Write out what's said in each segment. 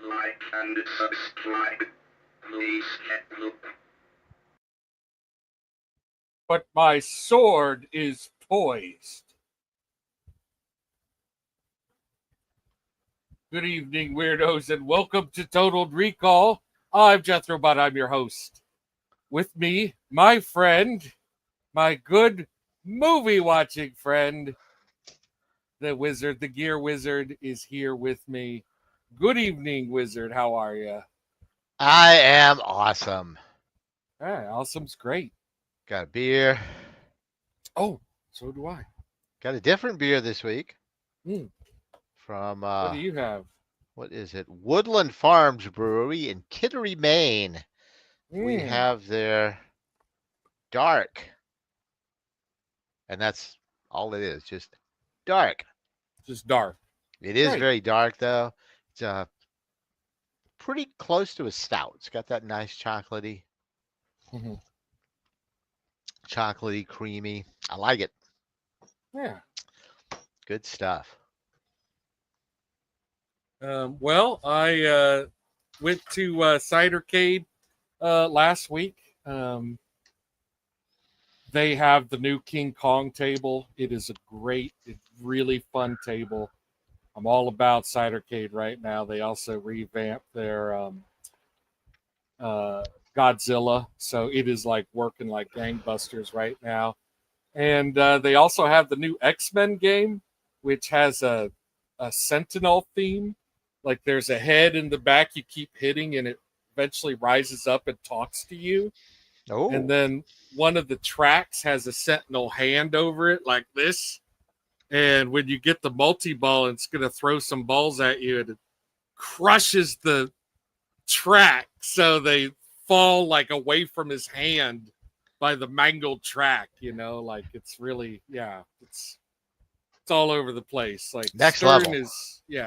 Like and subscribe. Please look. But my sword is poised. Good evening, weirdos, and welcome to Total Recall. I'm Jethrobot, I'm your host. With me, my friend, my good movie-watching friend, the wizard, the gear wizard, is here with me. Good evening, wizard. How are you? I am awesome. Hey, awesome's great. Got a beer. Oh, so do I. Got a different beer this week. From What do you have? What is it? Woodland Farms Brewery in Kittery, Maine. We have their dark. And that's all it is, just dark. Just dark. It is Right. very dark though. It's pretty close to a stout. It's got that nice chocolatey, creamy. I like it. Yeah. Good stuff. Well, I went to Cidercade last week. They have the new King Kong table. It is a great, really fun table. I'm all about Cidercade right now. They also revamped their Godzilla, so it is like working like gangbusters right now. And they also have the new X-Men game, which has a Sentinel theme. Like there's a head in the back you keep hitting, and it eventually rises up and talks to you. Oh. And then one of the tracks has a Sentinel hand over it like this. And when you get the multi-ball, it's going to throw some balls at you, and it crushes the track so they fall like away from his hand by the mangled track, you know, like it's really, it's all over the place. Like Next Stern level.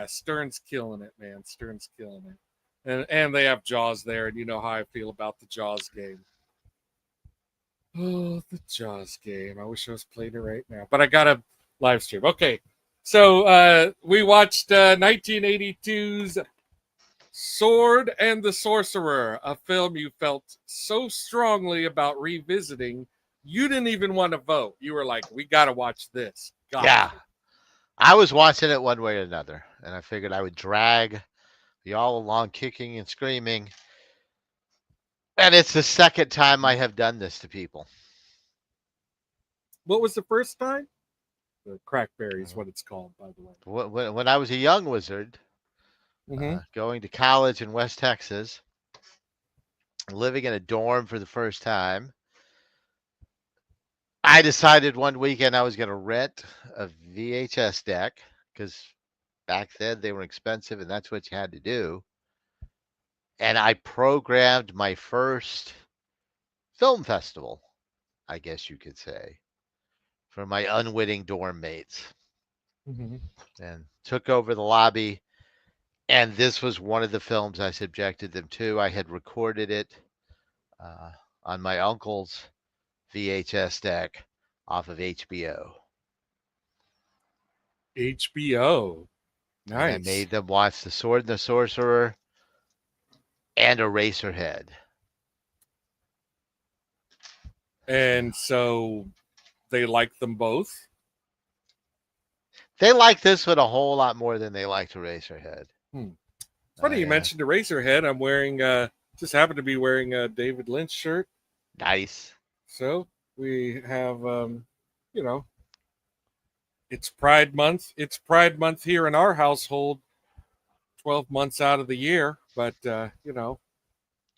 Stern's killing it, man. Stern's killing it. And they have Jaws there, and you know how I feel about the Jaws game. Oh, the Jaws game. I wish I was playing it right now, but I got a live stream. Okay. So we watched 1982's Sword and the Sorcerer, a film you felt so strongly about revisiting, you didn't even want to vote. You were like, we got to watch this. Yeah. I was watching it one way or another, and I figured I would drag y'all along kicking and screaming. And it's the second time I have done this to people. What was the first time? The Crackberry is what it's called, by the way. When I was a young wizard, going to college in West Texas, living in a dorm for the first time, I decided one weekend I was going to rent a VHS deck because back then they were expensive and that's what you had to do. And I programmed my first film festival, I guess you could say, for my unwitting dorm mates. And took over the lobby. And this was one of the films I subjected them to. I had recorded it on my uncle's VHS deck off of HBO. HBO. Nice. And I made them watch The Sword and the Sorcerer and Eraserhead. And so they like them both? They like this one a whole lot more than they liked Eraserhead. Funny you mentioned Eraserhead. I'm wearing, just happen to be wearing a David Lynch shirt. Nice. So we have it's Pride Month. It's Pride Month here in our household, 12 months out of the year. But,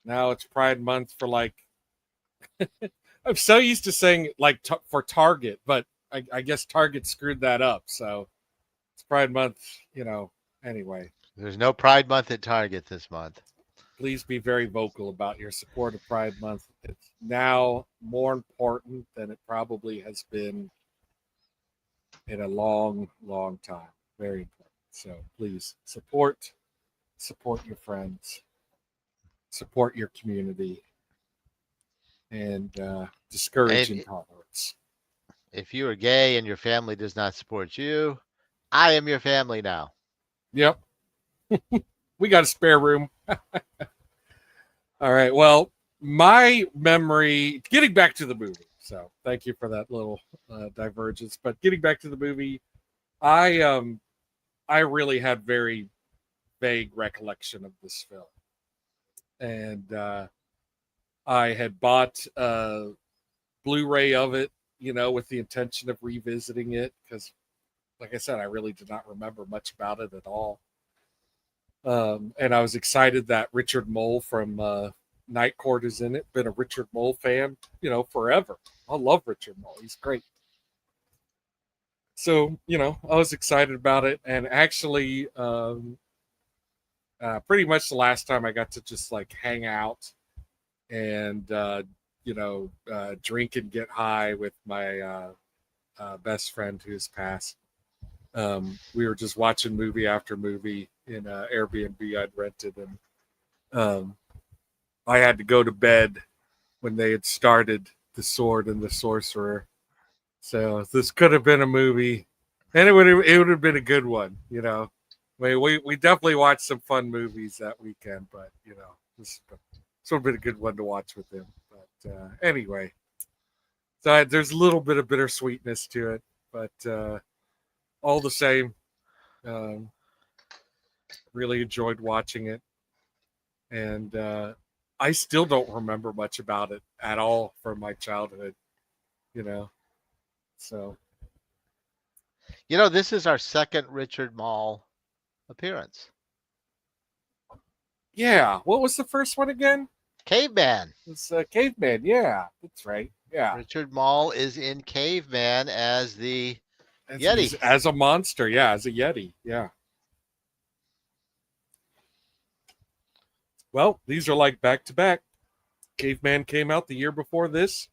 now it's Pride Month for like, I'm so used to saying like for Target, but I guess Target screwed that up. So it's Pride Month, anyway. There's no Pride Month at Target this month. Please be very vocal about your support of Pride Month. It's now more important than it probably has been in a long, long time. Very important. So please support your friends, support your community, and discourage intolerance. If you are gay and your family does not support you, I am your family now. Yep. We got a spare room. All right. Well, my memory, getting back to the movie. So thank you for that little divergence. But getting back to the movie, I really had very vague recollection of this film. And I had bought a Blu-ray of it, with the intention of revisiting it because, like I said, I really did not remember much about it at all. And I was excited that Richard Mole from Night Court is in it. Been a Richard Mole fan, forever. I love Richard Mole. He's great. So, I was excited about it. And actually, pretty much the last time I got to just like hang out and, drink and get high with my best friend who's passed. We were just watching movie after movie in Airbnb I'd rented, and I had to go to bed when they had started The Sword and the Sorcerer. So this could have been a movie, and it would have been a good one. I mean, we definitely watched some fun movies that weekend, but this would have been a good one to watch with him. But anyway, so there's a little bit of bittersweetness to it, but all the same, really enjoyed watching it, and I still don't remember much about it at all from my childhood. So this is our second Richard Mall appearance. Yeah, what was the first one again? Caveman. It's Caveman. Yeah, that's right. Yeah, Richard Mall is in Caveman as the Yeti. As a monster. Yeah, as a Yeti. Yeah. Well, these are like back to back. Caveman came out the year before this.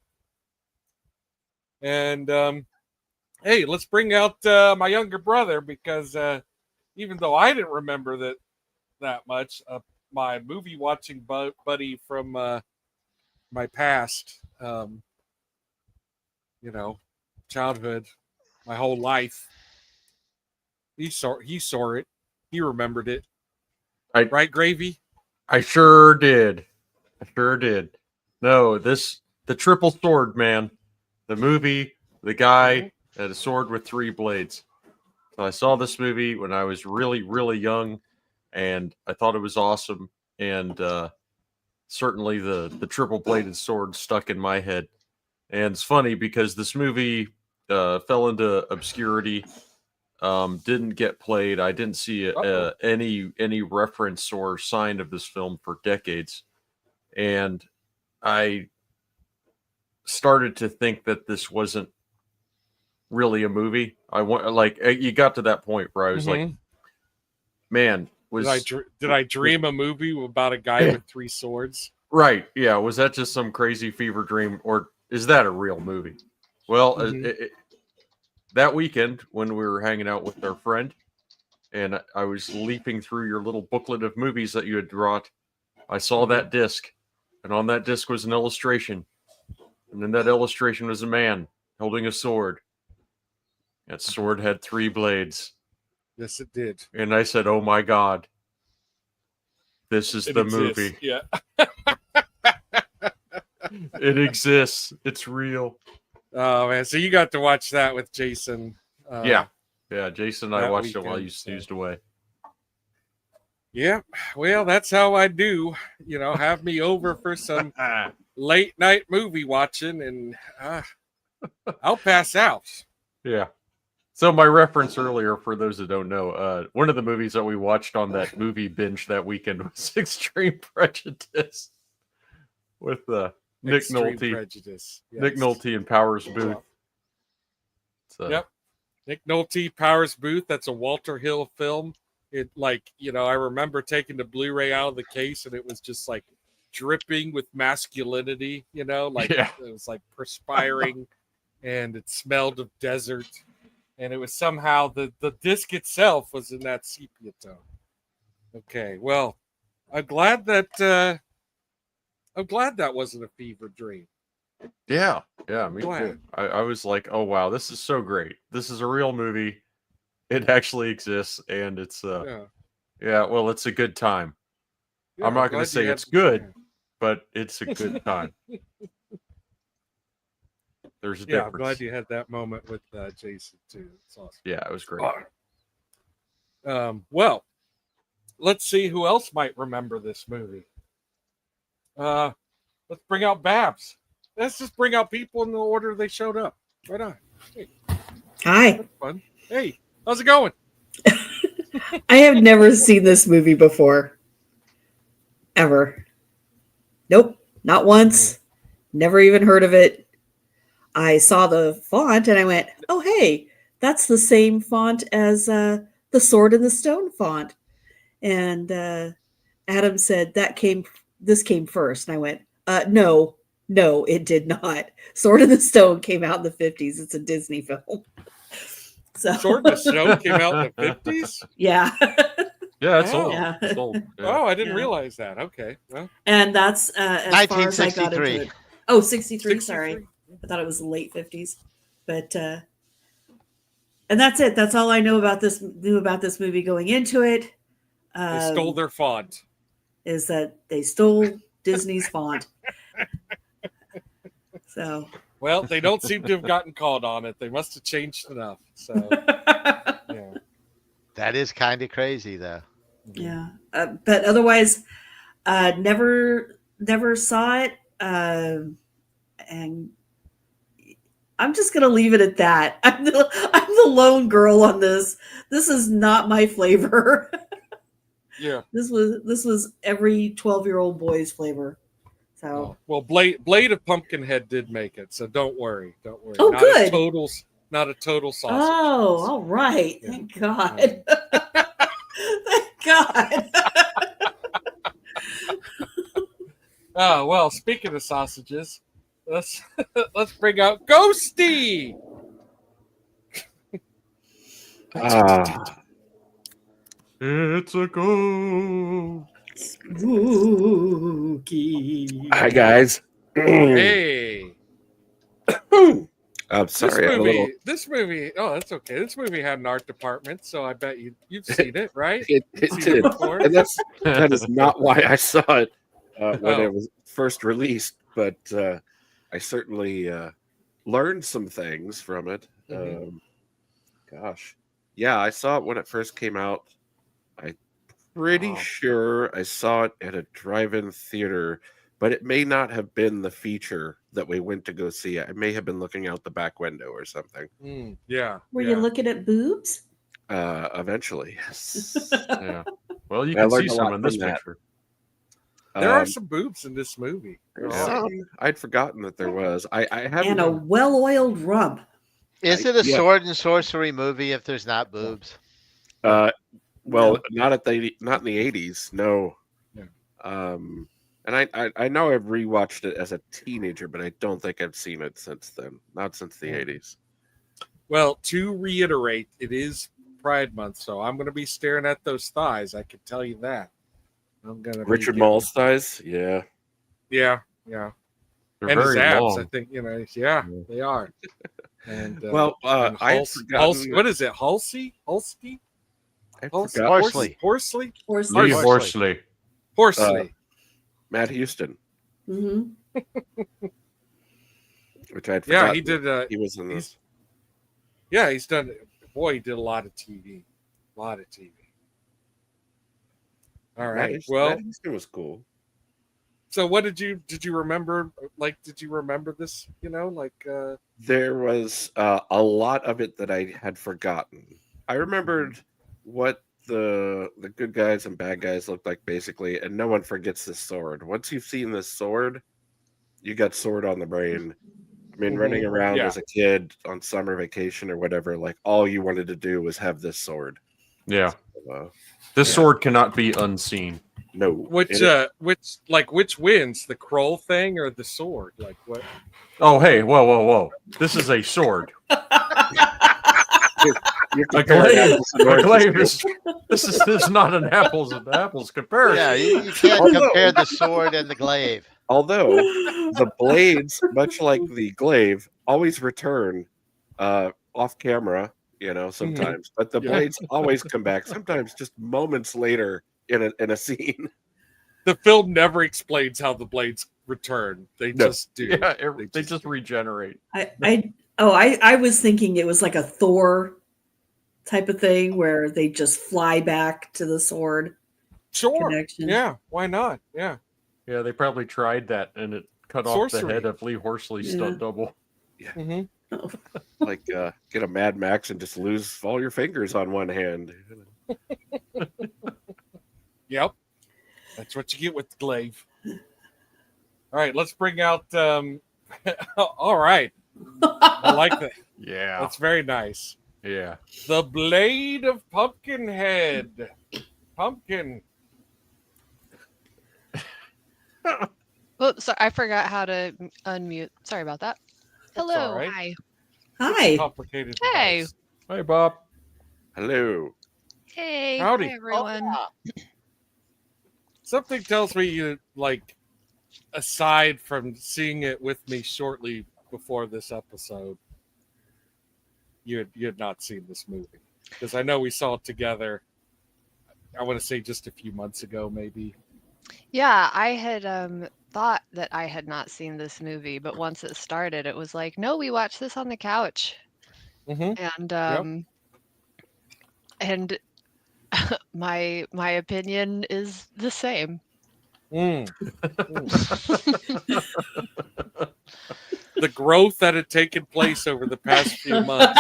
And hey, let's bring out my younger brother because even though I didn't remember that much, my movie watching buddy from my past, childhood, my whole life, he saw it. He remembered it. Right, Gravy? I sure did. No, the triple sword, man. The movie, the guy had a sword with 3 blades. So I saw this movie when I was really, really young, and I thought it was awesome. And certainly the triple bladed sword stuck in my head. And it's funny because this movie fell into obscurity, didn't get played. I didn't see any reference or sign of this film for decades. And I started to think that this wasn't really a movie. You got to that point where I was like, man, did I dream a movie about a guy with 3 swords? Right. Yeah. Was that just some crazy fever dream, or is that a real movie? Well, that weekend when we were hanging out with our friend and I was leafing through your little booklet of movies that you had brought, I saw that disc, and on that disc was an illustration. And in that illustration was a man holding a sword. That sword had 3 blades. Yes, it did. And I said, oh my God, this is the movie. Yeah. It exists. It's real. Oh, man. So you got to watch that with Jason. Yeah, Jason and I watched it while you snoozed away. Yeah, well, that's how I do. Have me over for some late night movie watching, and I'll pass out. Yeah. So my reference earlier, for those that don't know, one of the movies that we watched on that movie binge that weekend was Extreme Prejudice with Nick Extreme Nolte, Prejudice. Yes. Nick Nolte and Powers Booth. So, Yep. Nick Nolte, Powers Booth. That's a Walter Hill film. It I remember taking the Blu-ray out of the case and it was just like dripping with masculinity. Yeah. It was like perspiring, and it smelled of desert. And it was somehow the disc itself was in that sepia tone. Okay, well, I'm glad that wasn't a fever dream. Yeah, me Glad. too. I was like, oh wow, this is so great. This is a real movie. It actually exists, and it's well, it's a good time. Yeah, I'm not going to say it's good, but it's a good time. There's a Yeah, I'm difference. glad you had that moment with Jason too. It's awesome. Yeah, it was great. Well, let's see who else might remember this movie. Let's bring out Babs. Let's just bring out people in the order they showed up. Right on. Hey, Hi. that's fun. Hey, how's it going? I have never seen this movie before. Ever. Nope. Not once. Never even heard of it. I saw the font and I went, oh, hey, that's the same font as the Sword in the Stone font. And Adam said this came first. And I went, no, it did not. Sword in the Stone came out in the 50s. It's a Disney film. So Sword in the Stone came out in the 50s? yeah. Yeah, it's Oh. old. Yeah. It's old. Yeah. Oh, I didn't Yeah. realize that. Okay. Well, And that's as far as I got into 1963. it. Oh, 63, 63. sorry. I thought it was the late 50s. But and that's it. That's all I knew about this movie going into it. They stole their font. Is that they stole Disney's font. So Well, they don't seem to have gotten caught on it. They must have changed enough. So, yeah. That is kind of crazy, though. yeah. But otherwise, never saw it. And I'm just gonna leave it at that. I'm the lone girl on this. This is not my flavor. Yeah. This was every 12-year-old boy's flavor. So Well, Blade of Pumpkinhead did make it, so don't worry. Don't worry. Oh, not good. Not a total sausage. oh, all right. Yeah. Thank God. Thank God. Oh, well, speaking of sausages, let's bring out Ghosty. It's a go. Spooky. Hi guys. Hey. I'm sorry. I'm a little, This movie. Oh, that's okay. This movie had an art department, so I bet you've seen it, right? it Seen did, before? and that is not why I saw it when Oh. it was first released. But I certainly learned some things from it. Mhm. Gosh, yeah, I saw it when it first came out. I'm pretty Wow. sure I saw it at a drive-in theater, but it may not have been the feature that we went to go see. I may have been looking out the back window or something. Yeah. Were yeah. you looking at boobs? Eventually, yes. Yeah. Well, you I can see learned a some lot in this from that. picture. There are Um, some boobs in this movie. there's Oh. some. I'd forgotten that there was. I haven't. And a well-oiled rump. Is it a yeah. sword and sorcery movie if there's not boobs? Well, No. not in the 80s. No. Yeah. And I know I've rewatched it as a teenager, but I don't think I've seen it since then. Not since the Yeah. 80s. Well, to reiterate, it is Pride Month, so I'm going to be staring at those thighs. I can tell you that. I'm going to Richard Mall's thighs. Yeah. Yeah. They're And his very abs, long. I think, they are. And Well, and I had forgotten. what is it? Halsey? I Horsley? forgot Horsley. Horsley? Lee Horsley. Horsley. Horsley. Matt Houston, Mm-hmm. which I'd Yeah, forgotten. he did. He was in this. He's done. Boy, he did a lot of TV. A lot of TV. All right. Matt Well, Houston was cool. So what did you remember? Like, did you remember this? There was a lot of it that I had forgotten. I remembered what the good guys and bad guys looked like basically, and no one forgets this sword. Once you've seen this sword, you got sword on the brain. I mean, running around Yeah. as a kid on summer vacation or whatever, like all you wanted to do was have this sword. Yeah. Uh, This sword cannot be unseen. no, Which wins, the Kroll thing or the sword? Like what? Oh, hey, whoa. This is a sword. you're A comparing glaive, apples and a oranges glaive here. this is not an apples and apples comparison. Yeah, you can't compare the sword and the glaive. Although the blades, much like the glaive, always return off camera, sometimes. But the Yeah. blades always come back, sometimes just moments later in a scene. The film never explains how the blades return. They No. just do. Yeah, they just regenerate. I was thinking it was like a Thor type of thing where they just fly back to the sword Sure. connection. Yeah. Why not? Yeah. Yeah, they probably tried that and it cut off the Sorcery. head of Lee Horsley's stunt double. Mm-hmm. Like get a Mad Max and just lose all your fingers on one hand. Yep. That's what you get with the glaive. All right, let's bring out all right. I like that. Yeah. That's very nice. Yeah. The Blade of Pumpkinhead. Pumpkin. Oops, sorry, I forgot how to unmute. Sorry about that. all Hello. right. Hi. Hi. Complicated. Hey. device. Hey, Bob. Hello. Hey. Howdy. Hi, everyone. Something tells me you like, aside from seeing it with me shortly before this episode, you had not seen this movie, because I know we saw it together. I want to say just a few months ago, maybe. Yeah, I had thought that I had not seen this movie, but once it started, it was like, no, we watched this on the couch, Mm-hmm. and my opinion is the same. Mm. The growth that had taken place over the past few months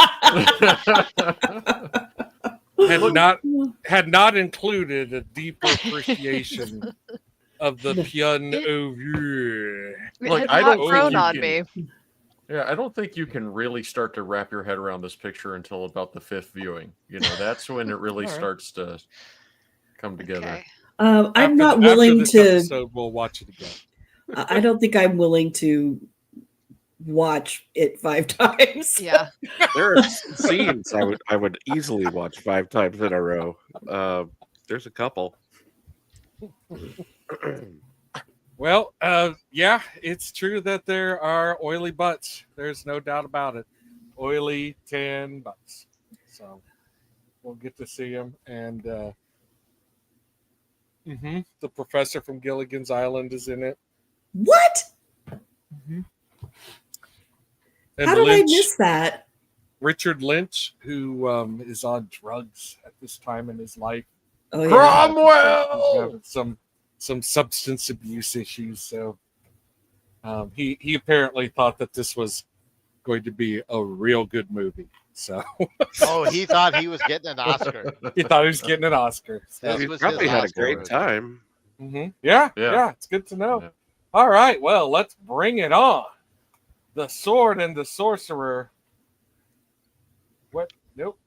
had not included a deeper appreciation of the Pyun au vu. It Look, had I not don't think grown you on can- me. Yeah, I don't think you can really start to wrap your head around this picture until about the fifth viewing. That's when it really All right. starts to come together. Okay. I'm not willing this to. episode, we'll watch it again. I don't think I'm willing to watch it 5 times. Yeah. There are scenes I would easily watch 5 times in a row. There's a couple. Well, yeah, it's true that there are oily butts. There's no doubt about it. Oily tan butts. So we'll get to see them. And the professor from Gilligan's Island is in it. What? And How did I Lynch, miss that? Richard Lynch, who is on drugs at this time in his life. Oh yeah. Cromwell! He's having some substance abuse issues. So he apparently thought that this was going to be a real good movie. So Oh, he thought he was getting an Oscar. he thought he was getting an Oscar. So, This He was probably his had a Oscar great movie. time. yeah, Yeah. it's good to know. Yeah. All right, well, let's bring it on. The Sword and the Sorcerer. What? Nope.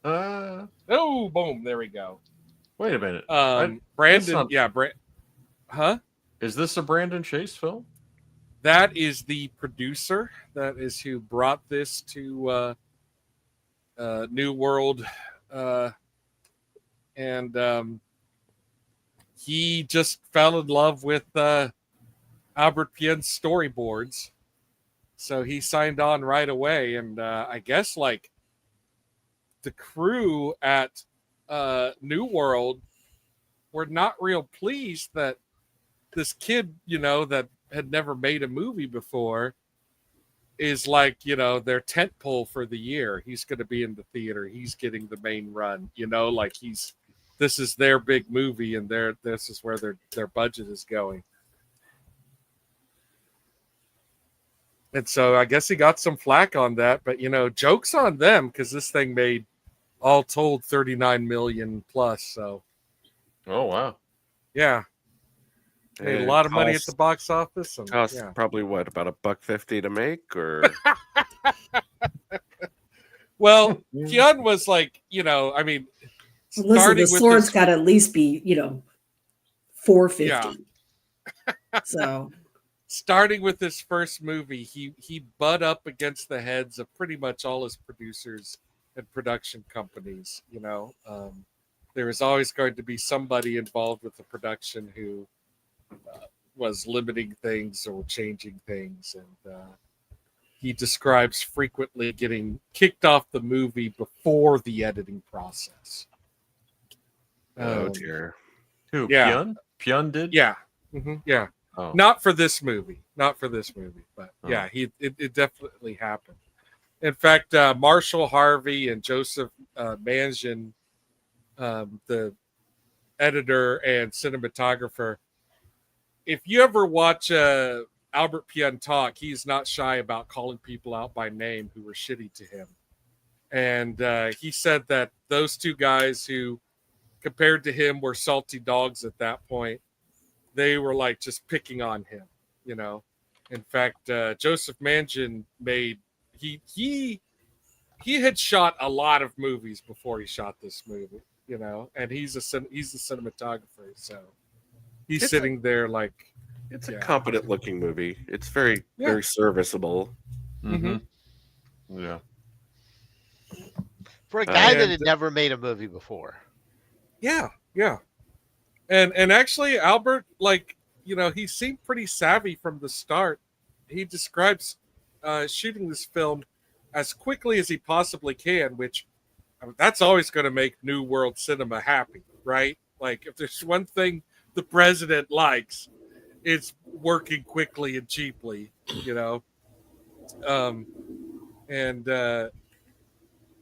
Oh, boom. There we go. Wait a minute. Brandon. not- Yeah, huh? Is this a Brandon Chase film? That is the producer. That is who brought this to New World. And he just fell in love with Albert Pyun's storyboards. So he signed on right away. And I guess like the crew at New World were not real pleased that this kid, that had never made a movie before is like, their tent pole for the year. He's going to be in the theater. He's getting the main run, like he's this is their big movie, and this is where their budget is going. And so I guess he got some flack on that, but jokes on them, because this thing made all told 39 million plus. So Oh wow. yeah, made a And lot of money at cost- the box office. And cost yeah. probably what, about $1.50 to make, or Well, Pyun was like, I mean, Listen, starting the with sword's this, got to at least be, $450. Yeah. So starting with this first movie, he butt up against the heads of pretty much all his producers and production companies. There was always going to be somebody involved with the production who was limiting things or changing things, and he describes frequently getting kicked off the movie before the editing process. oh dear. Who? Yeah. Pyun? Pyun did? Yeah. Yeah. Oh. Not for this movie, but Oh. yeah, it definitely happened. In fact, Marshall Harvey and Joseph Mangan, the editor and cinematographer, if you ever watch Albert Pyun talk, he's not shy about calling people out by name who were shitty to him. And he said that those two guys who, compared to him, were salty dogs at that point, they were like just picking on him, In fact, Joseph Mangan he had shot a lot of movies before he shot this movie, and he's the cinematographer, so he's sitting there like, It's a competent looking movie. It's very Yeah. very serviceable. Mm-hmm. Yeah. For a guy that And- had never made a movie before. yeah. And actually, Albert, he seemed pretty savvy from the start. He describes shooting this film as quickly as he possibly can, which that's always going to make New World cinema happy, right? Like, if there's one thing the president likes, it's working quickly and cheaply,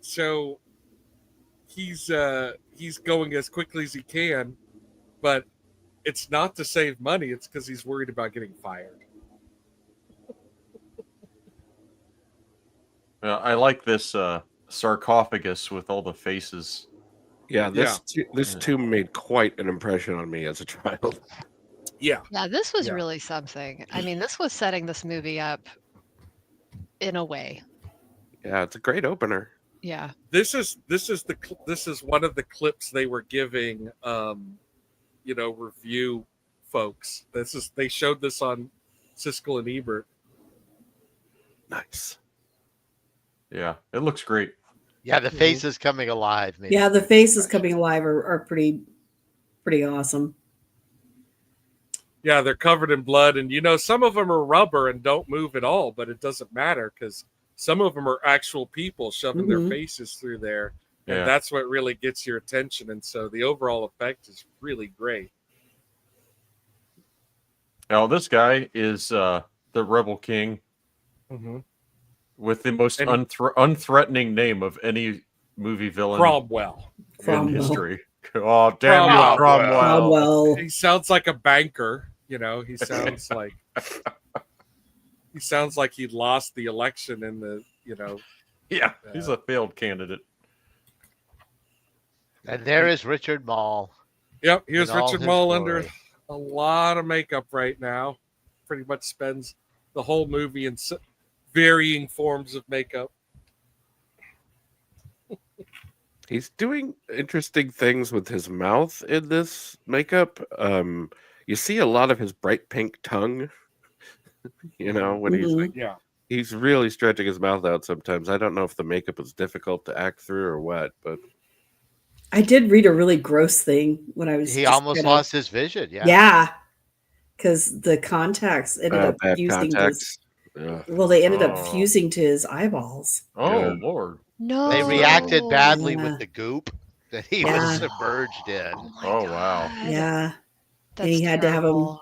So he's going as quickly as he can, but it's not to save money. It's because he's worried about getting fired. I like this sarcophagus with all the faces. Yeah, this tomb made quite an impression on me as a child. Yeah. Yeah, this was Yeah. really something. I mean, this was setting this movie up in a way. Yeah, it's a great opener. Yeah. This is one of the clips they were giving review folks. They showed this on Siskel and Ebert. Nice. Yeah, it looks great. Yeah, the faces coming alive. made yeah, a the big faces impression. coming alive are pretty awesome. Yeah, they're covered in blood, and some of them are rubber and don't move at all, but it doesn't matter because some of them are actual people shoving their Mhm. faces through there, and Yeah. that's what really gets your attention. And so the overall effect is really great. Now, this guy is the Rebel King Mm-hmm. with the most And- unthreatening name of any movie villain Cromwell. in Cromwell. history. Oh, damn you, Cromwell. Cromwell. Cromwell. He sounds like a banker. He sounds like he lost the election in the. Yeah, he's a failed candidate. And there is Richard Mall. Yep, here's in all Richard his Mall glory. under a lot of makeup right now. Pretty much spends the whole movie in varying forms of makeup. He's doing interesting things with his mouth in this makeup. You see a lot of his bright pink tongue. When he's Mhm. like, Yeah. he's really stretching his mouth out sometimes. I don't know if the makeup is difficult to act through or what, but I did read a really gross thing when I was. He just almost kinda- lost his vision. Yeah. Yeah, because the contacts ended up bad fusing to his. contacts. Ugh. Well, they ended up Oh. fusing to his eyeballs. Oh, Yeah. Lord. No. They reacted badly Yeah. with the goop that he Yeah. was submerged in. Oh, my Oh, wow. God. Yeah, That's he had to have him- terrible.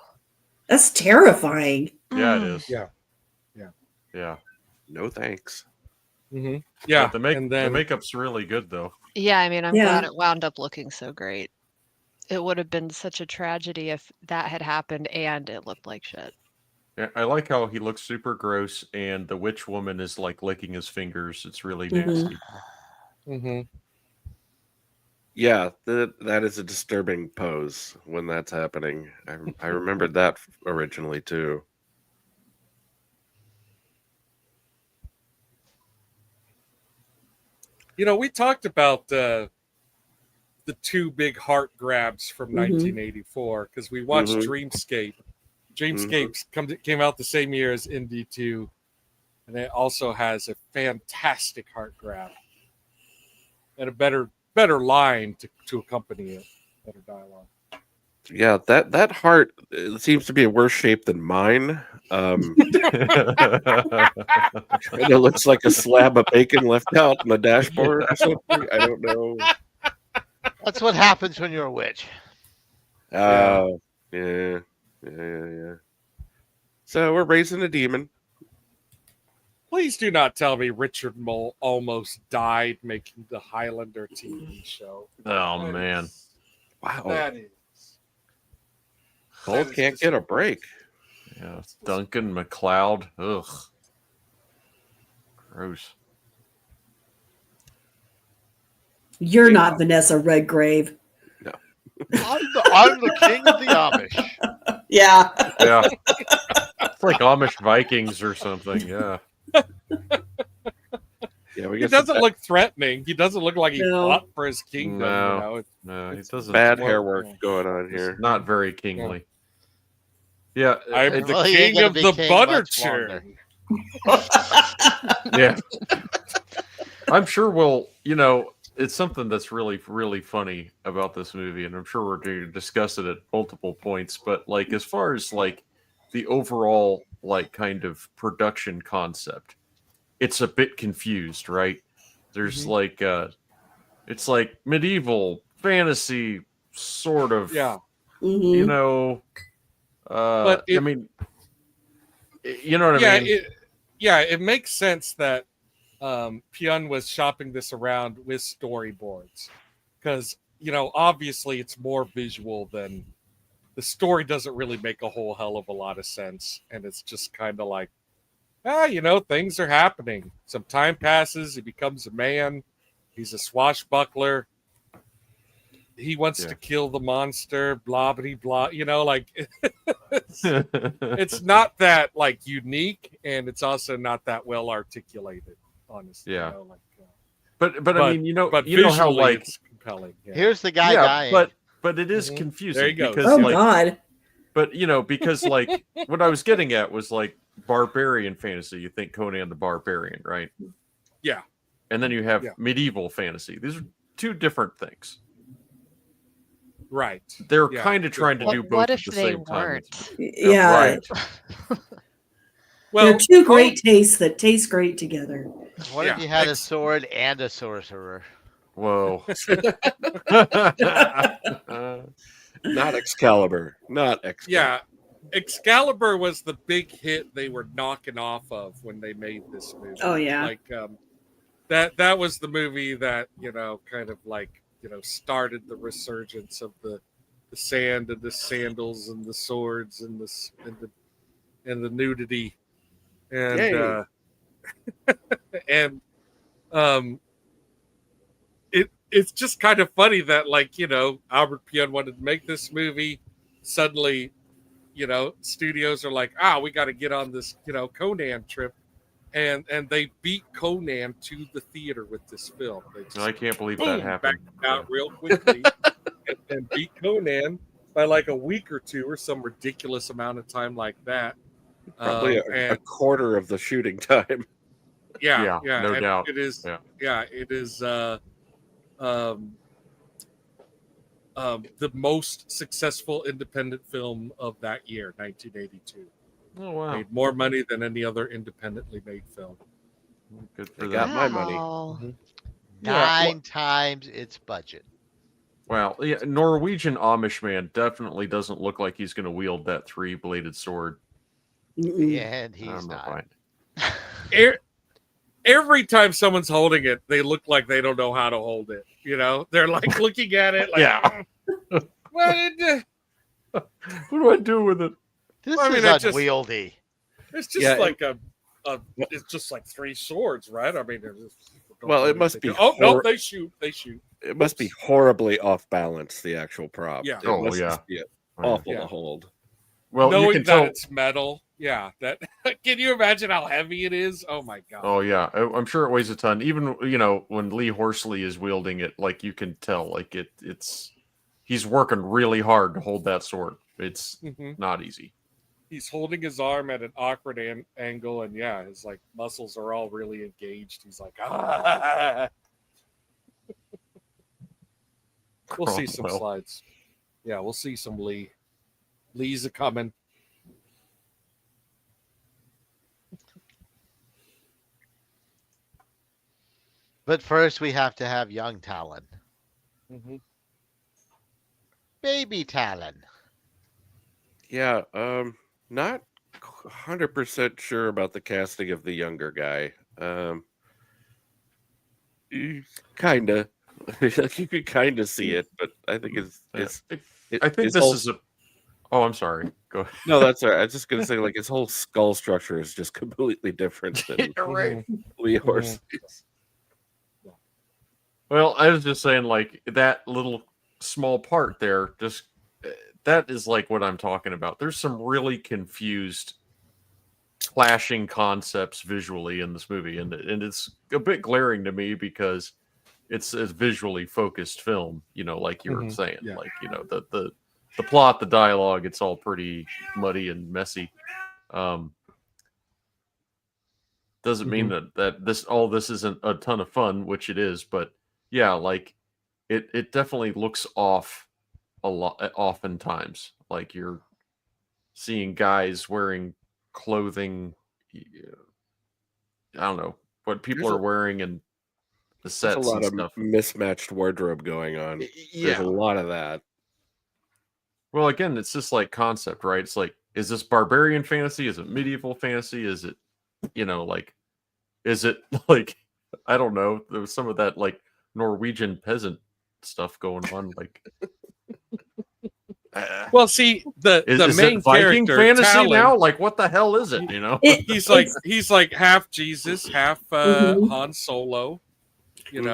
that's terrifying. Yeah, it Mm. is. Yeah. Yeah. No thanks. Mm-hmm. Yeah. But the and then makeup's really good, though. Yeah, I mean, I'm Yeah. glad it wound up looking so great. it would have been such a tragedy if that had happened and it looked like shit. Yeah, I like how he looks super gross, and the witch woman is like licking his fingers. It's really Mhm. nasty. Mm-hmm. Yeah, that is a disturbing pose when that's happening. I remembered that originally too. You know, we talked about the two big heart grabs from Mhm. 1984 because we watched Mhm. Dreamscape. Dreamscape came out the same year as Indy 2, and it also has a fantastic heart grab and a better line to accompany it, better dialogue. Yeah, that heart seems to be in worse shape than mine. And it looks like a slab of bacon left out on the dashboard or something. I don't know. That's what happens when you're a witch. Yeah. Yeah. So we're raising a demon. Please do not tell me Richard Mole almost died making the Highlander TV show. Oh That man. is- Wow. that is. Cole that is can't get a break. Yeah, Duncan MacLeod. Ugh. Gross. You're not Vanessa Redgrave. I'm the king of the Amish. Yeah. Yeah. It's like Amish Vikings or something. Yeah. Yeah, we He get doesn't look threatening. He doesn't look like he No. fought for his kingdom. No. You know, No, he it's doesn't. bad more- hair work yeah. going on It's here. not very kingly. Yeah. I'm it- the Well, he ain't king gonna of be the king butter much longer. churn. yeah. I'm sure we'll, it's something that's really, really funny about this movie, and I'm sure we're going to discuss it at multiple points. But like, as far as like the overall like kind of production concept, it's a bit confused, right? There's like it's like medieval fantasy sort of, Yeah, Mhm. But I mean, you know what yeah, I mean? it makes sense that Pyun was shopping this around with storyboards because obviously it's more visual than the story doesn't really make a whole hell of a lot of sense, and it's just kind of like things are happening. Some time passes, he becomes a man, he's a swashbuckler, he wants Yeah. to kill the monster, blah blah blah, like it's not that like unique, and it's also not that well articulated, honestly. Yeah. Like, but I mean, but you know how visually like it's compelling. Yeah. Here's the guy yeah, dying. but it is Mhm. confusing There he goes. because Oh like God. but because like what I was getting at was like barbarian fantasy. You think Conan the Barbarian, right? Yeah. And then you have Yeah. medieval fantasy. These are two different things. Right. They're Yeah. kind of trying to do both What at if the they same time. weren't? Yeah. Right. Well, They're two great tastes that taste great together. What if yeah, you had a sword and a sorcerer? Whoa. Not Excalibur. Not Excalibur. yeah. Excalibur was the big hit they were knocking off of when they made this movie. Oh, yeah. Like that was the movie that, kind of like, started the resurgence of the sand and the sandals and the swords and the nudity. And Yay. and it's just kind of funny that like, Albert Pyun wanted to make this movie. Suddenly, studios are like, we got to get on this, Conan trip. And they beat Conan to the theater with this film. They just I can't believe boom, that happened. backed out real quickly and beat Conan by like a week or two or some ridiculous amount of time like that. Probably a And quarter of the shooting time. yeah, no and doubt. It is. Yeah. It is. The most successful independent film of that year, 1982. Oh wow. Made more money than any other independently made film. Good for They them. got my money. Wow. Nine times its budget. Wow. Yeah, Norwegian Amish man definitely doesn't look like he's going to wield that three-bladed sword. Mm-mm. And he's I'm not. fine. Every time someone's holding it, they look like they don't know how to hold it. They're like looking at it like, Yeah. Well, What do I do with it? This I mean, is it just- unwieldy. it's just Yeah, like it's just like 3 swords, right? I mean, Well, it must be Oh no, hor- they shoot. They shoot. It must be horribly off balance, the actual prop. Yeah. It Oh, must yeah. just be awful Yeah. to hold. Well, you Knowing can that tell. it's metal, yeah. That can you imagine how heavy it is? Oh my god. Oh yeah, I'm sure it weighs a ton. Even when Lee Horsley is wielding it, like you can tell, like it's he's working really hard to hold that sword. It's Mhm. not easy. He's holding his arm at an awkward angle, and yeah, his like muscles are all really engaged. He's like, ah. We'll see some Cromwell. slides. Yeah, we'll see some Lee. Lee's a coming. But first, we have to have young Talon. Mhm. Baby Talon. Yeah, not 100% sure about the casting of the younger guy. Kinda. You could kind of see it, but I think I think this is a. Oh, I'm sorry. Go ahead. No, that's all right. I was just gonna say, like, his whole skull structure is just completely different than Right. Lee Horsley's. Well, I was just saying, like that little small part there, just that is like what I'm talking about. There's some really confused, clashing concepts visually in this movie, and it's a bit glaring to me because it's a visually focused film. Like you were Mhm. saying, Yeah. like the plot, the dialogue, it's all pretty muddy and messy. Doesn't mean that this isn't a ton of fun, which it is, but yeah, like it definitely looks off a lot oftentimes. Like you're seeing guys wearing clothing, I don't know what people There's are a- wearing and the There's sets a lot and of stuff. mismatched wardrobe going on. There's Yeah. a lot of that. Well, again, it's just like concept, right? It's like, is this barbarian fantasy? Is it medieval fantasy? Is it, like, is it like, I don't know. There was some of that like Norwegian peasant stuff going on. Like, Well, see, the is main it Viking character, fantasy Talon, now? Like, what the hell is it? he's like half Jesus, half Mhm. Han Solo. He's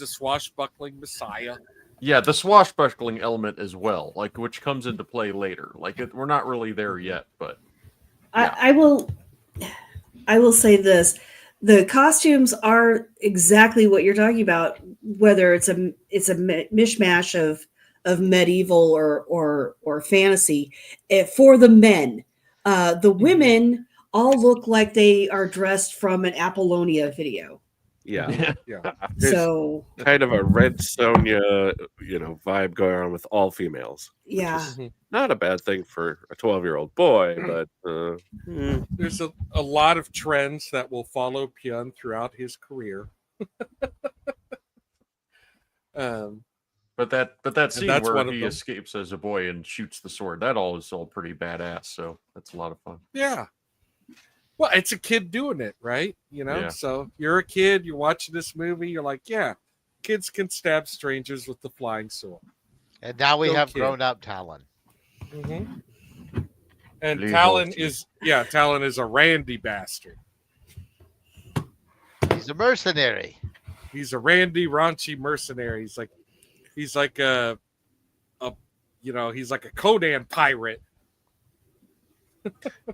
a swashbuckling messiah. Yeah, the swashbuckling element as well, like which comes into play later. Like we're not really there yet, but yeah. I will say this: the costumes are exactly what you're talking about. Whether it's a mishmash of medieval or fantasy, for the men, the women all look like they are dressed from an Apollonia video. Yeah. Yeah. There's So kind of a Red Sonja, vibe going on with all females. yeah, Mhm. Not a bad thing for a 12-year-old boy, but There's a lot of trends that will follow Pyun throughout his career. But that scene that's where one of he them. escapes as a boy and shoots the sword, that all is all pretty badass. So that's a lot of fun. Yeah. Well, it's a kid doing it, right? Yeah. So you're a kid, you're watching this movie, you're like, yeah, kids can stab strangers with the flying sword. And now we Go have kid. grown up Talon. And Lee Talon Horsley. Talon is a randy bastard. He's a mercenary. He's a randy, raunchy mercenary. He's like a he's like a Conan pirate.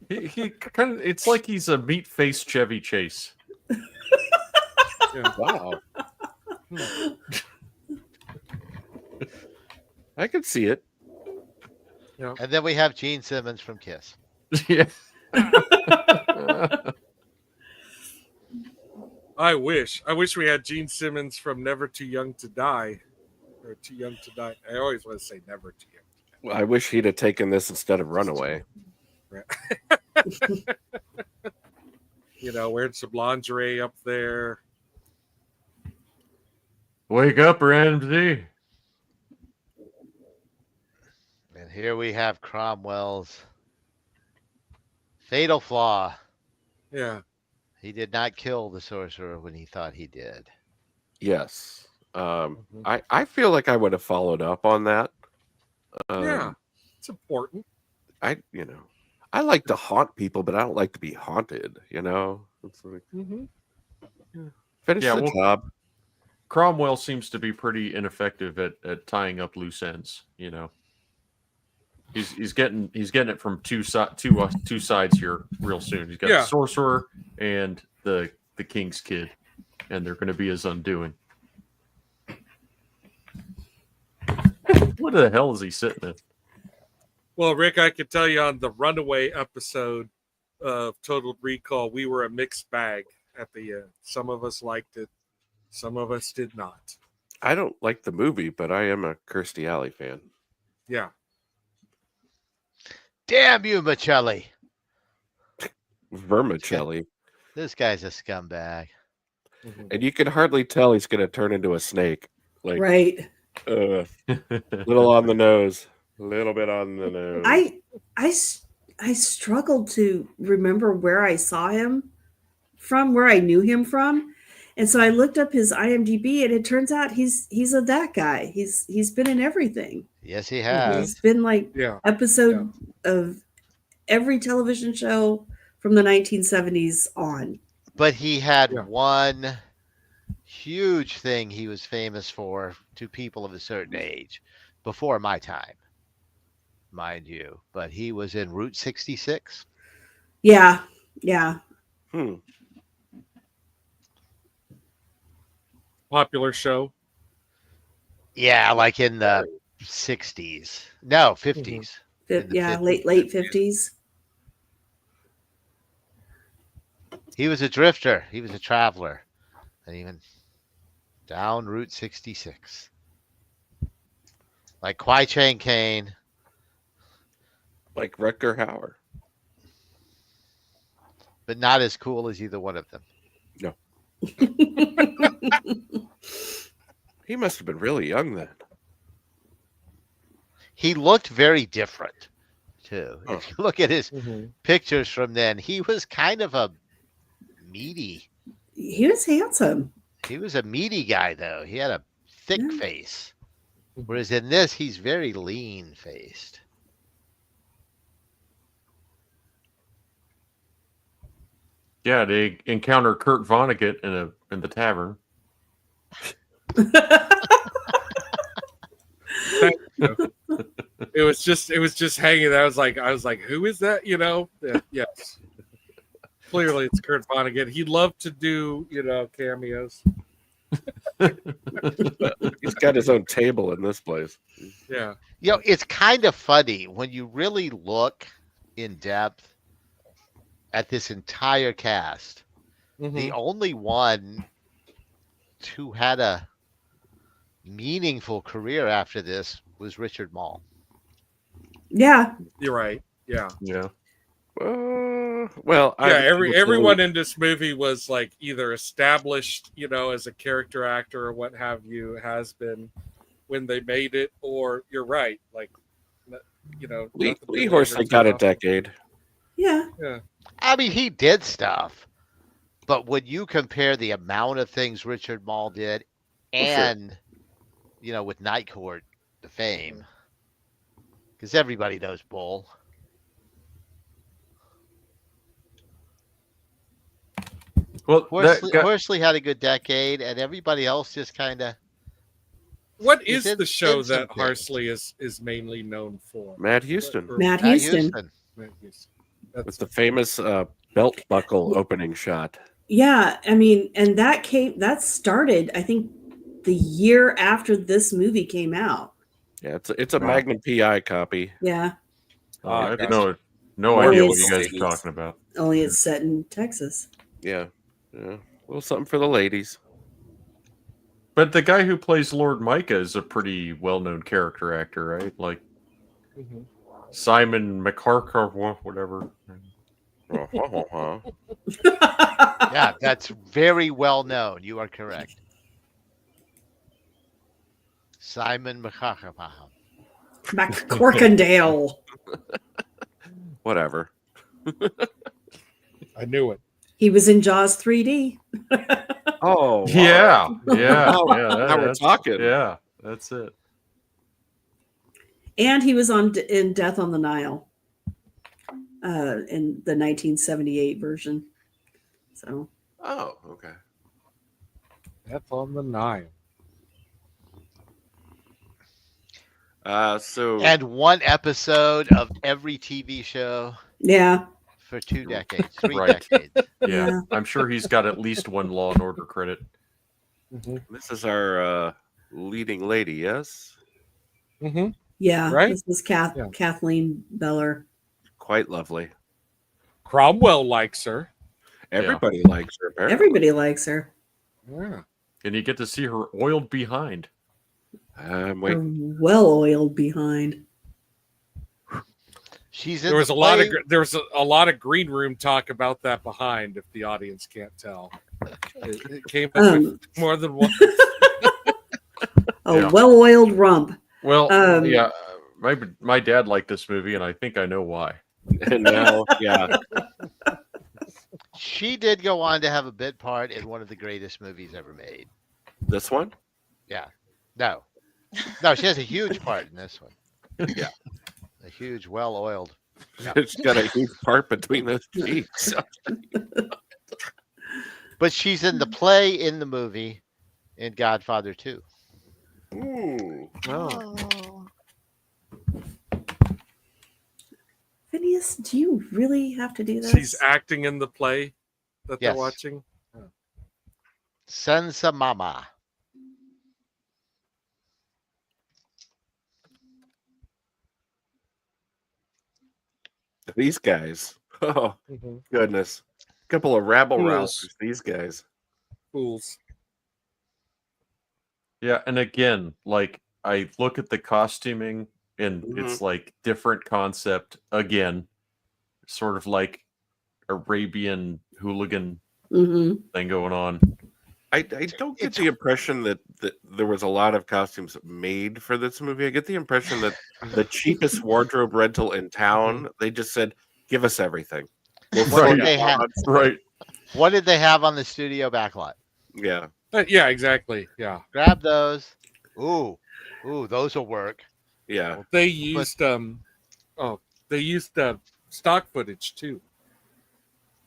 He kind of, it's like he's a meat-faced Chevy Chase. Yeah. wow. I could see it. And then we have Gene Simmons from Kiss. Yeah. I wish we had Gene Simmons from Never Too Young to Die, or Too Young to Die. I always want to say Never Too Young. Well, I wish he'd have taken this instead of Runaway. Wearing some lingerie up there. Wake up, Ramsey. And here we have Cromwell's fatal flaw. Yeah. He did not kill the sorcerer when he thought he did. Yes. I feel like I would have followed up on that. Yeah, it's important. I like to haunt people, but I don't like to be haunted. It's like finish Yeah, the well, job. Cromwell seems to be pretty ineffective at tying up loose ends. He's getting it from two sides here real soon. He's got Yeah. the sorcerer and the king's kid, and they're going to be his undoing. What the hell is he sitting in? Well, Rick, I could tell you on the Runaway episode of Total Recall, we were a mixed bag at the end. Some of us liked it, some of us did not. I don't like the movie, but I am a Kirstie Alley fan. Yeah. Damn you, Michelli. Vermicelli. This guy's a scumbag. And you can hardly tell he's going to turn into a snake. Like, Right. little on the nose. A little bit on the nose. I struggled to remember where I saw him from, where I knew him from. And so I looked up his IMDb, and it turns out he's that guy. He's been in everything. Yes, he has. He's been like episode of every television show from the 1970s on. But he had one huge thing he was famous for to people of a certain age before my time, mind you. But he was in Route 66. Yeah. Popular show. Yeah, like in the 60s. No, 50s. Yeah, 50s. late 50s. He was a drifter. He was a traveler. And even down Route 66. Like Kwai Chang Kane. Like Rutger Hauer. But not as cool as either one of them. No. He must have been really young then. He looked very different, too. Oh. If you look at his pictures from then, he was kind of a meaty. He was handsome. He was a meaty guy, though. He had a thick face. Whereas in this, he's very lean-faced. Yeah, they encounter Kurt Vonnegut in the tavern. It was just hanging there. I was like, who is that? Yes. Clearly it's Kurt Vonnegut. He loved to do, cameos. He's got his own table in this place. Yeah. It's kind of funny when you really look in depth at this entire cast. The only one who had a meaningful career after this was Richard Mall. Yeah. You're right. Yeah. Yeah. Well, everyone in this movie was like either established, as a character actor or what have you, has been when they made it, or you're right, like, Lee Horsley got a decade. Yeah. I mean, he did stuff, but when you compare the amount of things Richard Mall did, and with Night Court, the fame, because everybody knows Bull. Well, Horsley had a good decade, and everybody else just kind of. What is the show that Horsley is mainly known for? Mad Houston. Matt Houston. With the famous belt buckle opening shot. Yeah, I mean, and that started, I think, the year after this movie came out. Yeah, it's a Magnum PI copy. Yeah. I have no idea what you guys are talking about. Only it's set in Texas. Yeah. A little something for the ladies. But the guy who plays Lord Micah is a pretty well-known character actor, right? Like Simon McCarker, whatever. Yeah, that's very well known. You are correct. Simon McCarker. McCorkindale. Whatever. I knew it. He was in Jaws 3D. Oh, wow. Yeah. Now we're talking. Yeah, that's it. And he was in Death on the Nile, in the 1978 version. So Oh, okay. Death on the Nile. So And one episode of every TV show yeah, for 2 decades, 3 Right. decades. Yeah. Yeah. I'm sure he's got at least one Law and Order credit. this is our leading lady, yes? Mm-hmm. yeah. Right? This was Yeah. Kathleen Beller. Quite lovely. Cromwell likes her. Everybody likes her, apparently. Everybody likes her. Yeah. And you get to see her oiled behind. Wait. Her well-oiled behind. She's in There was the a lot of play- there was a lot of green room talk about that behind. If the audience can't tell, it came up more than one. A Yeah. well-oiled rump. Well, Um, yeah, my dad liked this movie, and I think I know why. And now, yeah. She did go on to have a bit part in one of the greatest movies ever made. This one? No. No, she has a huge part in this one. Yeah. A huge, well-oiled. It's got a huge part between those cheeks. But she's in the play in the movie in Godfather 2. Ooh. Oh. Phineas, do you really have to do this? She's acting in the play that Yes. they're watching. Sensa Mama. These guys. Oh, Mm-hmm. goodness. Couple of rabble Fools. rousers, these guys. Fools. Yeah, and again, like I look at the costuming, and it's like different concept again, sort of like Arabian hooligan Mm-hmm. thing going on. I don't get the impression that there was a lot of costumes made for this movie. I get the impression that the cheapest wardrobe rental in town, they just said, give us everything. We'll What sort did it they have? out." Right. What did they have on the studio backlot? Yeah. Yeah, exactly. Yeah, Grab those. Ooh, those will work. Yeah. they used stock footage too.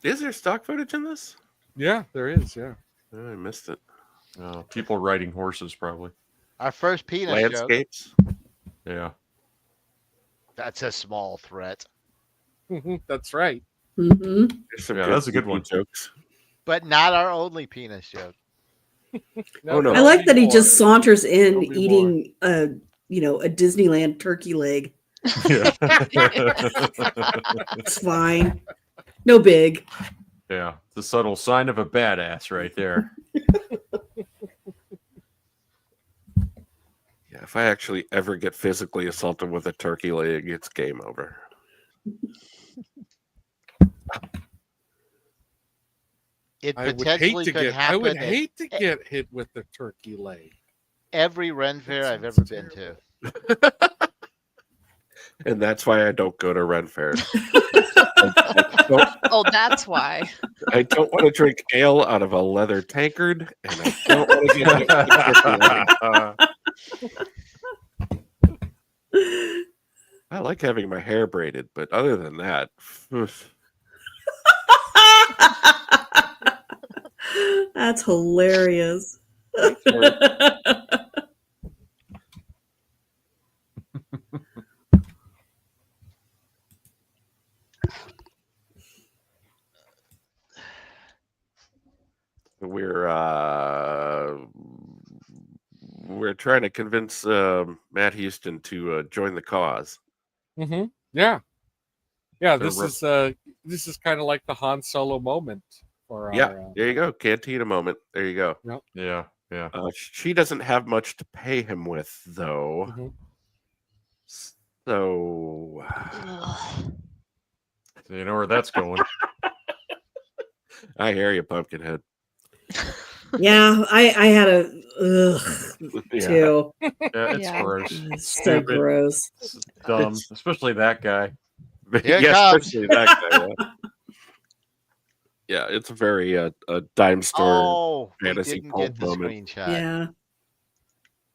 Is there stock footage in this? Yeah, there is. Yeah. Oh, I missed it. People riding horses, probably. Our first penis joke. Landscapes? Yeah. That's a small threat. That's right. Mm-hmm. There's some Yeah, that's a good one. jokes. But not our only penis joke. Oh, no. I like that he just saunters in There'll be eating a Disneyland turkey leg. Yeah. It's fine. No big. Yeah. The subtle sign of a badass right there. Yeah, if I actually ever get physically assaulted with a turkey leg, it's game over. It I would potentially could I happen would at hate to get hit with the turkey leg. every Ren Fair I've Sounds ever been to. And that's why I don't go to Ren Fair. Oh, that's why. I don't want to drink ale out of a leather tankard, and I don't want to get hit with a turkey leg. I like having my hair braided, but other than that, That's hilarious. we're trying to convince Matt Houston to join the cause. Mm-hmm. Yeah. Yeah, So this is kind of like the Han Solo moment for our Yeah, there you go. Cantina moment. There you go. Yeah. Yeah. She doesn't have much to pay him with, though. Mhm. So So you know where that's going. I hear you, Pumpkinhead. Yeah, I had a Yeah. too. Yeah, it's Yeah. gross. It's so Stupid. gross. It's dumb, especially that guy. Here it Yeah, comes. especially that guy. Yeah, it's a very a dime store. Oh, we fantasy didn't pulp get the moment. screenshot Yeah.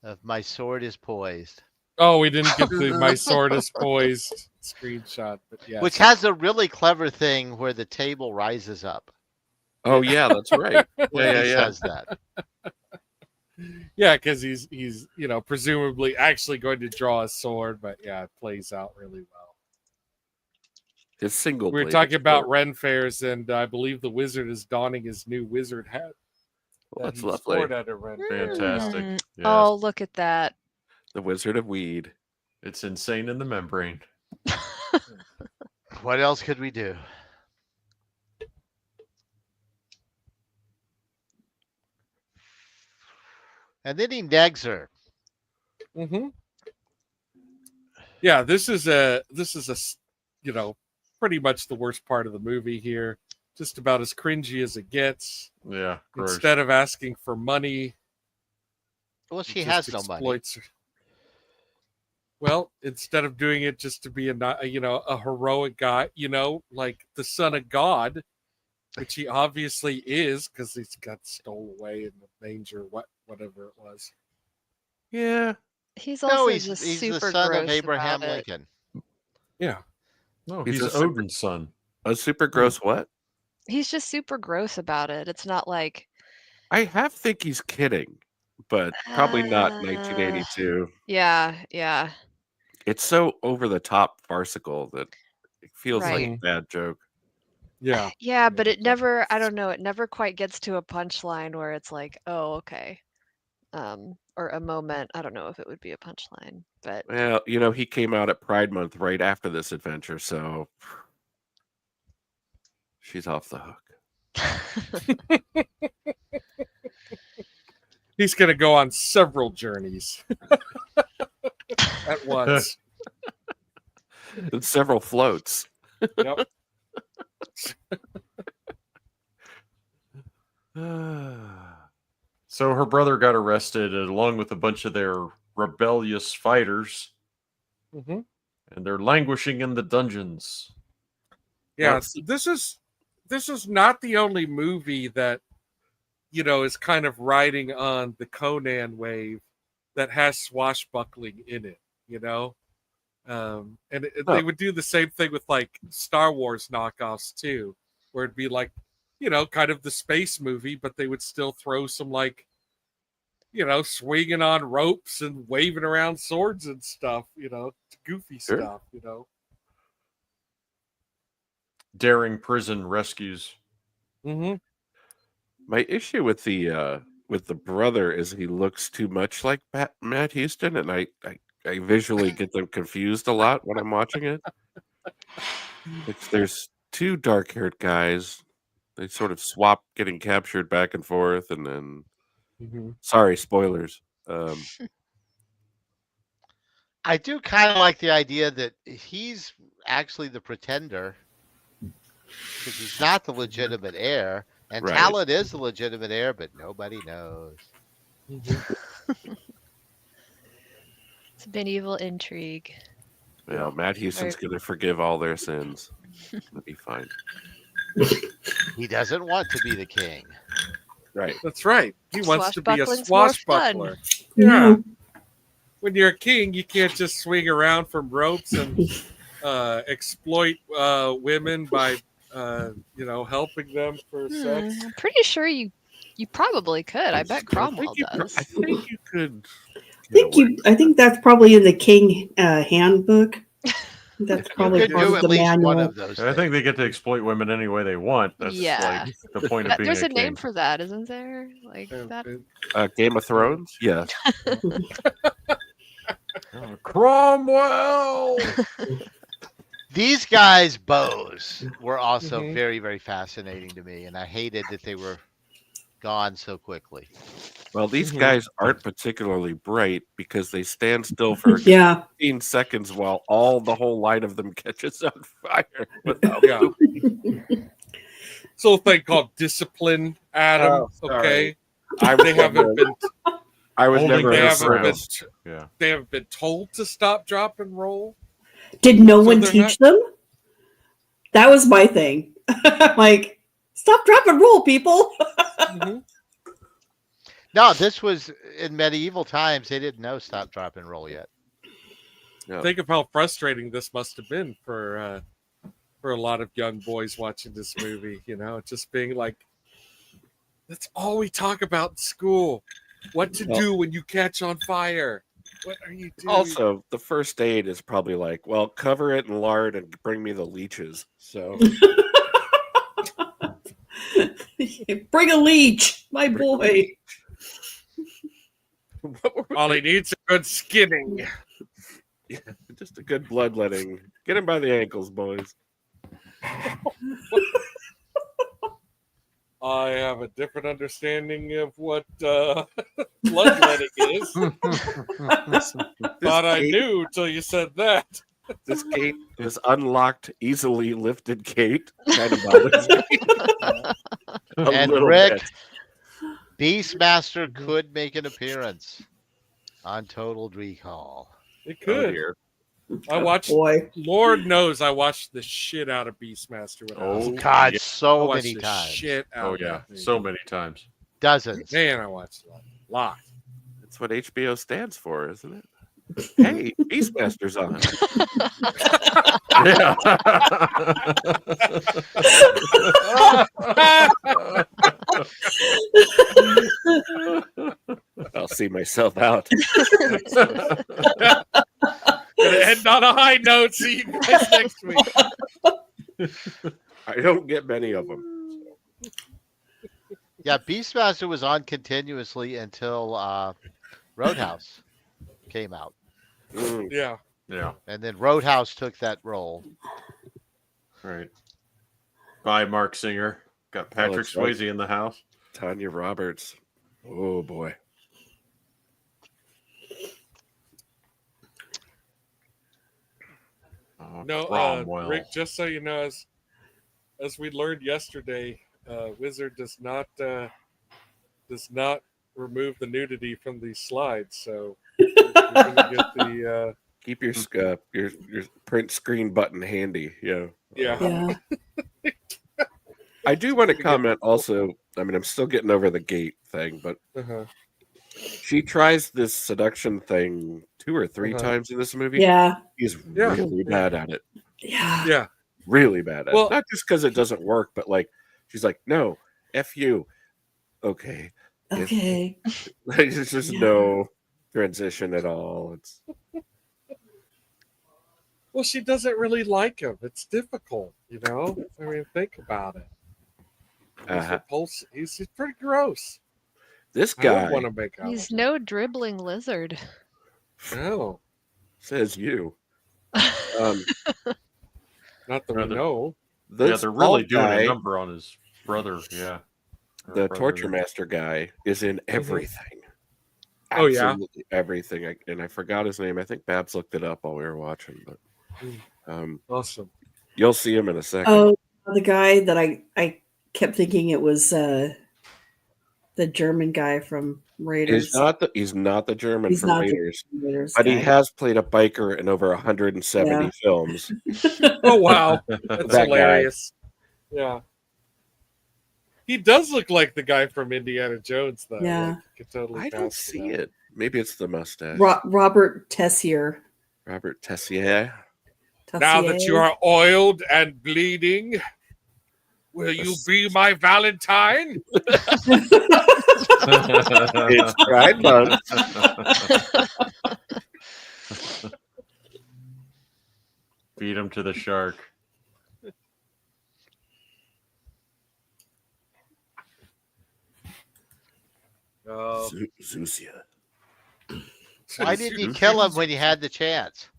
of my sword is poised. Oh, we didn't get the "My sword is poised" screenshot, but yeah. Which has a really clever thing where the table rises up. Oh yeah, that's right. When Yeah, he yeah. says that. Yeah, because he's presumably actually going to draw a sword, but yeah, it plays out really well. His single. We were talking about Ren fairs, and I believe the wizard is donning his new wizard hat. Well, that that's he lovely. scored at a Ren fair. Fantastic. Mm. Yes. Oh, look at that. The Wizard of Weed. It's insane in the membrane. What else could we do? And then he negs her. Mm-hmm. Yeah, this is a pretty much the worst part of the movie here. Just about as cringy as it gets. Yeah. Gross. Instead of asking for money, Well, she he has just no money. exploits her. Well, instead of doing it just to be a heroic guy, like the son of God, which he obviously is because he's got stole away in the manger, whatever it was. Yeah. He's No, also he's just the super son gross of Abraham about it. Lincoln. Yeah. No, He's he's a super- Odin's son. A super gross what? He's just super gross about it. It's not like I think he's kidding, but probably not Uh, 1982. yeah. It's so over the top farcical that it feels like a Right. bad joke. Yeah. Yeah, but it never, I don't know, it never quite gets to a punchline where it's like, oh, okay. Or a moment. I don't know if it would be a punchline, but Well, he came out at Pride Month right after this adventure, so she's off the hook. He's going to go on several journeys at once. And several floats. Yep. So her brother got arrested along with a bunch of their rebellious fighters, Mm-hmm. and they're languishing in the dungeons. Yeah, Well, so this is not the only movie that is kind of riding on the Conan wave that has swashbuckling in it. They would do the same thing with like Star Wars knockoffs too, where it'd be like kind of the space movie, but they would still throw some like swinging on ropes and waving around swords and stuff, goofy Sure. stuff, Daring prison rescues. Mm-hmm. My issue with the brother is he looks too much like Matt Houston, and I visually get them confused a lot when I'm watching it. There's two dark-haired guys. They sort of swap getting captured back and forth, and then sorry, spoilers. I do kind of like the idea that he's actually the pretender because he's not the legitimate heir, and Right. Talon is the legitimate heir, but nobody knows. it's medieval intrigue. Yeah, Matt Houston's Right. going to forgive all their sins. It'll be fine. He doesn't want to be the king. Right. That's right. He wants to be a Swashbuckling's more fun. swashbuckler. Yeah. When you're a king, you can't just swing around from ropes and exploit women by helping them for sex. I'm pretty sure you probably could. I bet Cromwell does. I think you could. I think that's probably in the King handbook. That's probably Could part do of at the least manual. one of those. I think they get to exploit women any way they want. That's Yeah. like the point of being There's a king. name for that, isn't there? Like that. Game of Thrones? Yes. Cromwell. These guys' bows were also Mhm. very, very fascinating to me, and I hated that they were gone so quickly. Well, these Mhm. guys aren't particularly bright because they stand still for Yeah. 15 seconds while the whole line of them catches on fire. Without Yeah. It's a little thing called discipline, Adam. Oh, sorry. Okay, they haven't been. I was Holding never They their a haven't friend. been. ground. Yeah. They haven't been told to stop, drop, and roll. Did no So one they're teach them? That was my thing. Like, stop, drop, and roll, people. Mhm. No, this was in medieval times. They didn't know stop, drop, and roll yet. Yeah. Think of how frustrating this must have been for a lot of young boys watching this movie. You know, just being like, that's all we talk about in school. What to Well- do when you catch on fire? What are you doing? Also, the first aid is probably like, well, cover it in lard and bring me the leeches. So Bring a leech, my boy. what were all he needs is a good skinning. just a good bloodletting. Get him by the ankles, boys. I have a different understanding of what bloodletting is. Thought I gate- knew till you said that. This gate, this unlocked, easily lifted gate, kind of bothers me. A And little Rick, bit. Beastmaster could make an appearance on Total Recall. It Oh could. dear. I watched. Boy. Lord knows I watched the shit out of Beastmaster. When I was Oh, a kid. God, yeah. I so watched many the times. shit out. Oh of yeah, that movie. so many times. Dozens. Man, I watched a lot. That's what HBO stands for, isn't it? Hey, Beastmaster's on. Yeah. I'll see myself out. Gonna end on a high note. See you guys next week. I don't get many of them. Yeah, Beastmaster was on continuously until Roadhouse came out. Mm. Yeah. Yeah. And then Roadhouse took that role. Right. Bye, Mark Singer. Got Patrick that's right. Swayze in the house. Tanya Roberts. Oh boy. Oh, No, Cromwell. Rick. Just so you know, as we learned yesterday, Wizard does not remove the nudity from these slides. So you're gonna get the Keep your print screen button handy. Yeah. yeah. Yeah. I do want to comment also. I mean, I'm still getting over the gate thing, but Uh-huh. she tries this seduction thing 2 or 3 Uh-huh. times in this movie. Yeah. He's Yeah. really bad at it. Yeah. Yeah. Really bad at Well- it. Not just because it doesn't work, but like she's like, no, F you. Okay. Okay. There's just Yeah. no transition at all. It's Well, she doesn't really like him. It's difficult, you know. I mean, think about it. He's pretty gross. this I guy don't want to make out. He's with no dribbling lizard. him. No, says you. not that we Rather- know. This Yeah, they're really bald doing guy, a number on his brother. Yeah. Or the brother. torture master guy is in everything. Oh, yeah? Absolutely everything. And I forgot his name. I think Babs looked it up while we were watching, but Awesome. you'll see him in a second. Oh, the guy that I kept thinking it was the German guy from Raiders. He's not the German He's from not the Raiders, Raiders but he guy. has played a biker in over 170 Yeah. films. Oh wow, that's That guy. hilarious. Yeah. He does look like the guy from Indiana Jones, though. Yeah. Like, you could totally I don't pass see that. it. Maybe it's the mustache. Robert Tessier. Robert Tessier. Now that you are oiled and bleeding, will you be my Valentine? It's Pride Month. Beat him to the shark. Oh, Zusia. Why didn't you kill him when you had the chance?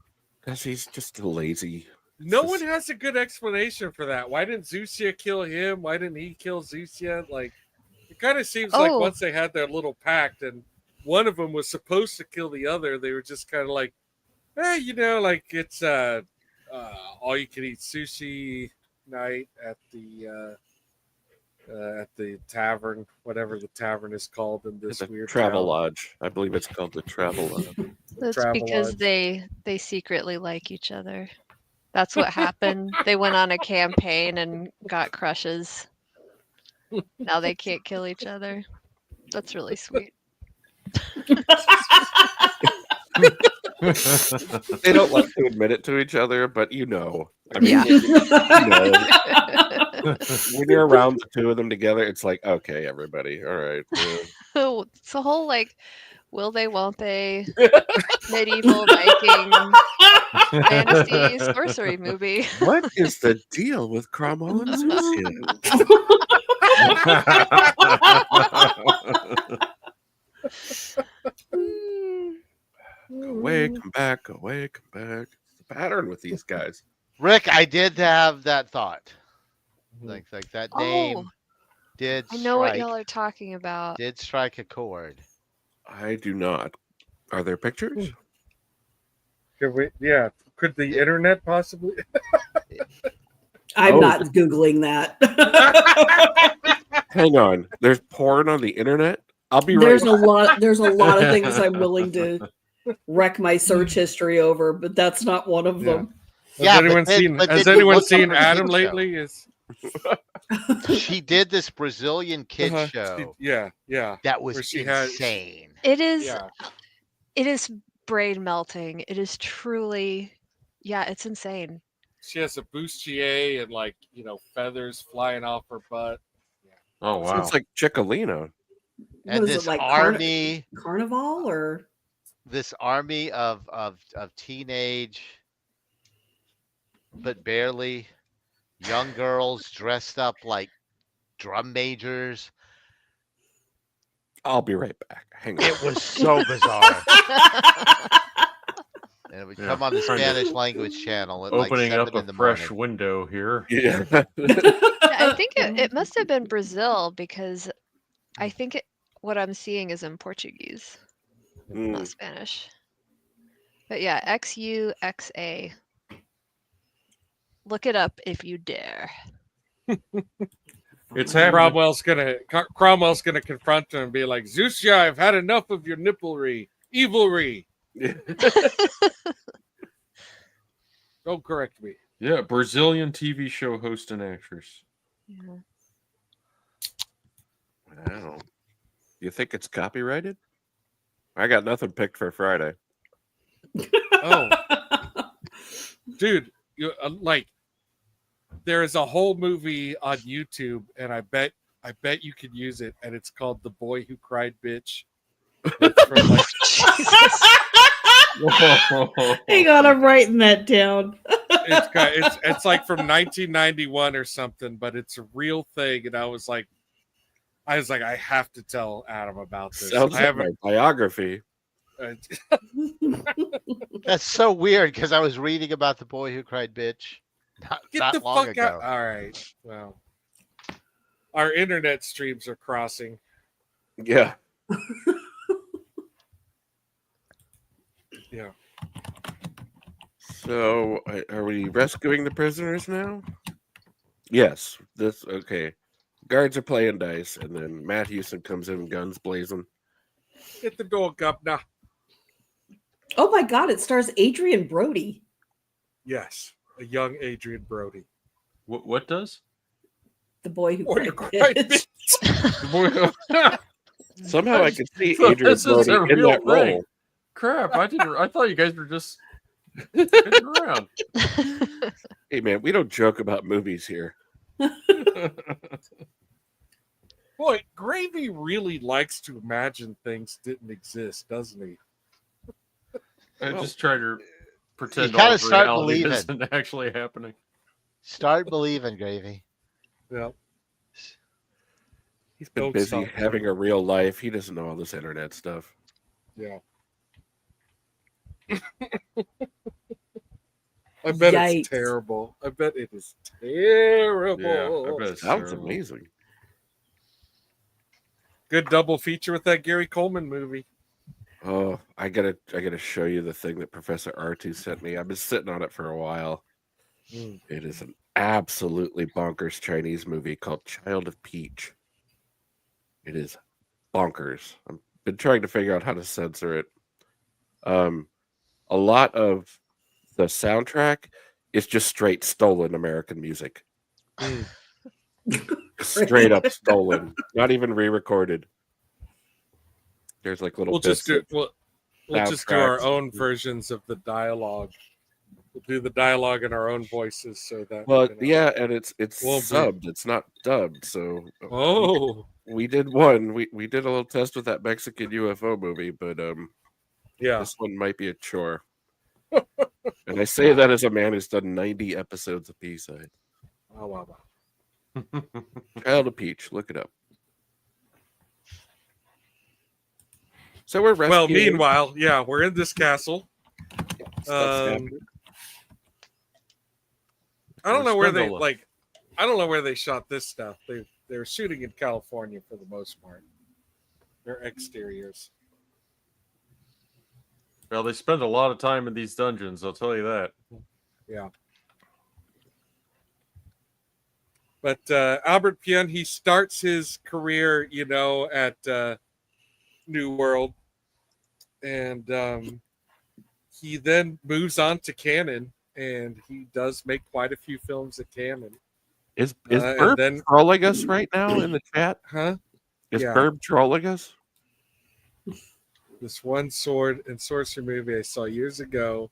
Because he's just lazy. No one has a good explanation for that. Why didn't Zusia kill him? Why didn't he kill Zusia? Like, it kind of seems like Oh. once they had their little pact and one of them was supposed to kill the other, they were just kind of like, you know, like it's all you can eat sushi night at the tavern, whatever the tavern is called in this The weird Travel town. Lodge. I believe it's called the Travel Lodge. That's Travel because Lodge. they secretly like each other. That's what happened. They went on a campaign and got crushes. Now they can't kill each other. That's really sweet. They don't like to admit it to each other, but you know. I mean, Yeah. you know, when you're around the two of them together, it's like, okay, everybody, all right. It's a whole like, will they, won't they, medieval Viking fantasy sorcery movie. What is the deal with Cromwell and Lucian? Away, come back, away, come back. It's the pattern with these guys. Rick, I did have that thought. Like that name Oh, did I know what strike, y'all are talking about. did strike a chord. I do not. Are there pictures? Could the internet possibly? I'm Oh. not Googling that. Hang on. There's porn on the internet? I'll be right There's a lot of things I'm willing to wreck my search history over, but that's not one of Yeah. them. Yeah, Has anyone but then- seen? but Has then you anyone look up seen her Adam kid show. lately? Is She did this Brazilian kid show yeah. that was where she had- insane. It is. Yeah. It is brain melting. It is truly. Yeah, it's insane. She has a bustier and feathers flying off her butt. Oh wow. Sounds like Ciccolino. And What is this it, like army, Carnival or this army of teenage, but barely young girls dressed up like drum majors. I'll be right back. Hang on. It was so bizarre. And it would Yeah, come on the trying to- Spanish language channel at Opening like up 7 a in the fresh morning. window here. Yeah. I think it must have been Brazil because I think what I'm seeing is in Portuguese, not Spanish. But yeah, XUXA. Look it up if you dare. It's happening. Cromwell's gonna confront her and be like, Zusia, I've had enough of your nipplery, evilry. Don't correct me. Yeah, Brazilian TV show host and actress. Yeah. Wow. You think it's copyrighted? I got nothing picked for Friday. Oh, dude, there is a whole movie on YouTube, and I bet you could use it, and it's called "The Boy Who Cried Bitch." It's from hang on, I'm writing that down. it's like from 1991 or something, but it's a real thing, and I was like, I have to tell Adam about this. Sounds I like my haven't. biography. That's so weird because I was reading about the boy who cried bitch Get not the long fuck ago. out! All right, well, our internet streams are crossing. Yeah. Yeah. So, are we rescuing the prisoners now? Yes. Okay. Guards are playing dice, and then Matt Houston comes in, guns blazing. Get the door, governor. Oh my god, it stars Adrian Brody. Yes, a young Adrian Brody. What does? The boy who Boy, cried you cried bitch. bitch. Somehow I could see So Adrian this is a Brody in real that thing. role. Crap! I thought you guys were just kidding around. Hey, man, we don't joke about movies here. Boy, Gravy really likes to imagine things didn't exist, doesn't he? I just try to pretend kinda all of start reality believing. isn't actually happening. Start believing, Gravy. Yeah. He's been Don't busy stop. having a real life. He doesn't know all this internet stuff. Yeah. I bet Yikes. it's terrible. I bet it is terrible. Yeah, I bet it's Sounds terrible. amazing. Good double feature with that Gary Coleman movie. Oh, I gotta show you the thing that Professor R2 sent me. I've been sitting on it for a while. Mm. It is an absolutely bonkers Chinese movie called Child of Peach. It is bonkers. I've been trying to figure out how to censor it. A lot of the soundtrack is just straight stolen American music. Mm. Straight up stolen. Not even re-recorded. There's like little We'll bits. just do We'll just do our soundtracks. own versions of the dialogue. We'll do the dialogue in our own voices, so that. Well, you know, yeah, and it's Won't be. subbed. It's not dubbed. So Oh, we did one. We did a little test with that Mexican UFO movie, but yeah. this one might be a chore. And I say that as a man who's done 90 episodes of B-Side. Oh, wow. Child of Peach, look it up. So we're rescuing. Well, meanwhile, yeah, we're in this castle. Stuff's happening. I don't know where they Spindle. I don't know where they shot this stuff. They're shooting in California for the most part. They're exteriors. Well, they spend a lot of time in these dungeons, I'll tell you that. Yeah. But Albert Pyun, he starts his career, at New World, and he then moves on to Canon, and he does make quite a few films at Canon. Is and Burb then- trolling us right now in the chat? Huh? Is Yeah. Burb trolling us? This one sword and sorcerer movie I saw years ago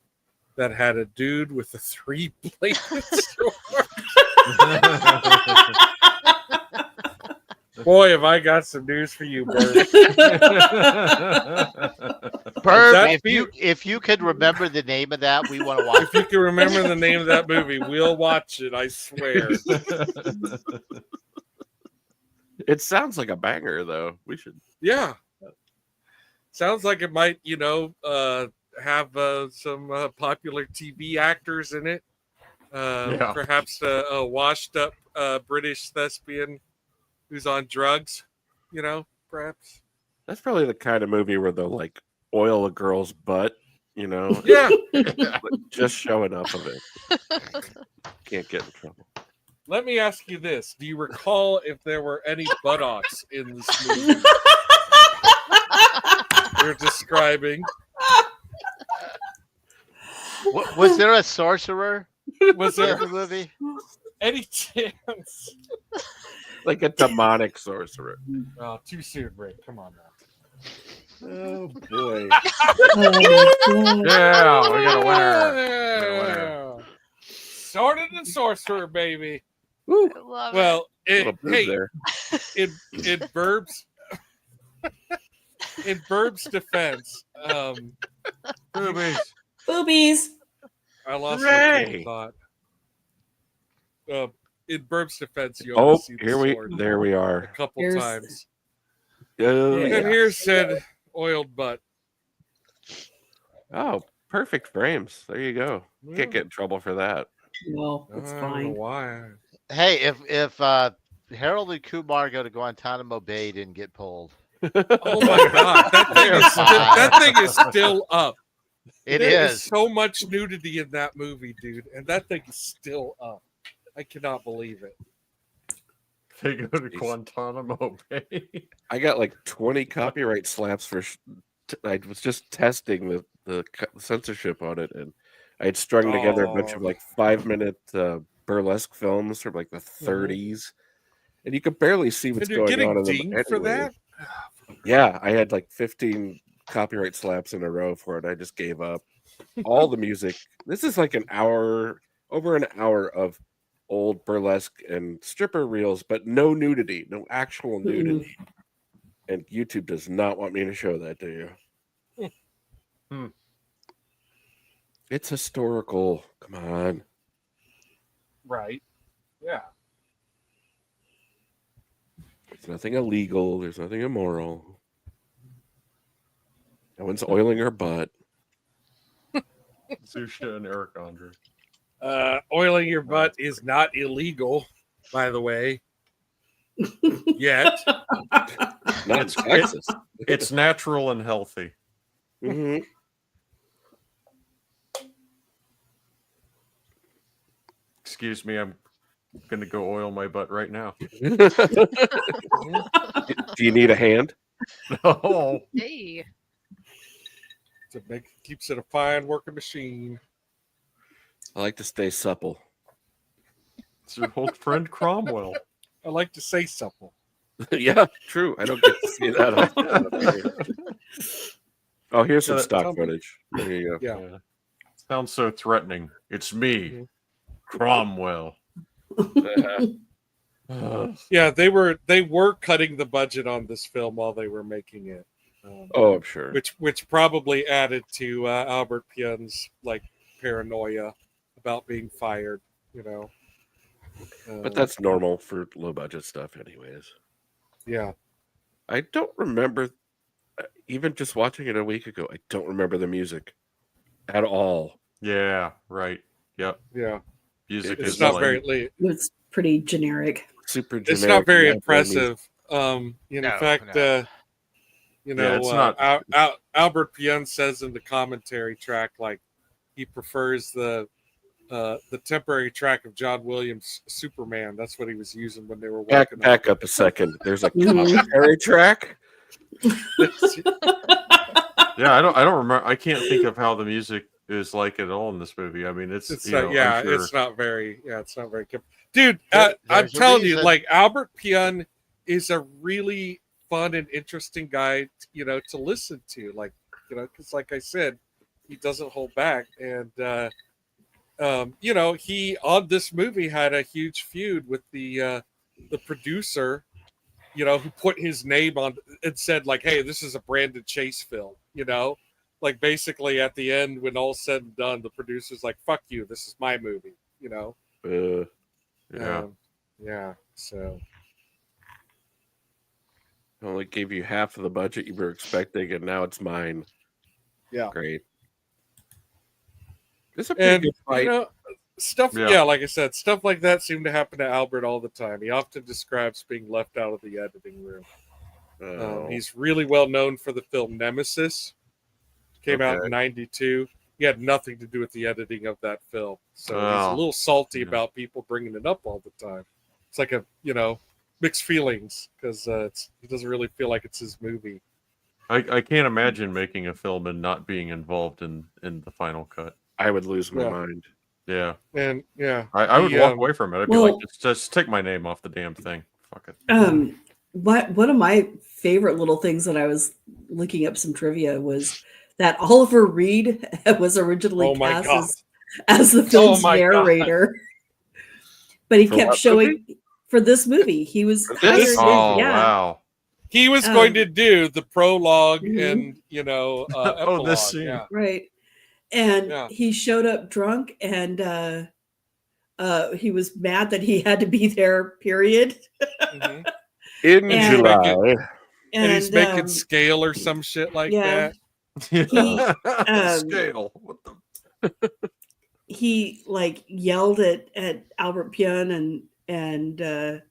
that had a dude with a 3-bladed sword. Boy, have I got some news for you, Bert. Burb, That if you could remember the name of that, we want to watch If you can remember the name of that movie, we'll watch it, I swear. It sounds like a banger, though. We should. Yeah. Sounds like it might, have some popular TV actors in it. Yeah. Perhaps a washed up British thespian who's on drugs, perhaps. That's probably the kind of movie where they'll like oil a girl's butt, Yeah. just show enough of it. Can't get in trouble. Let me ask you this. Do you recall if there were any buttocks in this movie you're describing? Was there a sorcerer Was in there the movie? any chance? Like a demonic sorcerer. Oh, too soon, Rick. Come on now. Oh boy. Yeah, we got a winner. Sorted and Sorcerer, baby. Woo. I love Well, Little boob hey, there. in Burb's defense, Boobies. Boobies. I lost my train Hooray! of thought. In Burb's defense, you Oh, only see the sword there we a are. couple Here's- times. Oh, And yeah. here's said oiled butt. Oh, perfect frames. There you go. Can't get in trouble for that. No, it's I don't know fine. why. Hey, if Harold and Kumar go to Guantanamo Bay, didn't get pulled. Oh my god, that thing is still up. It There is. so much nudity in that movie, dude, and that thing is still up. I cannot believe it. They go to Guantanamo Bay. I got like 20 copyright slaps for. I was just testing the censorship on it, and I had strung together a bunch of like 5-minute burlesque films from like the 30s, and you could barely see what's And you're going on getting in them dinged for anyway. that? Yeah, I had like 15 copyright slaps in a row for it. I just gave up. All the music. This is like over an hour of old burlesque and stripper reels, but no nudity, no actual nudity. And YouTube does not want me to show that to you. It's historical. Come on. Right. Yeah. There's nothing illegal. There's nothing immoral. No one's oiling her butt. Zusha and Eric Andre. Oiling your butt is not illegal, by the way. Yet. Not in Texas. It's natural and healthy. Mhm. Excuse me, I'm going to go oil my butt right now. Do you need a hand? No. Hey. Keeps it a fine working machine. I like to stay supple. It's your old friend Cromwell. I like to say supple. Yeah, true. I don't get to see that often. Oh, here's some Yeah, stock tell me- footage. There you go. Yeah. Sounds so threatening. It's me, Mhm. Cromwell. Yeah, they were cutting the budget on this film while they were making it. Oh, I'm sure. Which probably added to Albert Pyun's like paranoia about being fired. But that's normal for low budget stuff, anyways. yeah. I don't remember, even just watching it a week ago, I don't remember the music at all. Yeah, right. Yep. Yeah. Music It's is not lame. very late. It's pretty generic. Super generic. It's not very background impressive. No, Fact, no. it's not. Albert Pyun says in the commentary track, like he prefers the temporary track of John Williams' Superman. That's what he was using when they were Back, working back up a second. There's a Mhm. commentary track. Yeah, I don't remember. I can't think of how the music is like at all in this movie. I mean, it's It's you not, know, yeah, I'm sure. it's not very, dude. There- I'm there's a telling you, reason. like Albert Pyun is a really fun and interesting guy, to listen to, because like I said, he doesn't hold back, and he on this movie had a huge feud with the producer, who put his name on and said like, hey, this is a Brandon Chase film, like basically at the end when all's said and done, the producer's like, fuck you, this is my movie, Uh, Yeah. yeah, so I only gave you half of the budget you were expecting, and now it's mine. yeah. Great. It's a pretty And good fight. stuff, Yeah. like I said, stuff like that seem to happen to Albert all the time. He often describes being left out of the editing room. Oh. He's really well known for the film Nemesis. Came out in '92. He had nothing to do with the editing of that film, so he's a Oh. little salty Yeah. about people bringing it up all the time. It's like mixed feelings because he doesn't really feel like it's his movie. I can't imagine making a film and not being involved in the final cut. I would lose my Yeah. mind. Yeah, And yeah, I would he, walk away from it. I'd be well- like, just take my name off the damn thing. Fuck it. One of my favorite little things that I was looking up some trivia was that Oliver Reed was originally Oh my cast God. as the film's my God. narrator, but he For kept what showing for this movie. He was For hired. this? Oh yeah, wow. He was going Um, to do the prologue Mhm. and epilogue. this scene. Yeah. right. And Yeah. he showed up drunk, and he was mad that he had to be there. Period. Mhm. In And- July. And he's making um, scale or some shit like yeah. that. Scale. What the? he like yelled at Albert Pyun and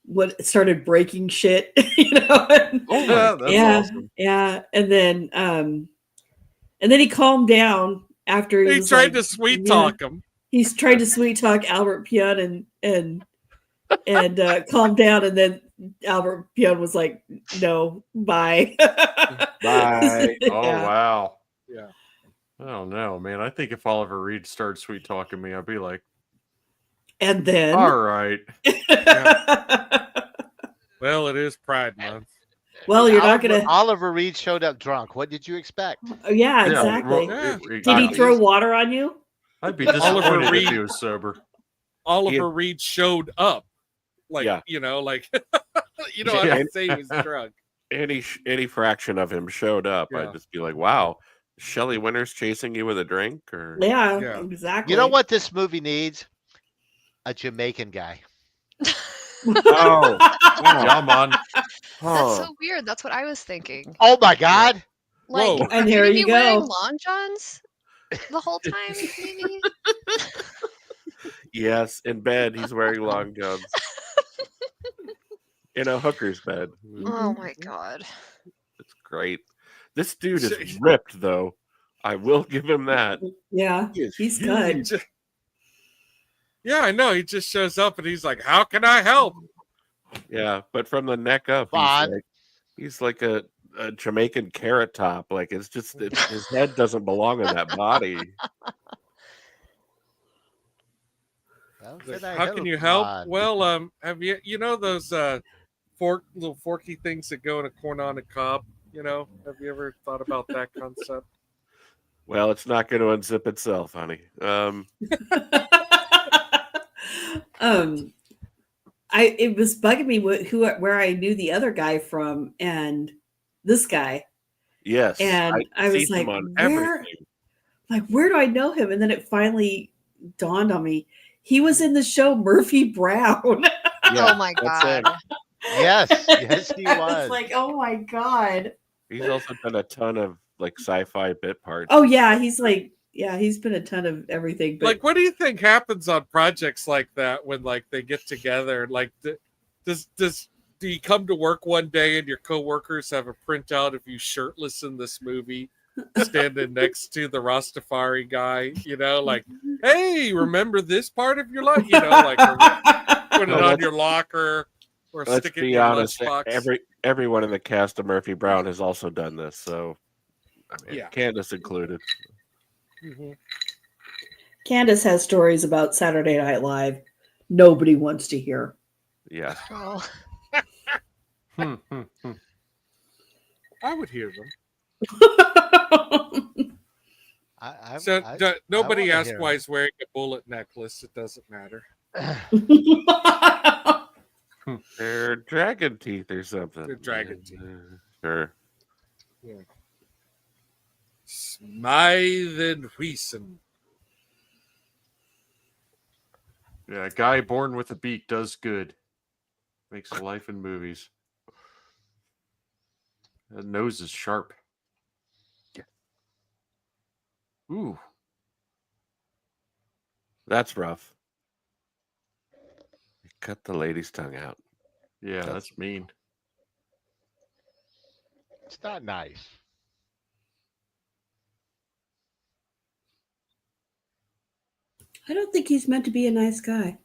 what started breaking shit, and- Oh yeah, that's yeah, awesome. yeah, and then he calmed down after He was tried like- to sweet yeah, talk him. He's tried to sweet talk Albert Pyun and calm down, and then Albert Pyun was like, "No, bye, Bye. Oh Yeah. wow. Yeah. I don't know, man. I think if Oliver Reed started sweet talking me, I'd be like, And then, all right. Well, it is Pride Month. well, you're not Oliver, gonna. Oliver Reed showed up drunk. What did you expect? Oh, yeah, exactly. Yeah. Did he throw water on you? I'd be Oliver disappointed if Reed- he was sober. Oliver Reed showed up. Like, Yeah. you know how Yeah. to say he was drunk. Any fraction of him showed up, Yeah. I'd just be like, wow, Shelley Winters chasing you with a drink? Or Yeah, Yeah. exactly. You know what this movie needs? A Jamaican guy. Oh, Yeah, man. That's huh. so weird. That's what I was thinking. Oh my God! Like, Whoa. And could here he you be wearing go. long johns the whole time, maybe? Yes, in bed, he's wearing long johns. In a hooker's bed. Oh my god. It's great. This dude is Shit. ripped, though. I will give him that. Yeah, He is he's huge. good. Yeah, I know. He just shows up and he's like, "How can I help?" Yeah, but from the neck up, Fun. he's like a Jamaican carrot top. Like it's just his head doesn't belong in that body. Like, how can you help? Well, have you those little forky things that go in a corn on the cob? You know, have you ever thought about that concept? Well, it's not going to unzip itself, honey. um, it was bugging me where I knew the other guy from and this guy, Yes, and I see was like, him on where do I know him? And then it finally dawned on me. He was in the show Murphy Brown. Oh my that's it. god. Yes, yes, he I was. was like, oh my god. He's also done a ton of like sci-fi bit parts. Oh yeah, he's been a ton of everything. But Like, what do you think happens on projects like that when like they get together? Like, do you come to work one day and your coworkers have a printout of you shirtless in this movie, standing next to the Rastafari guy? You know, like, hey, remember this part of your life? You know, like put it Well, on your locker or Let's stick it in be your honest. lunchbox. Everyone in the cast of Murphy Brown has also done this, so I mean, Yeah. Candace included. Mhm. Candace has stories about Saturday Night Live nobody wants to hear. Yeah. Oh. I would hear them. So nobody wanna asked hear why him. he's wearing a bullet necklace. It doesn't matter. They're dragon teeth or something. They're dragon teeth. Sure. Smythe and Huison. Yeah, a guy born with a beak does good. Makes a life in movies. That nose is sharp. Yeah. Ooh. That's rough. You cut the lady's tongue out. Yeah, that's mean. It's not nice. I don't think he's meant to be a nice guy.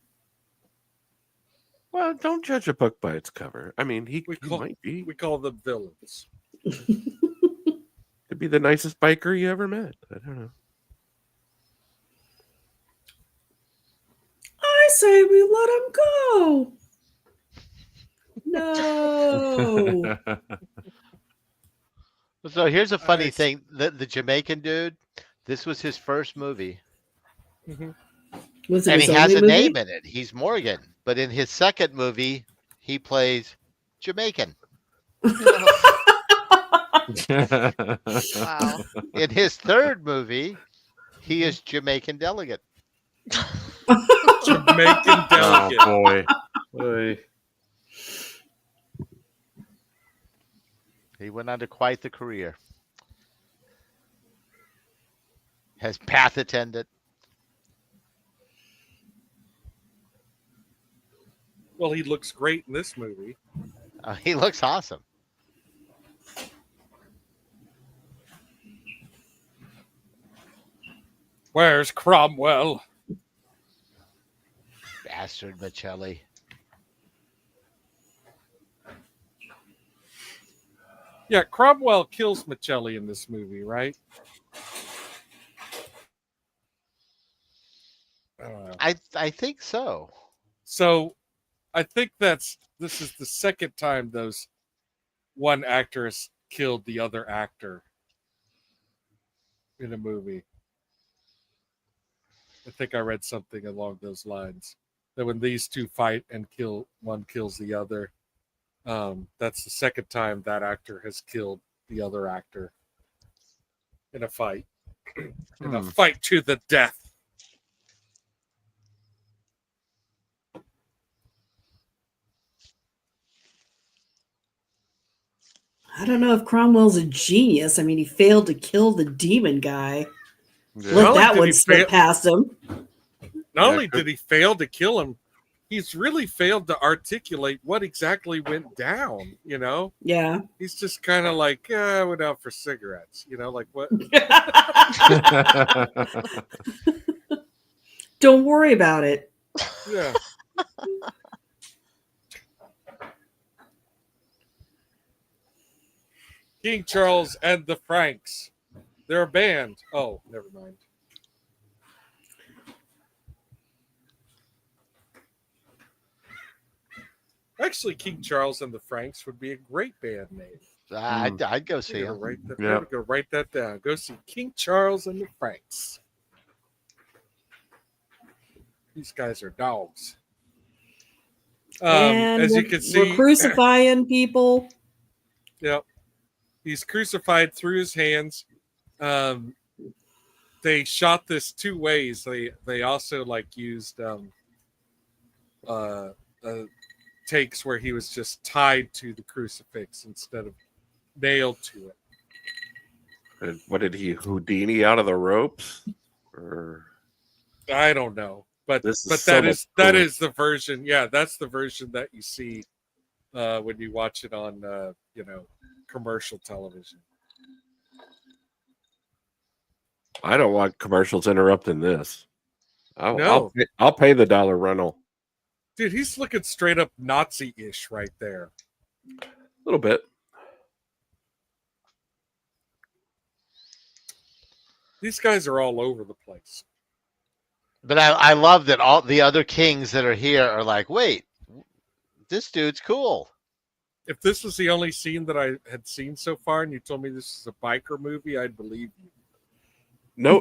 Well, don't judge a book by its cover. I mean, he We might be. We call them villains. Could be the nicest biker you ever met. I don't know. I say we let him go. No. So here's a funny Nice. thing: the Jamaican dude. This was his first movie, Was it and his he has only a movie? name in it. He's Morgan, but in his second movie, he plays Jamaican. Wow. In his third movie, he is Jamaican delegate. Jamaican delegate. Oh boy. Boy. He went on to quite the career. Has path attendant. Well, he looks great in this movie. He looks awesome. Where's Cromwell? Bastard Michelli. Yeah, Cromwell kills Michelli in this movie, right? I think so. So I think this is the second time those one actor has killed the other actor in a movie. I think I read something along those lines. That when these two fight and one kills the other, that's the second time that actor has killed the other actor in a fight. In a fight to the death. I don't know if Cromwell's a genius. I mean, he failed to kill the demon guy. Yeah. Let Not that only one did he slip fail- past him. Not only did he fail to kill him, he's really failed to articulate what exactly went down, you know? Yeah. He's just kind of like, I went out for cigarettes, you know, like what? Don't worry about it. Yeah. King Charles and the Franks. They're a band. Oh, never mind. Actually, King Charles and the Franks would be a great band name. I'd go see him. We're gonna write that down. Go see King Charles and the Franks. These guys are dogs. And as you we're can see, crucifying people. Yep, he's crucified through his hands. They shot this two ways. They also used takes where he was just tied to the crucifix instead of nailed to it. And what did he Houdini out of the ropes? Or I don't know, but that is the version. Yeah, that's the version that you see when you watch it on commercial television. I don't want commercials interrupting this. No. I'll pay the $1 rental. Dude, he's looking straight up Nazi-ish right there. A little bit. These guys are all over the place. But I love that all the other kings that are here are like, wait, this dude's cool. If this was the only scene that I had seen so far and you told me this is a biker movie, I'd believe you. No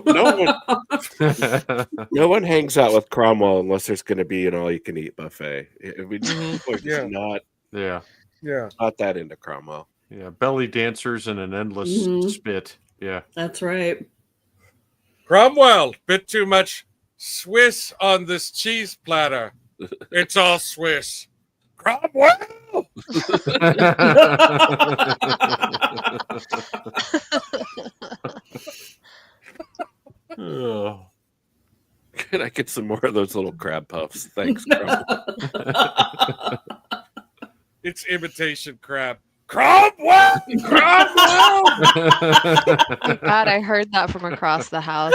one hangs out with Cromwell unless there's going to be an all-you-can-eat buffet. We're just not that into Cromwell. Yeah, belly dancers and an endless spit. Yeah, that's right. Cromwell, bit too much Swiss on this cheese platter. It's all Swiss. Cromwell. Oh. Can I get some more of those little crab puffs? Thanks, Cromwell. It's imitation crab. Cromwell! Cromwell! God, I heard that from across the house.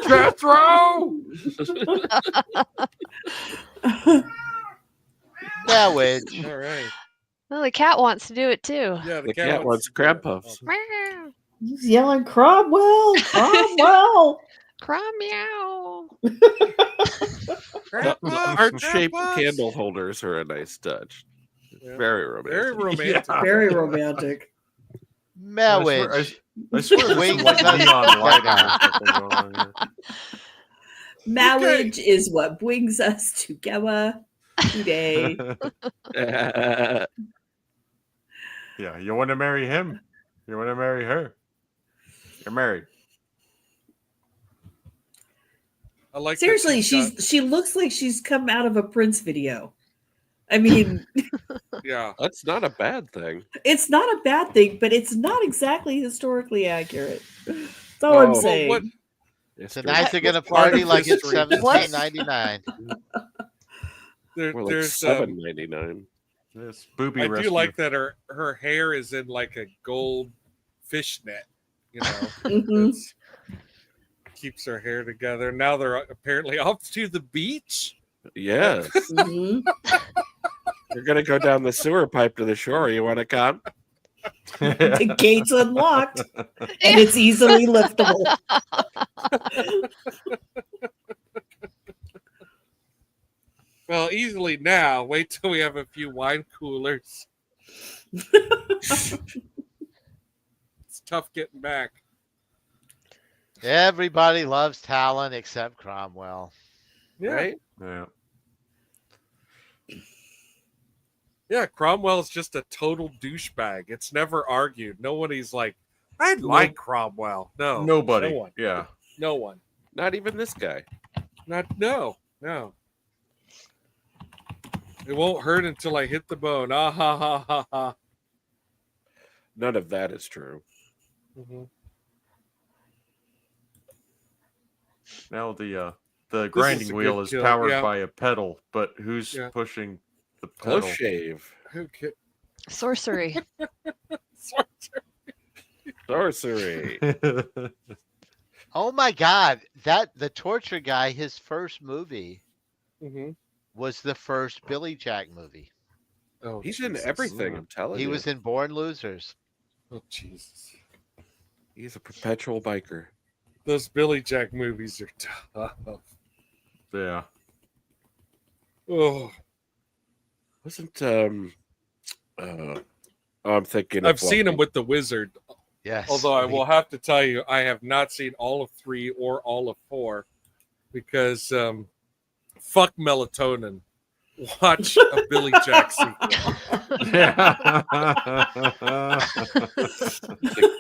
Jethro! Sandwich. All right. Well, the cat wants to do it too. Yeah, The cat wants crab puffs. He's yelling, Cromwell, Cromwell. Cromwell. The heart-shaped candle holders are a nice touch. Yeah. Very romantic. Very romantic. Yeah. Very romantic. Marriage. I swear there's Wings some doesn't neon light matter. or something going on here. Marriage is what brings us together today. Yeah, you want to marry him? You want to marry her? You're married. I like Seriously, that she looks like she's come out of a Prince video. I mean, yeah. That's not a bad thing. it's not a bad thing, but it's not exactly historically accurate. That's all I'm Oh. saying. What Tonight they're gonna part party of like it's history? $17.99. We're like there's $7.99. This booby I rescue. do like that her hair is in like a gold fishnet, Mhm. It's- keeps her hair together. Now they're apparently off to the beach. Yes. Mhm. You're going to go down the sewer pipe to the shore. You want to come? The gate's unlocked and it's easily liftable. Well, easily now. Wait till we have a few wine coolers. It's tough getting back. Everybody loves Talon except Cromwell. Yeah. Right? Yeah. Yeah, Cromwell's just a total douchebag. It's never argued. Nobody's like, I like Cromwell. No. Nobody. No one. Yeah. No one. Not even this guy. No. It won't hurt until I hit the bone. Ah ha ha ha ha. None of that is true. Mm-hmm. Now the grinding a wheel good is kill, powered yeah. by a pedal, but who's Yeah. pushing the pedal? Close shave. Okay. Sorcery. Sorcery. Oh my God! The torture guy, his first movie Mm-hmm. was the first Billy Jack movie. Oh, He's in Jesus. everything, I'm telling you. He was in Born Losers. Oh, Jesus. He's a perpetual biker. Those Billy Jack movies are tough. Yeah. Oh, Wasn't I'm thinking of I've seen him with the Wizard. Yes. Although I will have to tell you, I have not seen all of 3 or all of 4 because fuck melatonin. Watch a Billy Jack sequel.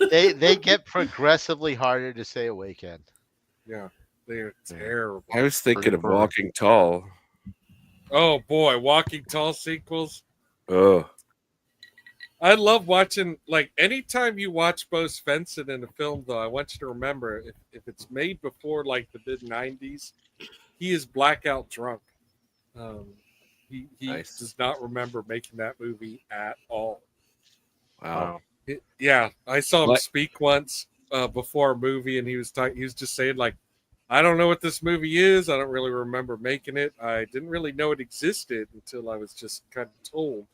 they get progressively harder to stay awake in. Yeah, they're terrible. I was thinking of Pretty Walking Tall. Oh boy, Walking Tall sequels. Oh, I love watching, like, anytime you watch Bo Svensson in a film, though, I want you to remember if it's made before like the mid 90s, he is blackout drunk. He Nice. does not remember making that movie at all. wow. Yeah, I saw him What? speak once before a movie, and he was just saying, like, I don't know what this movie is. I don't really remember making it. I didn't really know it existed until I was just kind of told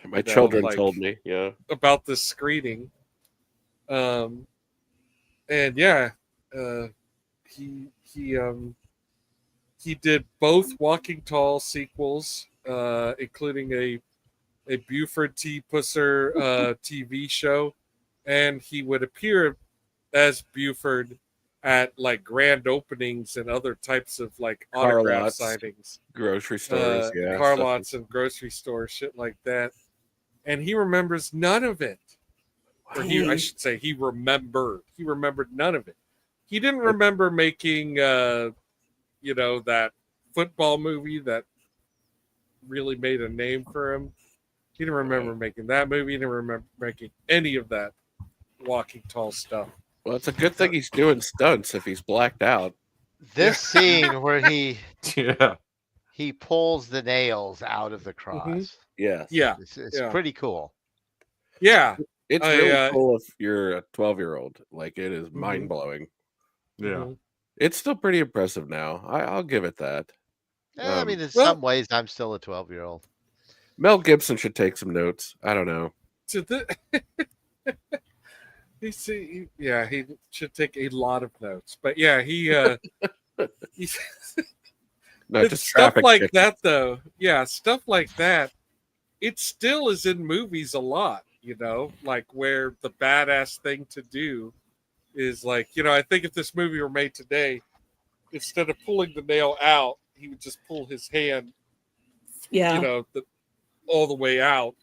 My children like- told me. Yeah. about this screening. And yeah, he did both Walking Tall sequels, including a Buford T. Pusser TV show, and he would appear as Buford at like grand openings and other types of like Car autograph lots, signings, grocery stores, yeah, car stuff. lots and grocery stores, shit like that. And he remembers none of it. Or I should say he remembered none of it. He didn't remember making that football movie that really made a name for him. He didn't remember making that movie. He didn't remember making any of that Walking Tall stuff. Well, it's a good thing he's doing stunts if he's blacked out. This scene where he Yeah. pulls the nails out of the cross. Yes. Yeah, It's yeah. pretty cool. Yeah. It's really cool if you're a 12-year-old. Like, it is mind blowing. Yeah. Mhm. It's still pretty impressive now. I'll give it that. I mean, in well- some ways, I'm still a 12-year-old. Mel Gibson should take some notes. I don't know. To the he should take a lot of notes. But yeah, he's Not it's just stuff traffic like tickets. that though. Yeah, stuff like that. It still is in movies a lot, like where the badass thing to do is like, I think if this movie were made today, instead of pulling the nail out, he would just pull his hand, Yeah. all the way out,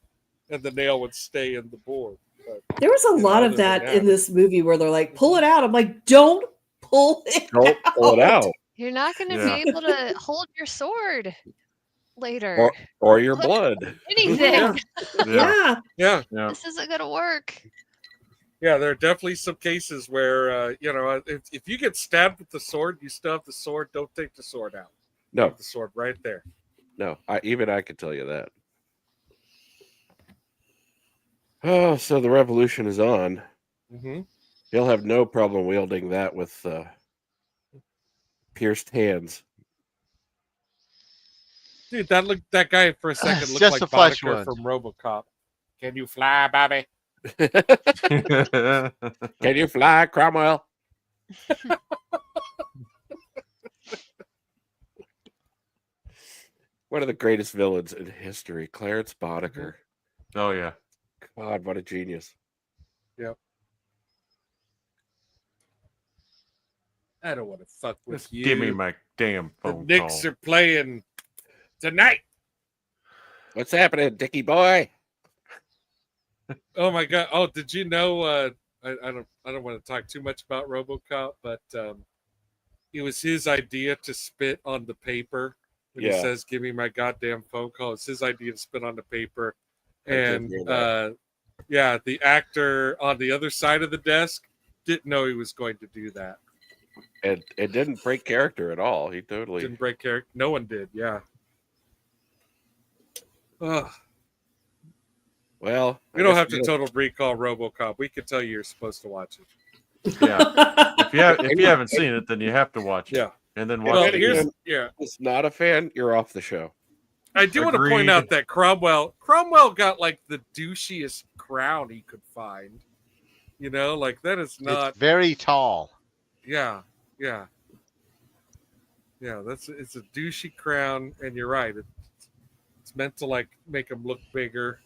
and the nail would stay in the board. But, There was a lot other of than that that- in this movie where they're like, pull it out. I'm like, don't pull it Don't pull it out. You're not going to Yeah. be able to hold your sword later. Or your blood. Anything. Yeah. Yeah. yeah, This isn't going to work. yeah, there are definitely some cases where, if you get stabbed with the sword, you still have the sword. Don't take the sword out. No, Leave the sword right there. no. I could tell you that. Oh, so the revolution is on. Mm-hmm. He'll have no problem wielding that with pierced hands. Dude, that guy for a second It's looked just like a flesh Boddicker wound. from RoboCop. Can you fly, Bobby? Can you fly, Cromwell? One of the greatest villains in history, Clarence Boddicker. Oh yeah. God, what a genius. I don't want to fuck with Just you. give me my damn The phone Knicks call. are playing tonight. What's happening, Dickie boy? Oh my god! Oh, did you know? I don't want to talk too much about RoboCop, but it was his idea to spit on the paper when he Yeah. says, "Give me my goddamn phone call." It's his idea to spit on the paper, I did and hear that. yeah, the actor on the other side of the desk didn't know he was going to do that. And it didn't break character at all. He totally. Didn't break character. No one did. Yeah. Ugh. Well, We don't have to total recall RoboCop. We could tell you you're supposed to watch it. Yeah. If you haven't seen it, then you have to watch it. Yeah. And then Well, watch Well, it here's again. yeah. Who's not a fan, you're off the show. I do want to point Agreed. out that Cromwell got like the douchiest crown he could find. Like that is not. It's very tall. Yeah. Yeah, it's a douchey crown, and you're right. It's meant to like make him look bigger.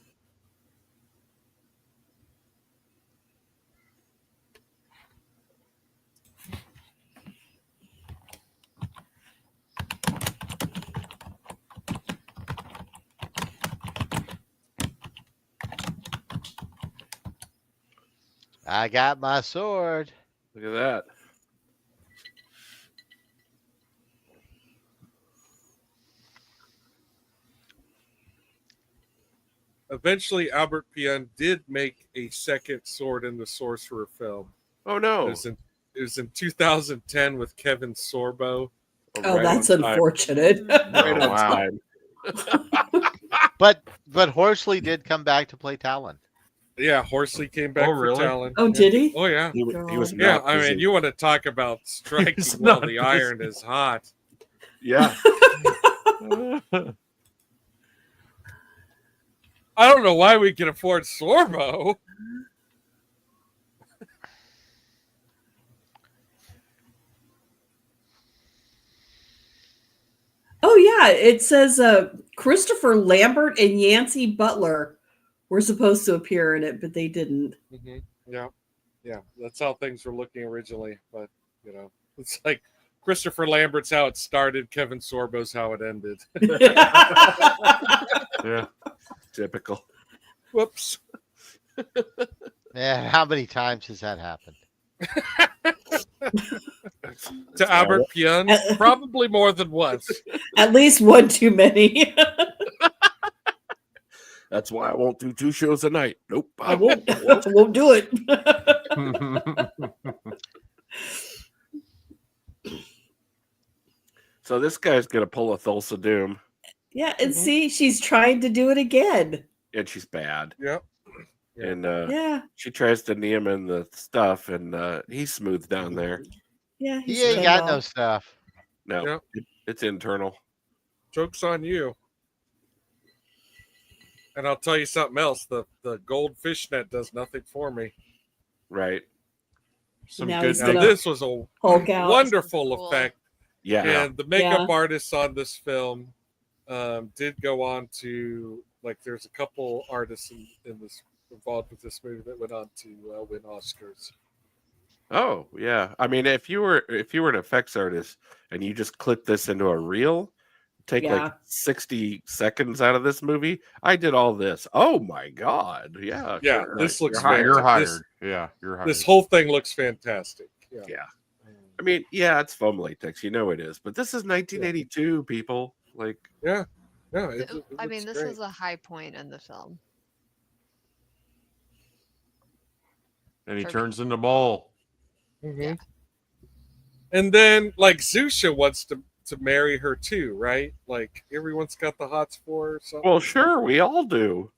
I got my sword. Look at that. Eventually, Albert Pyun did make a second Sword in the Sorcerer film. Oh no! It was in 2010 with Kevin Sorbo. Oh, Right that's on time. unfortunate. Right Oh, on wow. time. But Horsley did come back to play Talon. Yeah, Horsley came back Oh, for really? Talon. Oh, Yeah. did he? Oh yeah. He was Yeah, Yeah, not I mean, busy. you want to talk about striking He's while not the busy. iron is hot. Yeah. I don't know why we can afford Sorbo. Oh yeah, it says Christopher Lambert and Yancey Butler were supposed to appear in it, but they didn't. Yeah, yeah, that's how things were looking originally. But you know, it's like Christopher Lambert's how it started. Kevin Sorbo's how it ended. Yeah. Typical. Whoops. Yeah, how many times has that happened? To Albert Pyun, probably more than once. At least one too many. That's why I won't do 2 shows a night. Nope. I won't do it. So this guy's gonna pull a Thulsa Doom, Yeah, and see, she's trying to do it again. and she's bad. Yep. Yeah. And Yeah, she tries to knee him in the stuff, and he's smooth down there. yeah. He ain't got no stuff. No, Yep. it's internal. Joke's on you. And I'll tell you something else. The gold fishnet does nothing for me. Right. Some Now good he's Now, gonna- this was a Hulk out. wonderful Cool. effect. Yeah. And the makeup Yeah. artists on this film did go on to, like, there's a couple artists in this involved with this movie that went on to win Oscars. Oh, yeah. I mean, if you were an effects artist and you just clip this into a reel, take Yeah. like 60 seconds out of this movie. I did all this. Oh my god. Yeah. Yeah, sure. this looks You're hired. fantastic. You're hired. This whole thing looks fantastic. Yeah. Yeah. I mean, yeah, it's foam latex, you know it is, but this is 1982, people. Like, Yeah. No, I mean, this is a high point in the film. And he for me. turns into Mole. Yeah. And then, like, Zusha wants to marry her too, right? Like, everyone's got the hots for her or something. well, sure, we all do.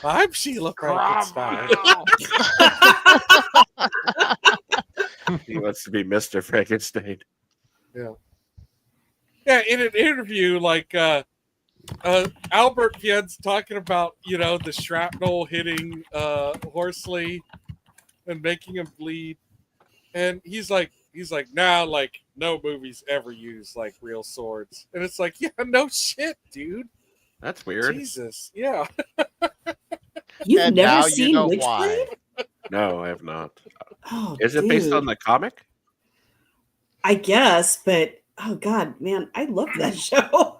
I'm Sheila Frankenstein. He wants to be Mr. Frankenstein. Yeah, in an interview, like Albert Pyun's talking about, you know, the shrapnel hitting Horsley and making him bleed, and he's like, now, like, no movies ever use like real swords, and it's like, yeah, no shit, dude. That's weird. Jesus, yeah. You've And never now you seen know Witchblade? why. No, I have not. Oh, Is it based dude. on the comic? I guess, but oh god, man, I love that show.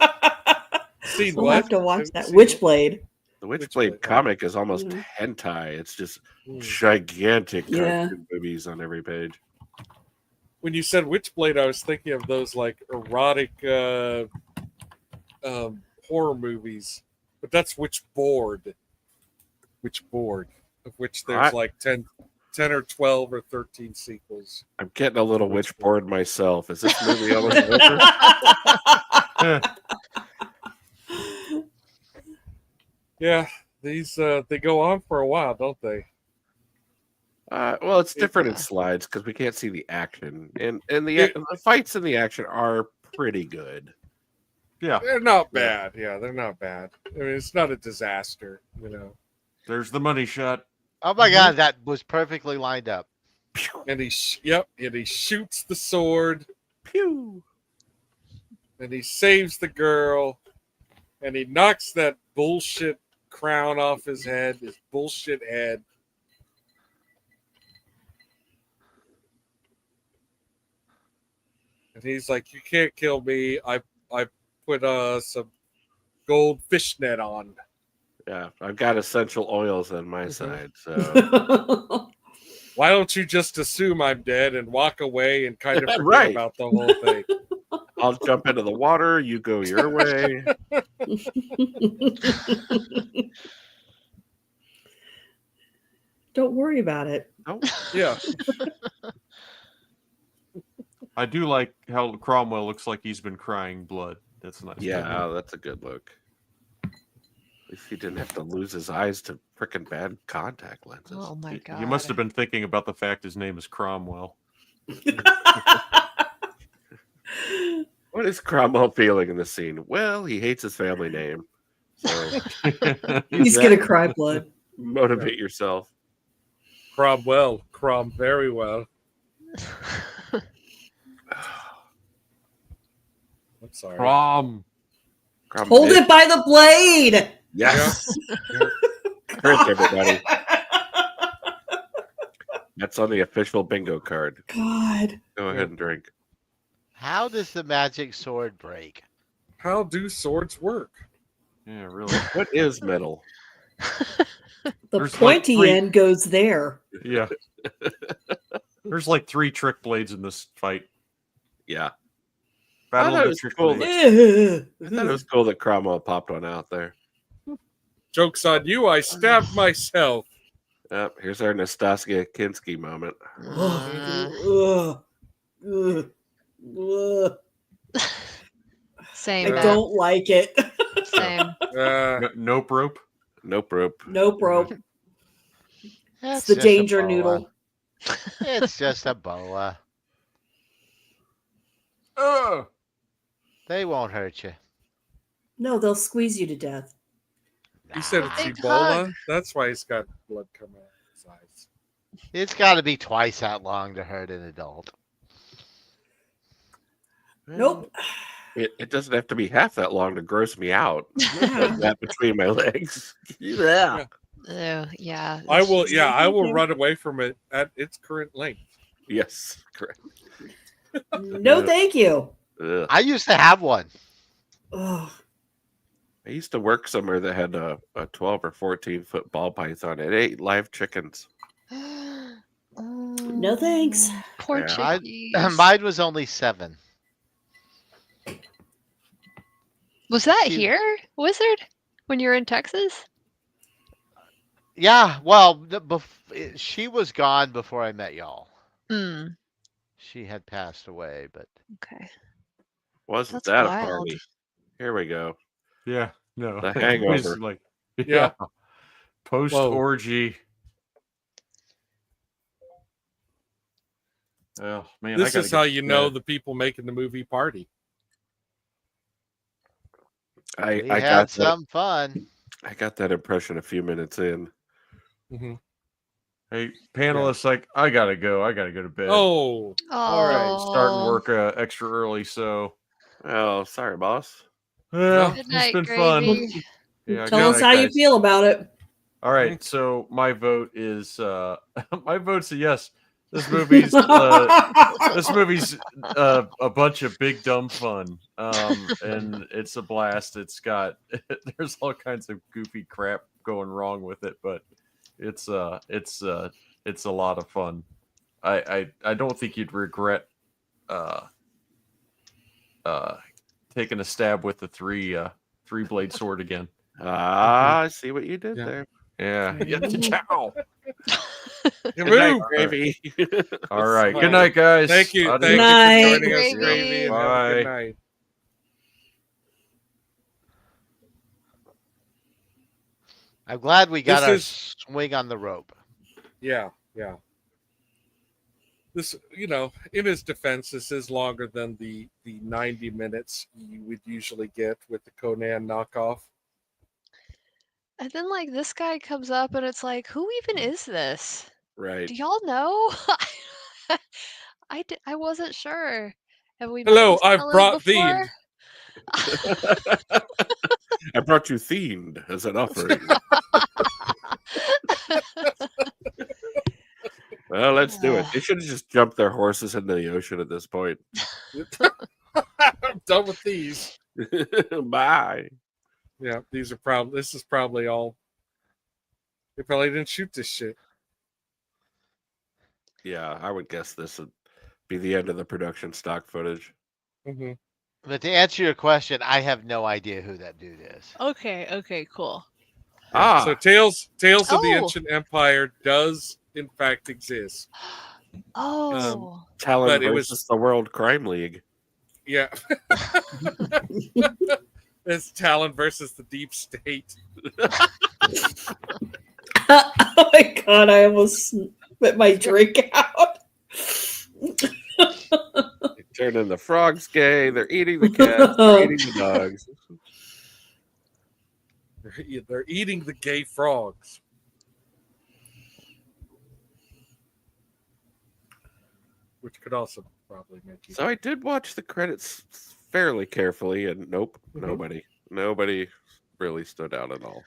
Seen We'll what? have to watch Haven't that. seen Witchblade. The Witchblade, Witchblade comic is almost Mhm. hentai. It's just Mm. gigantic Yeah. cartoon movies on every page. When you said Witchblade, I was thinking of those like erotic horror movies, but that's Witchboard, of which there's like 10 or 12 or 13 sequels. I'm getting a little witch bored myself. Is this movie almost over? Yeah, these they go on for a while, don't they? Well, it's different in slides because we can't see the action, and the fights in the action are pretty good. Yeah. They're not bad. Yeah, they're not bad. I mean, it's not a disaster, you know. There's the money shot. Oh my god, that was perfectly lined up. and he shoots the sword, Pew. and he saves the girl, and he knocks that bullshit crown off his bullshit head. And he's like, "You can't kill me. I put some gold fishnet on." Yeah, I've got essential oils on my side, so Why don't you just assume I'm dead and walk away and kind of forget Right. about the whole thing? I'll jump into the water. You go your way. Don't worry about it. Oh, Yeah. I do like how Cromwell looks like he's been crying blood. That's nice. yeah, that's a good look. At least he didn't have to lose his eyes to frickin' bad contact lenses. Oh my god. He must have been thinking about the fact his name is Cromwell. What is Cromwell feeling in this scene? Well, he hates his family name. So He's gonna cry blood. motivate yourself. Cromwell. Crom very well. I'm sorry. Crom. Hold it by the blade. Yes. Drink, everybody. That's on the official bingo card. God. Go ahead and drink. How does the magic sword break? How do swords work? Yeah, really. What is metal? The There's like pointy three- end goes there. Yeah. There's like 3 trick blades in this fight. Yeah. Battle I of thought the it was trick cool blades. I thought it was cool that Cromwell popped one out there. Joke's on you. I stabbed myself. Yep, here's our Nastasia Kinski moment. Ugh. Ugh. Ugh. Same. I Matt. don't like it. Same. Nope rope. Nope rope. Nope, rope. It's It's the just a danger boa. noodle. It's just a boa. They won't hurt you. No, they'll squeeze you to death. He said it's Big Ebola. hug. That's why he's got blood coming out of his eyes. It's got to be twice that long to hurt an adult. Nope. It doesn't have to be half that long to gross me out. Yeah. That between my legs. Yeah. Oh, yeah. I will. it's Yeah, I will Okay. run away from it at its current length. Yes, correct. No, thank you. Ugh. I used to have one. Ugh. I used to work somewhere that had a 12 or 14-foot ball python. It ate live chickens. No thanks. Poor Yeah, chickies. Mine was only 7. Was that She- here, Wizard? When you were in Texas? Yeah, well, she was gone before I met y'all. Hmm. She had passed away, but Okay. Wasn't That's that a wild. party? Here we go. Yeah. No. The It was hangover. like, Yeah. Post orgy. Oh man, This is how you know the the people making the movie party. I we got had that. some fun. I got that impression a few minutes in. Mm-hmm. Hey, panelists, like I gotta go. I gotta go to bed. Oh, All right, Starting work extra early, so Oh, sorry, boss. well, Good it's night, been Gravy. fun. Yeah, Tell good us night, how you guys. feel about it. All right, so my vote is my vote's a yes. This movie's a bunch of big dumb fun, and it's a blast. It's got there's all kinds of goofy crap going wrong with it, but it's a lot of fun. I don't think you'd regret taking a stab with the three blade sword again. Ah, I see what you did Yeah. there. Yeah, yeah. Ciao. Good night, Gravy. All right. Bye. Good night, guys. thank you. Adios. Thank Night. you for joining us, Gravy. Gravy. And have a Bye. good night. I'm glad we got This our is- swing on the rope. Yeah, yeah. This, in his defense, this is longer than the 90 minutes you would usually get with the Conan knockoff. And then like this guy comes up and it's like, who even is this? Right. Do y'all know? I wasn't sure. Have we met Hello, this I've fellow brought before? I brought you themed as an offering. Well, let's do it. They should have just jumped their horses into the ocean at this point. I'm done with these. Bye. Yeah, these are probably. This is probably all. They probably didn't shoot this shit. Yeah, I would guess this would be the end of the production stock footage. Mm-hmm. But to answer your question, I have no idea who that dude is. Okay, cool. Ah, So Tales of the Oh. Ancient Empire does in fact exist. Oh. Talon but it versus was- the World Crime League. Yeah. It's Talon versus the Deep State. Oh my god, I almost spit my drink out. They turn in the frogs gay. They're eating the cats. They're eating the dogs. They're eating the gay frogs. Which could also probably make you. So I did watch the credits fairly carefully, and nope, nobody really stood out at all.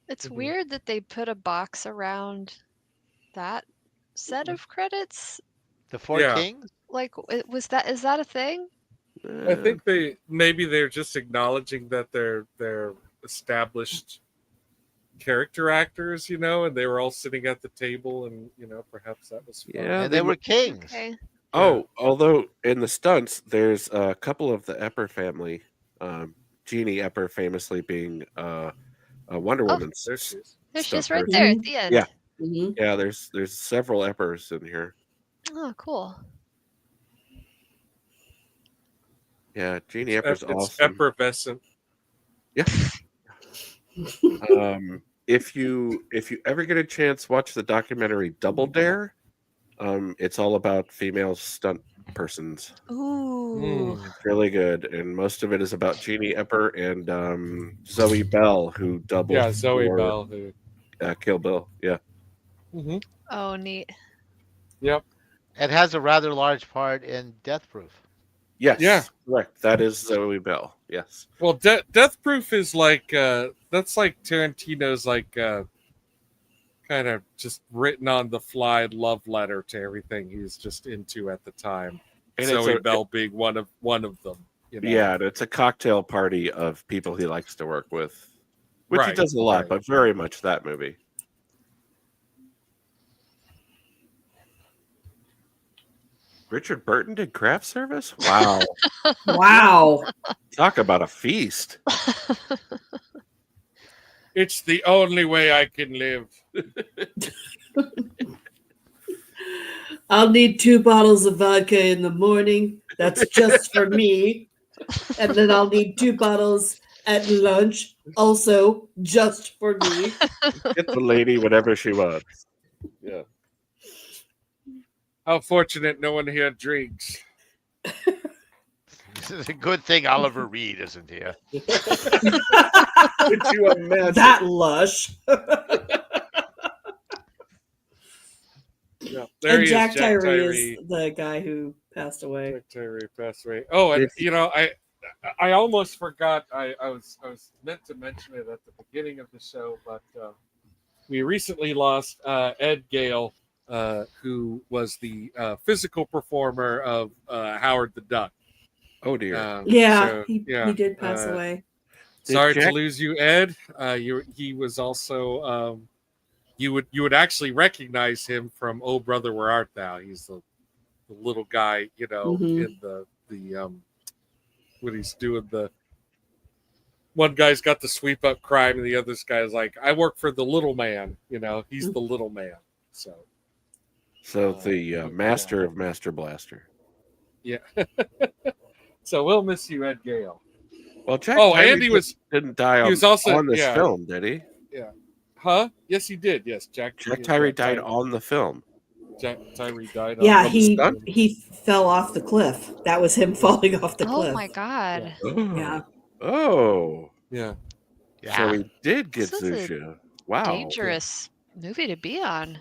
It's Mhm. weird that they put a box around that set of credits. The Four Yeah. Kings? Like, is that a thing? I think they're just acknowledging that they're established character actors, and they were all sitting at the table, and perhaps that was fun. Yeah, And they were kings. Okay. Oh, although in the stunts, there's a couple of the Epper family. Jeannie Epper famously being a Wonder Oh. Woman's. There she is. There she is Stuff right her. there at the end. Yeah. Mhm. Yeah, there's several Eppers in here. Oh, cool. Yeah, Jeannie Epper's It's awesome. effervescent. If you ever get a chance, watch the documentary Double Dare. It's all about female stunt persons. Ooh. It's really good, and most of it is about Jeannie Epper and Zoe Bell, who doubled. Yeah, Zoe for, Bell. Who, Kill Bill. Yeah. Mhm. Oh, neat. Yep. It has a rather large part in Death Proof. Yes. Yeah. Correct. That is Zoe Bell. Yes. Well, Death Proof is like that's like Tarantino's kind of just written on the fly love letter to everything he's just into at the time. And Zoe Bell being one of them. Yeah, and it's a cocktail party of people he likes to work with, which he Right, does a lot, right. but very much that movie. Richard Burton did craft service? Wow. Wow. Talk about a feast. It's the only way I can live. I'll need 2 bottles of vodka in the morning. That's just for me. And then I'll need 2 bottles at lunch, also just for me. Get the lady whatever she wants. Yeah. How fortunate no one here drinks. This is a good thing Oliver Reed isn't here. Could you imagine? That lush. Yeah, And Jack Tyree is the guy who passed away. Jack Tyree passed away. Oh, and I almost forgot. I was meant to mention it at the beginning of the show, but we recently lost Ed Gale, who was the physical performer of Howard the Duck. Oh dear. Yeah, So, he did pass away. Sorry Did to Jack- lose you, Ed. He was also you would actually recognize him from Oh Brother Where Art Thou. He's the little guy, Mhm. in the when he's doing the one guy's got the sweep up crime and the other guy's like, I work for the little man, he's the little man. So the master of Master Blaster. yeah. So we'll miss you, Ed Gale. Well, Jack Oh, Tyree and he didn't die on, was also- on this yeah. film, did he? Huh? Yes, he did. Yes, Jack Tyree died on the film. Jack Tyree died. Yeah, on the stunt. he fell off the cliff. That was him falling off the Oh cliff. my god. Yeah. Oh. Yeah. So he did get This is a Zusha. Wow. Dangerous movie to be on.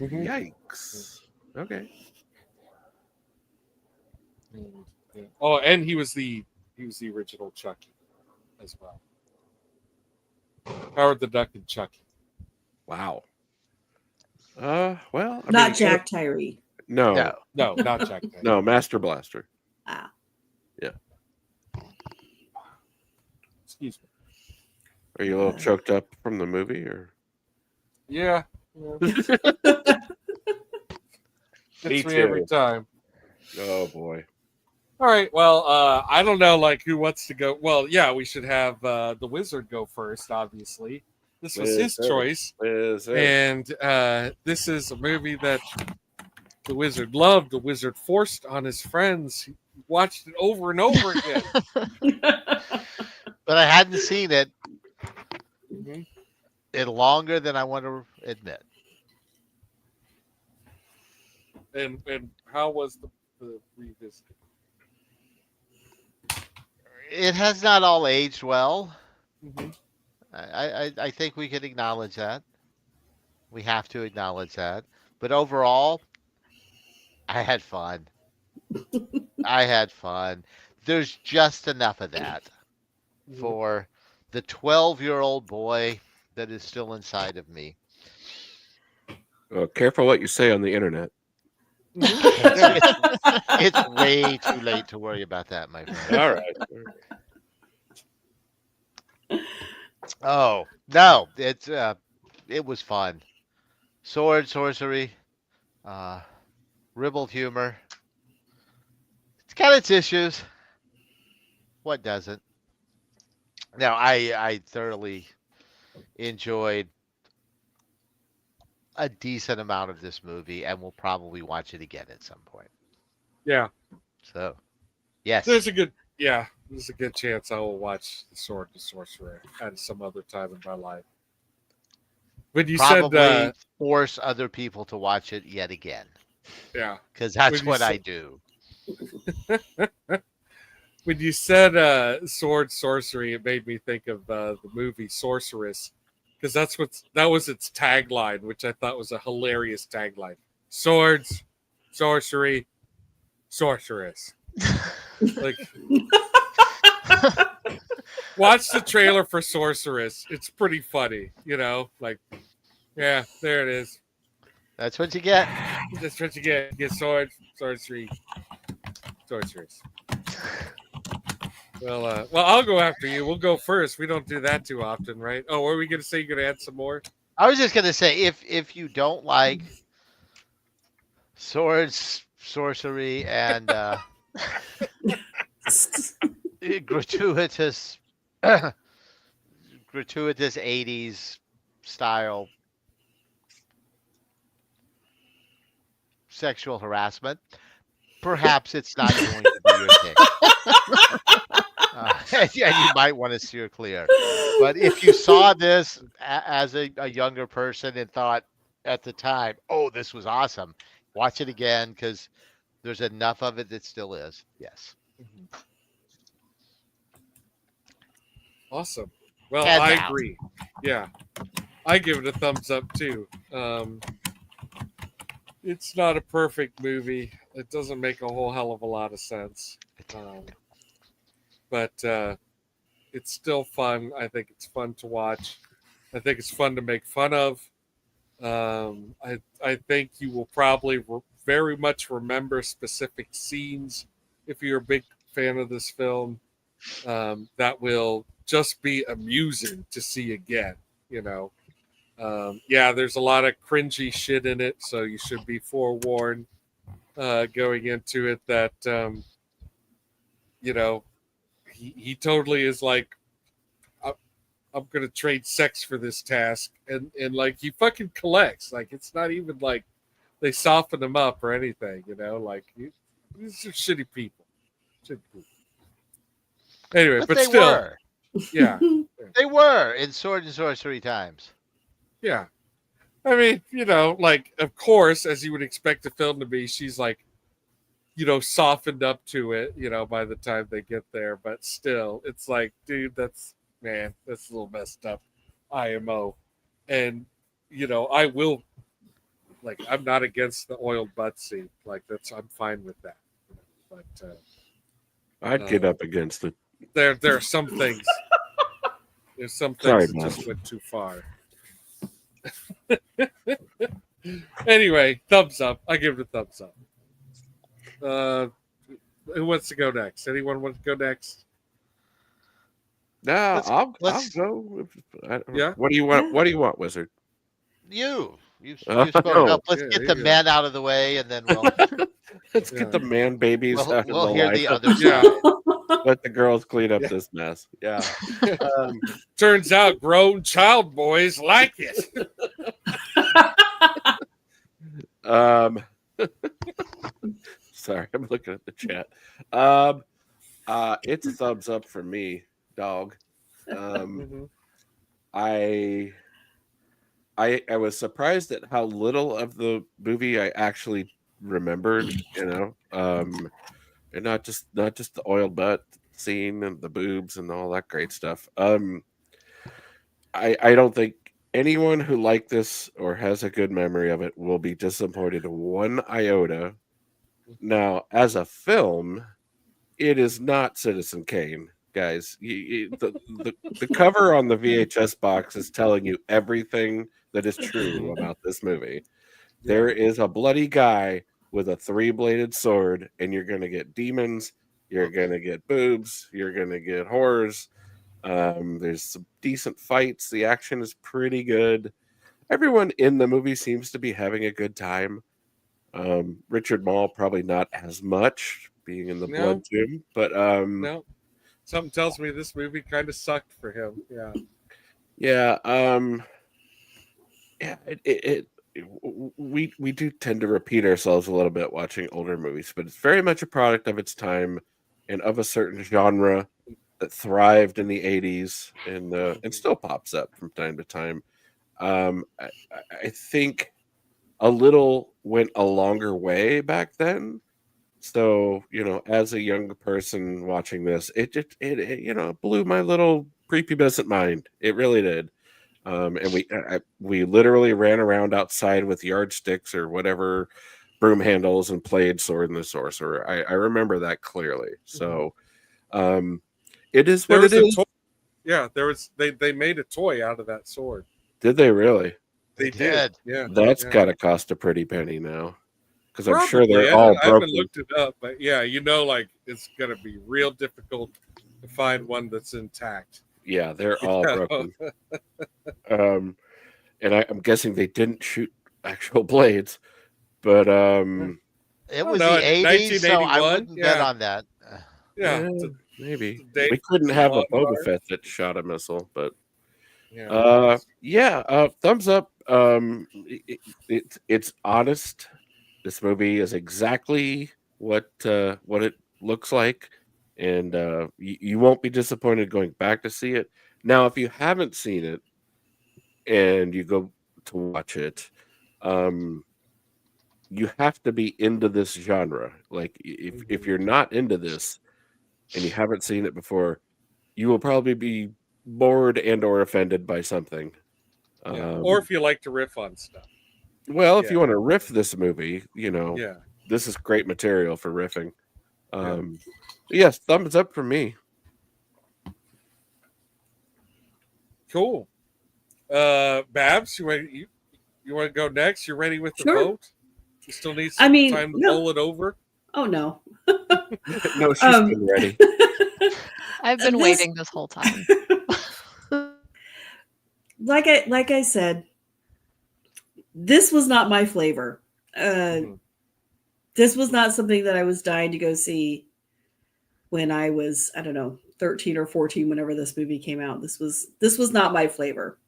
Yikes. Okay. Oh, and he was the original Chucky as well. Howard the Duck and Chucky. Wow. Well, I Not mean, Jack Tyree. No, No, not Chucky. no, Master Blaster. Ah. Excuse me. Are you a little choked up from the movie, or? Yeah. Gets Me me every too. time. Oh boy. All right. Well, I don't know, like, who wants to go. Well, yeah, we should have the Wizard go first. Obviously, this was his Wizard. choice, Wizard. and this is a movie that the Wizard loved. The Wizard forced on his friends. He watched it over and over again. But I hadn't seen it Mhm. in longer than I want to admit. And how was the revisit? It has not all aged well. Mhm. I think we can acknowledge that. We have to acknowledge that. But overall, I had fun. I had fun. There's just enough of that for the 12-year-old boy that is still inside of me. Careful what you say on the internet. It's way too late to worry about that, my friend. All right. Oh, no, it was fun. Sword, sorcery, ribald humor. It's got its issues. What doesn't? Now, I thoroughly enjoyed a decent amount of this movie and will probably watch it again at some point. Yeah. So, yes. There's a good chance I will watch The Sword and Sorcerer at some other time in my life. When you Probably said force other people to watch it yet again. yeah. Because that's When you what I said- do. When you said sword sorcery, it made me think of the movie Sorceress, because that was its tagline, which I thought was a hilarious tagline: swords, sorcery, sorceress. Like, watch the trailer for Sorceress. It's pretty funny, Like, yeah, there it is. That's what you get. That's what you get. You get swords, sorcery, sorceress. Well, I'll go after you. We'll go first. We don't do that too often, right? Oh, what were we going to say? You're going to add some more? I was just gonna say, if you don't like swords, sorcery, and gratuitous 80s style sexual harassment, perhaps it's not going to be your thing. And you might want to steer clear. But if you saw this as a younger person and thought at the time, oh, this was awesome, watch it again, because there's enough of it that still is. Yes. Awesome. Well, And I now. agree. Yeah. I give it a thumbs up too. It's not a perfect movie. It doesn't make a whole hell of a lot of sense. But it's still fun. I think it's fun to watch. I think it's fun to make fun of. I think you will probably very much remember specific scenes if you're a big fan of this film. That will just be amusing to see again. Yeah, there's a lot of cringy shit in it, so you should be forewarned going into it that he totally is like, I'm gonna trade sex for this task, and like he fucking collects. Like, it's not even like they soften him up or anything, like these are shitty people. Anyway, but they still, were. Yeah, They were in sword and sorcery times. yeah. I mean, like, of course, as you would expect a film to be, she's like, softened up to it, by the time they get there. But still, it's like, dude, that's a little messed up. IMO. And, I will like I'm not against the oiled butt scene. Like I'm fine with that. But I'd get up against it. there are some things. There's some Sorry, things that Mom. just went too far. Anyway, thumbs up. I give it a thumbs up. Who wants to go next? Anyone want to go next? No, I'll go. Yeah. What do you want? Yeah. What do you want, Wizard? You Oh, spoke up. Let's yeah, get there the you go. men out of the way, and then Let's Yeah. get the man babies we'll, out we'll of hear the the life. other Yeah. side. Let the girls clean up Yeah. this mess. Yeah. Turns out grown child boys like it. Sorry, I'm looking at the chat. It's a thumbs up for me, dog. Mhm. I was surprised at how little of the movie I actually remembered, and not just the oiled butt scene and the boobs and all that great stuff. I don't think anyone who liked this or has a good memory of it will be disappointed one iota. Now, as a film, it is not Citizen Kane, guys. The cover on the VHS box is telling you everything that is true about this movie. There is a bloody guy with a 3-bladed sword, and you're going to get demons, you're going to get boobs, you're going to get horrors. There's some decent fights. The action is pretty good. Everyone in the movie seems to be having a good time. Richard Mall probably not as much, being in the No. blood tomb, but No, something tells me this movie kind of sucked for him. Yeah. yeah, we do tend to repeat ourselves a little bit watching older movies, but it's very much a product of its time and of a certain genre that thrived in the 80s and still pops up from time to time. I think a little went a longer way back then. So, as a young person watching this, it blew my little prepubescent mind. It really did. And we literally ran around outside with yardsticks or whatever broom handles and played Sword and the Sorcerer. I remember that clearly. So, it is what it is. Toy. Yeah, they made a toy out of that sword. Did they really? They did. Yeah. That's yeah. got to cost a pretty penny now. Because I'm sure Probably. they're I all haven't broken. looked it up, but yeah, like it's gonna be real difficult to find one that's intact. Yeah, they're all broken. And I'm guessing they didn't shoot actual blades, but It was no, the 80s, so I 1981, wouldn't bet yeah. on that. Yeah, maybe Dave we couldn't have a Bond Boba car. Fett that shot a missile, but yeah. thumbs up. It's honest. This movie is exactly what it looks like, and you won't be disappointed going back to see it. Now, if you haven't seen it and you go to watch it, you have to be into this genre. Like if you're not into this and you haven't seen it before, you will probably be bored and or offended by something. Or if you like to riff on stuff. Well, if you want to riff this movie, Yeah. this is great material for riffing. Yes, thumbs up for me. Cool. Babs, you want to go next? You're ready with the Sure. vote? You still need some time to roll it over? Oh no. No, she's been ready. I've been waiting this whole time. Like I said, this was not my flavor. This was not something that I was dying to go see when I was, I don't know, 13 or 14, whenever this movie came out. This was not my flavor.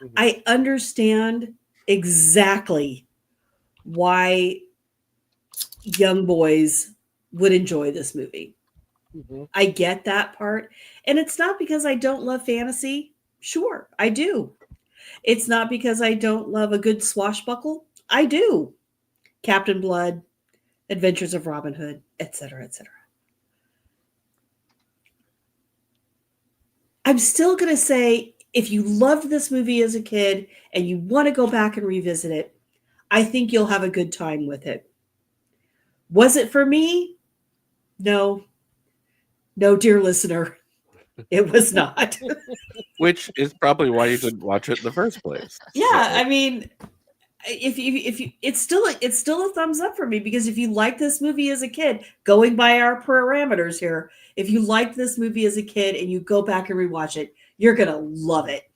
Mm-hmm. I understand exactly why young boys would enjoy this movie. Mm-hmm. I get that part. And it's not because I don't love fantasy. Sure, I do. It's not because I don't love a good swashbuckle. I do. Captain Blood, Adventures of Robin Hood, etc., etc. I'm still going to say, if you loved this movie as a kid and you want to go back and revisit it, I think you'll have a good time with it. Was it for me? No. No, dear listener, it was not. Which is probably why you didn't watch it in the first place. Yeah, I mean, if you it's still a thumbs up for me, because if you like this movie as a kid, going by our parameters here, if you liked this movie as a kid and you go back and rewatch it, you're gonna love it.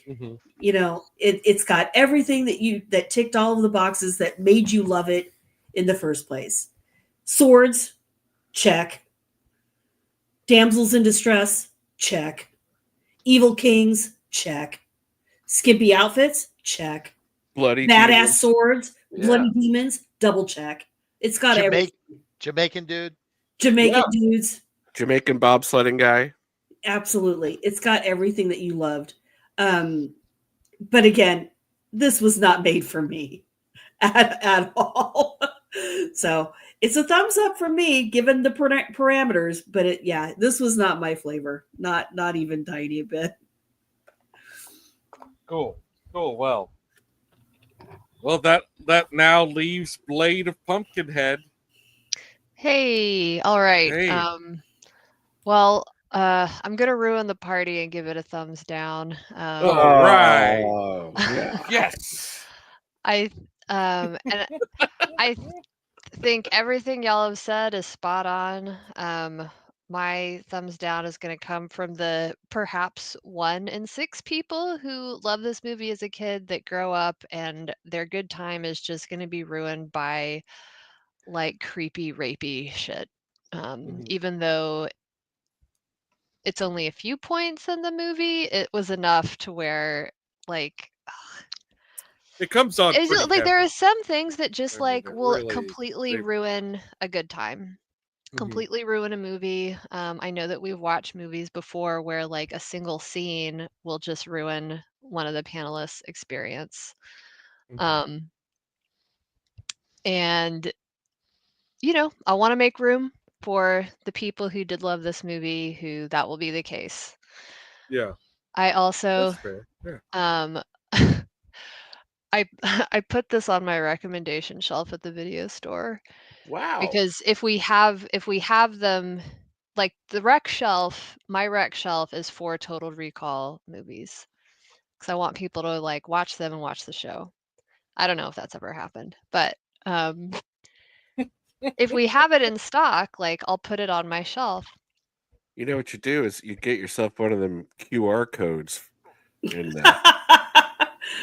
Mhm. You know, it's got everything that ticked all of the boxes that made you love it in the first place. Swords, check. Damsels in distress, check. Evil kings, check. Skimpy outfits, check. Bloody Badass demons. swords, Yeah. bloody demons, double check. It's got everything. Jamaican dude. Jamaican dudes, Jamaican bobsledding guy. absolutely. It's got everything that you loved. But again, this was not made for me at all. So it's a thumbs up for me, given the parameters. But this was not my flavor. Not even tiny bit. Cool. Well, that now leaves Blade of Pumpkinhead. Hey, all right. Hey. Well, I'm gonna ruin the party and give it a thumbs down. All right. Yeah. Yes. And I think everything y'all have said is spot on. My thumbs down is going to come from the perhaps 1 in 6 people who love this movie as a kid that grow up and their good time is just going to be ruined by like creepy, rapey shit. Even though it's only a few points in the movie, it was enough to where like it comes on. It's just, like there are some things that just like will really, completely ruin a good time. Completely ruin a movie. I know that we've watched movies before where like a single scene will just ruin one of the panelists' experience. And you know, I want to make room for the people who did love this movie who that will be the case. Yeah. I also That's fair. Yeah. I put this on my recommendation shelf at the video store. Wow. Because if we have them, like the rec shelf, my rec shelf is 4 Total Recall movies. Because I want people to like watch them and watch the show. I don't know if that's ever happened, but if we have it in stock, like I'll put it on my shelf. You know what you do is you get yourself one of them QR codes and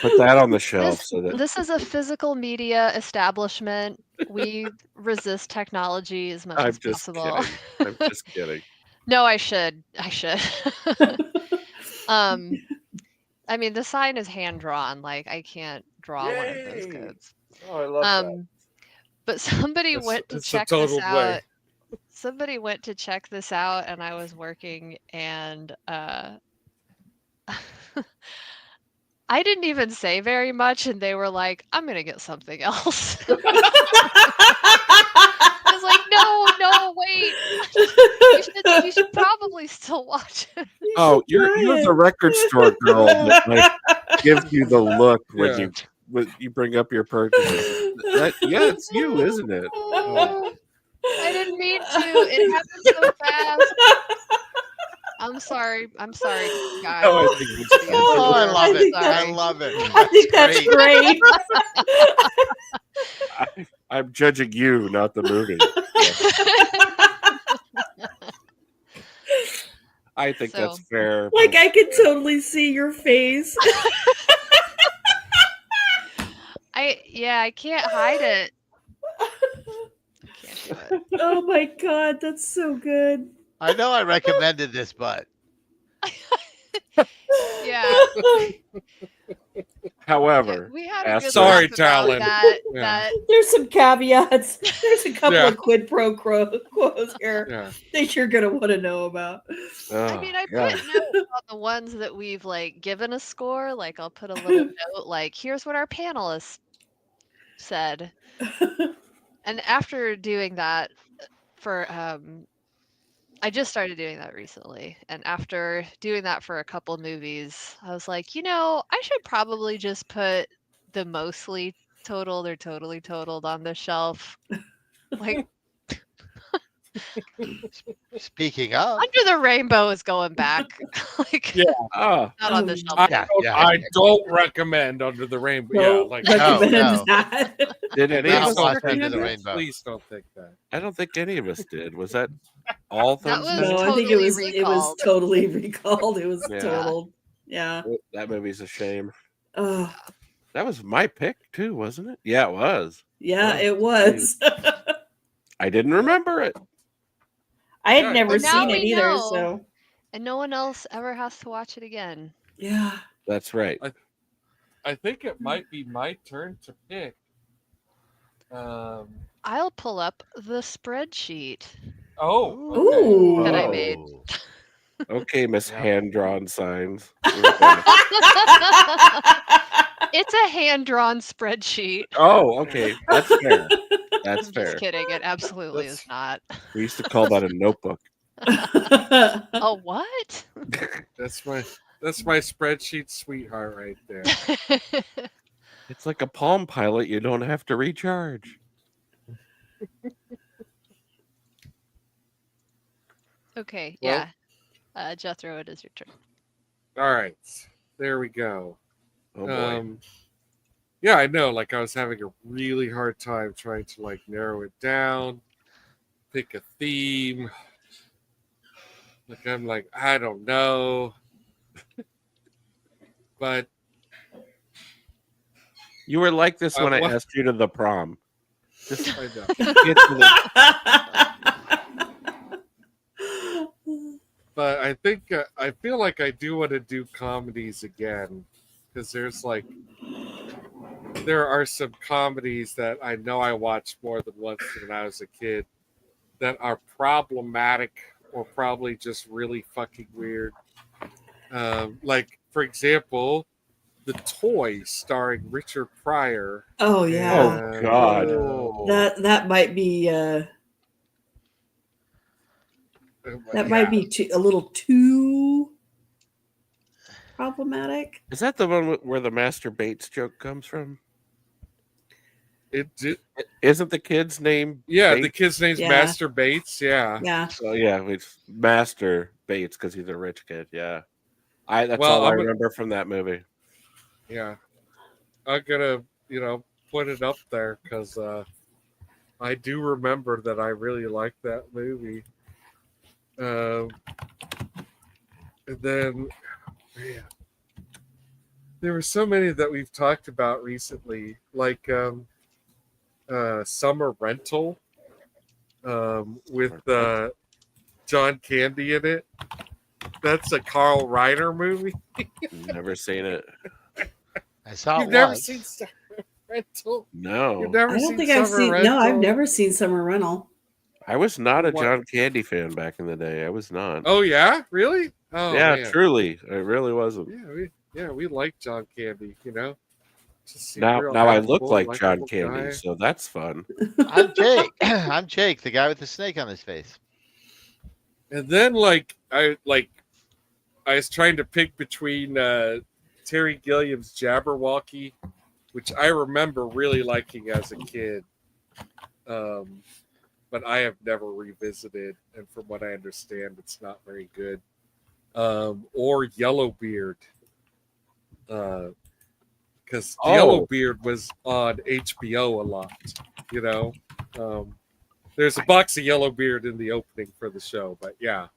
put that on the shelf This is a physical media establishment. We resist technology as much as possible. I'm just kidding. No, I should. I mean, the sign is hand drawn. Like I can't draw one of those codes. Oh, I love that. But somebody went to check this out. Way. Somebody went to check this out, and I was working, and I didn't even say very much, and they were like, "I'm gonna get something else." I was like, "No, wait. You should probably still watch it." Oh, you're the record store girl that like gives you the look when you bring up your purchases. It's you, isn't it? I didn't mean to. It happened so fast. I'm sorry, guys. No, I think it's Oh, I love it. Sorry. I love it. I think that's great. I'm judging you, not the movie. I think that's fair. Like I can totally see your face. I can't hide it. Can't do it. Oh my god, that's so good. I know I recommended this, but Yeah. However, We had a good sorry, laugh about Talon. that. There's some caveats. There's a couple of quid pro quos here that you're gonna want to know about. I mean, I put notes on the ones that we've like given a score. Like, I'll put a little note like, "Here's what our panelists said." And after doing that, for I just started doing that recently, and after doing that for a couple movies, I was like, I should probably just put the mostly totaled or totally totaled on the shelf. Like Speaking of, Under the Rainbow is going back. Like Yeah. Oh, not on the shelf. yeah, yeah. I don't recommend Under the Rainbow. Yeah, Don't like recommend no. that. did Do any of not us watch think Under the that? Rainbow. please don't think that. I don't think any of us did. Was that all That was Thunderstorms? No, I think it was recalled. totally recalled. It was Yeah. totaled. Yeah. That movie's a shame. Oh, That was my pick too, wasn't it? Yeah, it was. yeah, Oh, it was. I didn't remember it. I had Yeah, never but now seen it we either, know. so And no one else ever has to watch it again. yeah. That's right. I think it might be my turn to pick. I'll pull up the spreadsheet. Oh, Ooh. That I made. Oh. Okay, Miss Yeah. Hand-drawn signs. It's a hand-drawn spreadsheet. Oh, okay. That's fair. That's I'm fair. just kidding. It absolutely That's- is not. We used to call that a notebook. Oh, what? that's my spreadsheet sweetheart right there. It's like a Palm Pilot. You don't have to recharge. Okay, Well- yeah. Jethro, it is your turn. All right, there we go. Oh boy. Yeah, I know. Like I was having a really hard time trying to like narrow it down, pick a theme. Like I'm like I don't know, but You were like this when I what- asked you to the prom. Just I know. get to the But I think I feel like I do want to do comedies again because there are some comedies that I know I watched more than once when I was a kid that are problematic or probably just really fucking weird. Like for example, The Toy starring Richard Pryor. Oh yeah. Oh, God. That might be might be a little too problematic. Is that the one where the Master Bates joke comes from? It did, Isn't the kid's name? yeah, Bates? the kid's name's Yeah. Master Bates. Yeah. Yeah. So yeah, it's Master Bates because he's a rich kid. Yeah, that's Well, all I I'm a- remember from that movie. Yeah. I'm gonna, put it up there because I do remember that I really liked that movie. And then, man, there were so many that we've talked about recently, like Summer Rental with John Candy in it. That's a Carl Reiner movie. Never seen it. I saw You've it never once. seen Summer Rental? No, You've never I don't seen think I've Summer seen Rental? no, I've never seen Summer Rental. I was not a What? John Candy fan back in the day. I was not. Oh yeah, really? Oh yeah, man. truly, it really wasn't. We like John Candy, Just seemed Now, real now I look affable, like John likable Candy, guy. so that's fun. I'm Jake. I'm Jake, the guy with the snake on his face. And then I was trying to pick between Terry Gilliam's Jabberwocky, which I remember really liking as a kid, but I have never revisited, and from what I understand, it's not very good. Or Yellowbeard, because Yellowbeard was on HBO a lot. There's a box of Yellowbeard in the opening for the show, but yeah,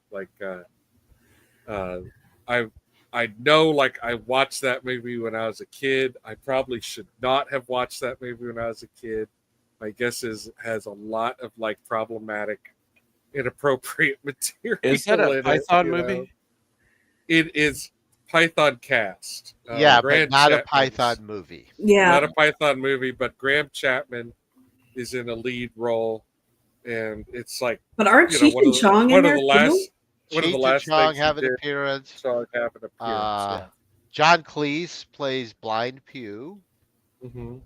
I know, like, I watched that movie when I was a kid. I probably should not have watched that movie when I was a kid. My guess has a lot of like problematic, inappropriate material. Is that a in Python it, movie? It is Python Cast. Yeah, Graham but not a Chapman's- Python movie. Yeah. Not a Python movie, but Graham Chapman is in a lead role, and it's like But aren't Cheech and Chong in there too? one of the Cheech and last Chong things he have an did. appearance. Chong have an appearance. Uh, John Cleese plays Blind Pew. Mm-hmm.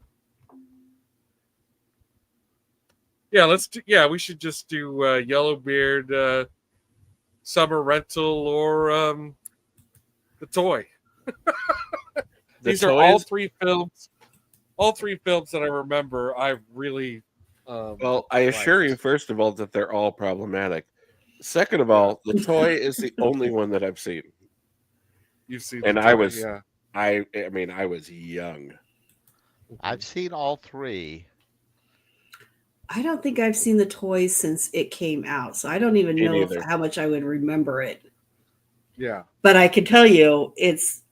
Yeah, we should just do Yellowbeard, Summer Rental, or The Toy. These are all Toys? three films. all three films that I remember, I really. Well, I assure you, first of all, that they're all problematic. Second of all, the toy is the only one that I've seen, You've seen, and the I toy, was, yeah. I mean, I was young. I've seen all three. I don't think I've seen the toy since it came out, so I don't even Me know neither. how much I would remember it. Yeah. But I can tell you, it's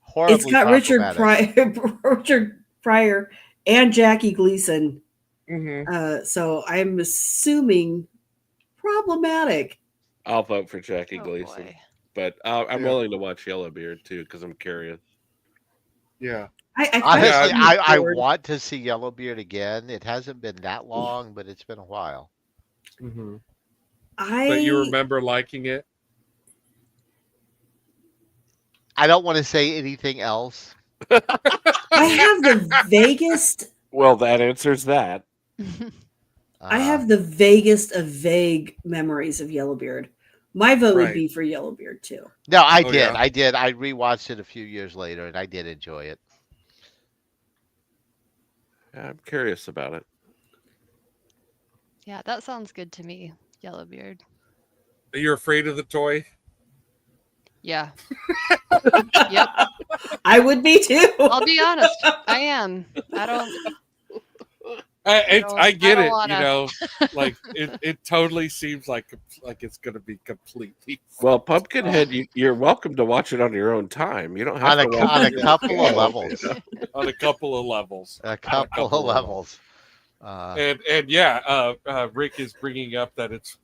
Horribly got Richard problematic. Richard Pryor and Jackie Gleason. Mm-hmm. So I'm assuming problematic. I'll vote for Jackie Oh, Gleason, boy. but I'm Yeah. willing to watch Yellowbeard too because I'm curious. Yeah. I Honestly, kinda I bored. want to see Yellowbeard again. It hasn't been that long, but it's been a while. Mm-hmm. I But you remember liking it? I don't want to say anything else. I have the vaguest. Well, that answers that. I have the vaguest of vague memories of Yellowbeard. My vote would Right. be for Yellowbeard too. No, I Oh, did. yeah? I did. I rewatched it a few years later, and I did enjoy it. I'm curious about it. Yeah, that sounds good to me. Yellowbeard. Are you afraid of the toy? Yeah. Yep. I would be too. I'll be honest. I am. I don't. I get don't it. wanna- You know, like it totally seems like it's going to be completely. Well, Pumpkinhead, you're welcome to watch it on your own time. You don't have On to a, watch on a it. couple of levels. On a couple of levels. A couple of levels. And yeah, Rick is bringing up that it's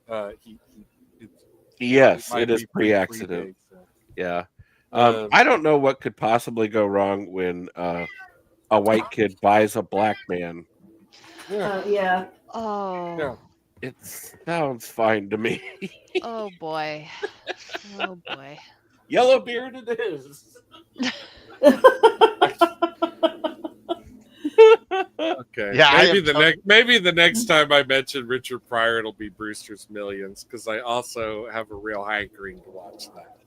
Yes, might it is be pre-accident. pre-date, so. Yeah. Um, I don't know what could possibly go wrong when a white kid buys a black man. Yeah. Oh. Yeah. It sounds fine to me. Oh boy. Oh boy. Yellowbeard it is. Okay. Yeah, I maybe the next time I mention Richard Pryor, it'll be Brewster's Millions because I also have a real hankering to watch that.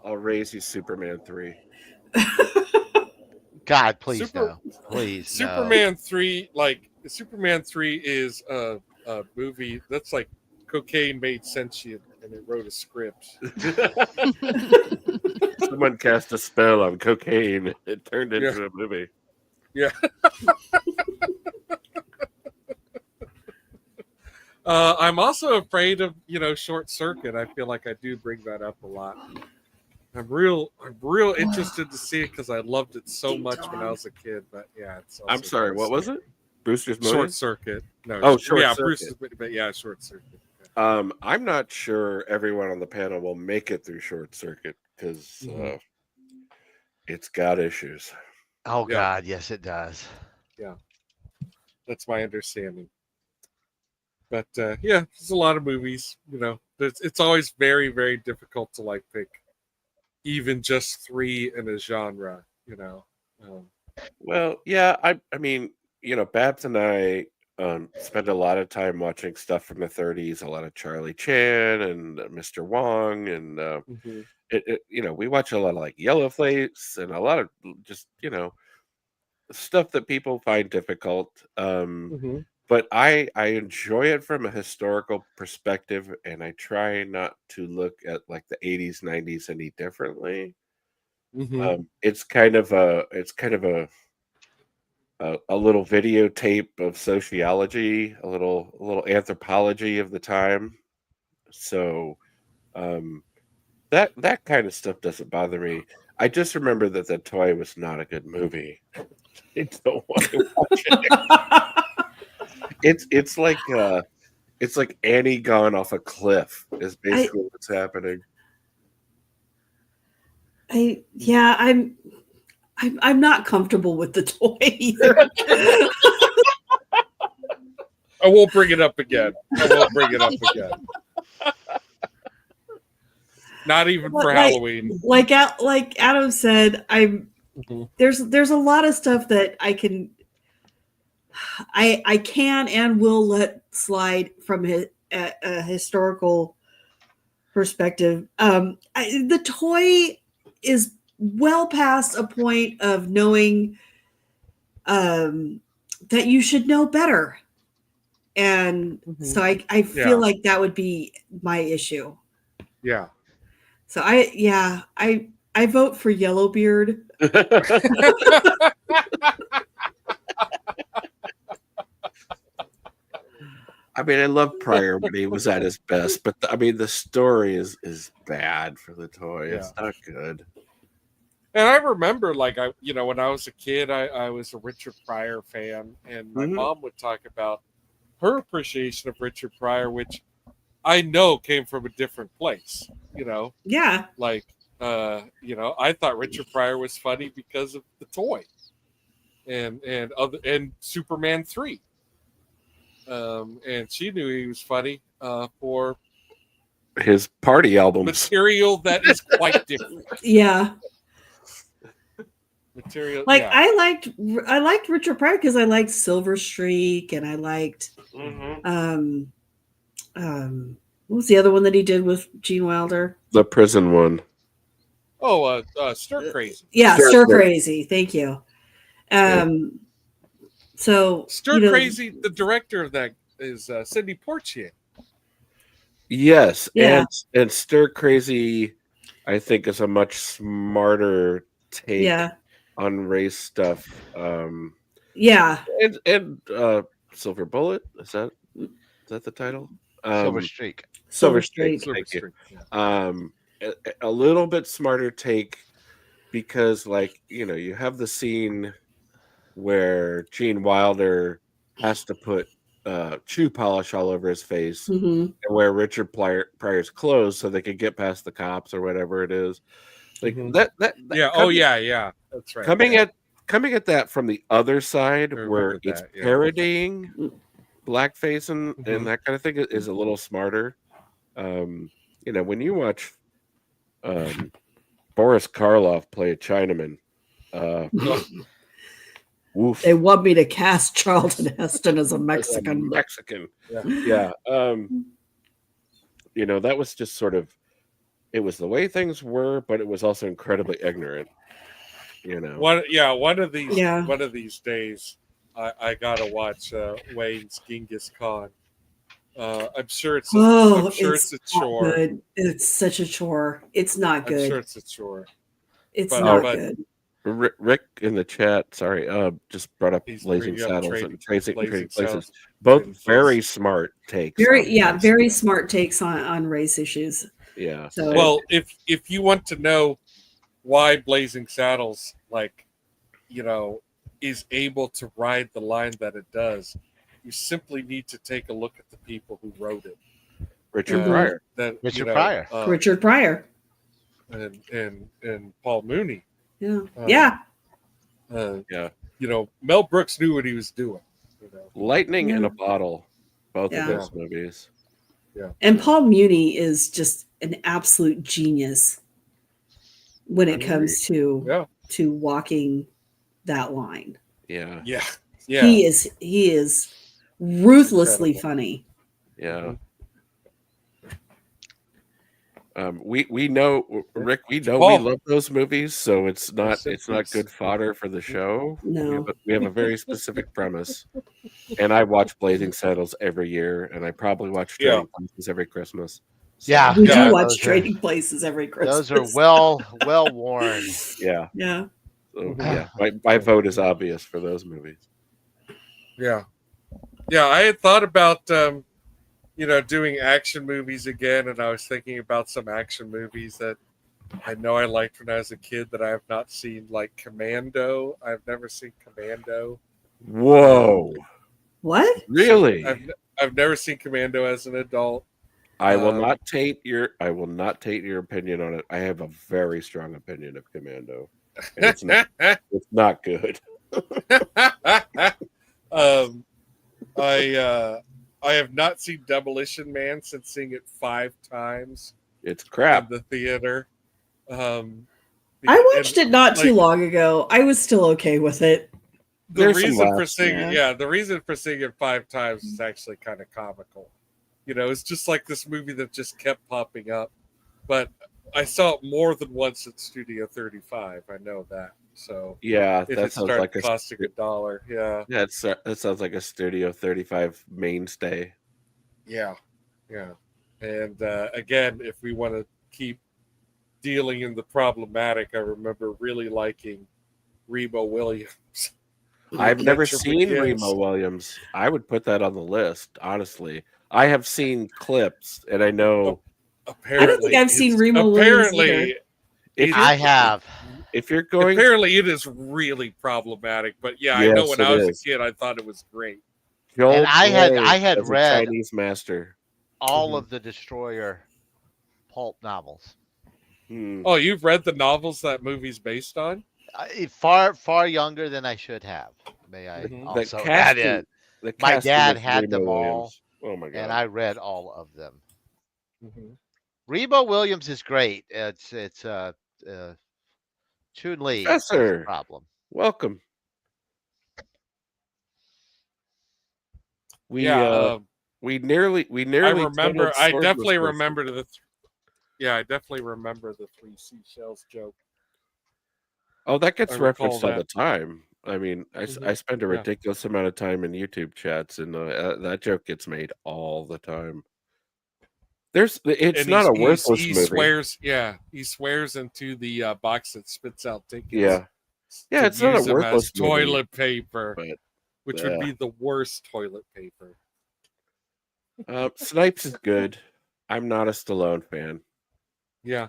I'll raise you Superman 3. God, please no. Please Superman 3, like Superman 3 is a movie that's like cocaine made sentient and it wrote a script. Someone cast a spell on cocaine. It turned into a movie. Yeah. I'm also afraid of, Short Circuit. I feel like I do bring that up a lot. I'm real interested to see it because I loved it so much when I was a kid. But yeah, it's also I'm sorry, what was it? Brewster's Short Millions? Circuit. No. Short yeah, Circuit. Bruce's, but yeah, Short Circuit. I'm not sure everyone on the panel will make it through Short Circuit because it's got issues. Oh Yeah. God, yes it does. Yeah, that's my understanding. But yeah, there's a lot of movies. It's always very, very difficult to like pick even just 3 in a genre. Well, yeah, I mean, Babs and I spend a lot of time watching stuff from the 30s, a lot of Charlie Chan and Mr. Wong, and we watch a lot of like Yellowface and a lot of just stuff that people find difficult. But I enjoy it from a historical perspective, and I try not to look at like the 80s, 90s any differently. It's kind of a little videotape of sociology, a little anthropology of the time. So that kind of stuff doesn't bother me. I just remember that the toy was not a good movie. I don't want to watch it. It's like Annie gone off a cliff is basically what's happening. I'm not comfortable with the toy either. I won't bring it up again. Not even for Halloween. Like Adam said, there's a lot of stuff that I can and will let slide from a historical perspective. The toy is well past a point of knowing that you should know better. And so I feel Yeah. like that would be my issue. Yeah. So I vote for Yellowbeard. I mean, I love Pryor when he was at his best, but I mean, the story is bad for the toy. It's not good. And I remember, like, when I was a kid, I was a Richard Pryor fan, and my mom would talk about her appreciation of Richard Pryor, which I know came from a different place. Yeah. Like, I thought Richard Pryor was funny because of the toy, and Superman 3. And she knew he was funny for his party albums. Material that is quite different. Yeah. Material. Like yeah. I liked Richard Pryor because I liked Silver Streak, and I liked what was the other one that he did with Gene Wilder? The prison one. Oh, Stir Crazy. Yeah, Stir Crazy. Thank you. So Stir Crazy, the director of that is Sidney Poitier. Yes, yeah. and Stir Crazy, I think, is a much smarter take on race stuff. Yeah, and Silver Bullet, is that the title? Silver Streak. Silver Streak. Thank you. A little bit smarter take because, like, you have the scene where Gene Wilder has to put shoe polish all over his face and wear Richard Pryor's clothes so they could get past the cops or whatever it is. Like that yeah. That's right. Coming at that from the other side where it's parodying blackface and that kind of thing is a little smarter. When you watch Boris Karloff play a Chinaman, woof. They want me to cast Charlton Heston as a Mexican. Yeah. That was just sort of, it was the way things were, but it was also incredibly ignorant. One of these days, I gotta watch Wayne's Genghis Khan. I'm sure it's a chore. Good. It's such a chore. It's not good. I'm sure it's a chore. It's not good. Rick in the chat, just brought up Blazing Saddles and Tracing Places. Both very smart takes. Very smart takes on race issues. Yeah. So, well, if you want to know why Blazing Saddles, is able to ride the line that it does, you simply need to take a look at the people who wrote it. Richard Pryor. Richard Pryor. And Paul Mooney. Yeah. Mel Brooks knew what he was doing. Lightning in a Bottle. Both of those movies. Yeah. And Paul Mooney is just an absolute genius when it comes to walking that line. Yeah. Yeah. He is ruthlessly funny. Yeah. We know, Rick. We know we love those movies, so it's not good fodder for the show. No, we have a very specific premise, and I watch Blazing Saddles every year, and I probably watch Trading Places every Christmas. So, yeah, we do watch Trading Places every Christmas. Those are well worn. Yeah. So, my vote is obvious for those movies. Yeah. I had thought about doing action movies again, and I was thinking about some action movies that I know I liked when I was a kid that I have not seen, like Commando. I've never seen Commando. Whoa! What? Really? I've never seen Commando as an adult. I will not taint your opinion on it. I have a very strong opinion of Commando. And it's not good. I have not seen Demolition Man since seeing it 5 times. It's crap. In the theater. I watched it not too long ago. I was still okay with it. The reason for seeing it 5 times is actually kind of comical. It's just like this movie that just kept popping up. But I saw it more than once at Studio 35. I know that. So Yeah, if that it sounds started like a costing $1, yeah, that sounds like a Studio 35 mainstay. yeah, yeah. And again, if we want to keep dealing in the problematic, I remember really liking Remo Williams. I've never Adventure seen Begins. Remo Williams. I would put that on the list, honestly. I have seen clips, and I know I don't think I've seen Remo Williams either. if I you're have. if you're going, apparently it is really problematic. But yeah, I know yes, when it I was is. a kid, I thought it was great. Joel And I Gray had as a read Chinese master. all of the Destroyer pulp novels. Hmm. Oh, you've read the novels that movie's based on? Far younger than I should have. May I Mhm. also The add casting, in? the My casting dad of had Remo them all, Williams. Oh my god! and I read all of them. Mhm. Remo Williams is great. It's Chun Li is the Professor, problem. welcome. We Yeah, we nearly I remember. titled I Sword definitely Whisperer. remember yeah, I definitely remember the 3 seashells joke. Oh, that gets I recall referenced all the that. time. I mean, I Mhm. spend a Yeah. ridiculous amount of time in YouTube chats, and that joke gets made all the time. It's And not a worthless he movie. swears. Yeah, he swears into the box that spits out tickets. Yeah, to it's not a use them as worthless movie, toilet paper, but which would be the worst toilet paper. Snipes is good. I'm not a Stallone fan. Yeah,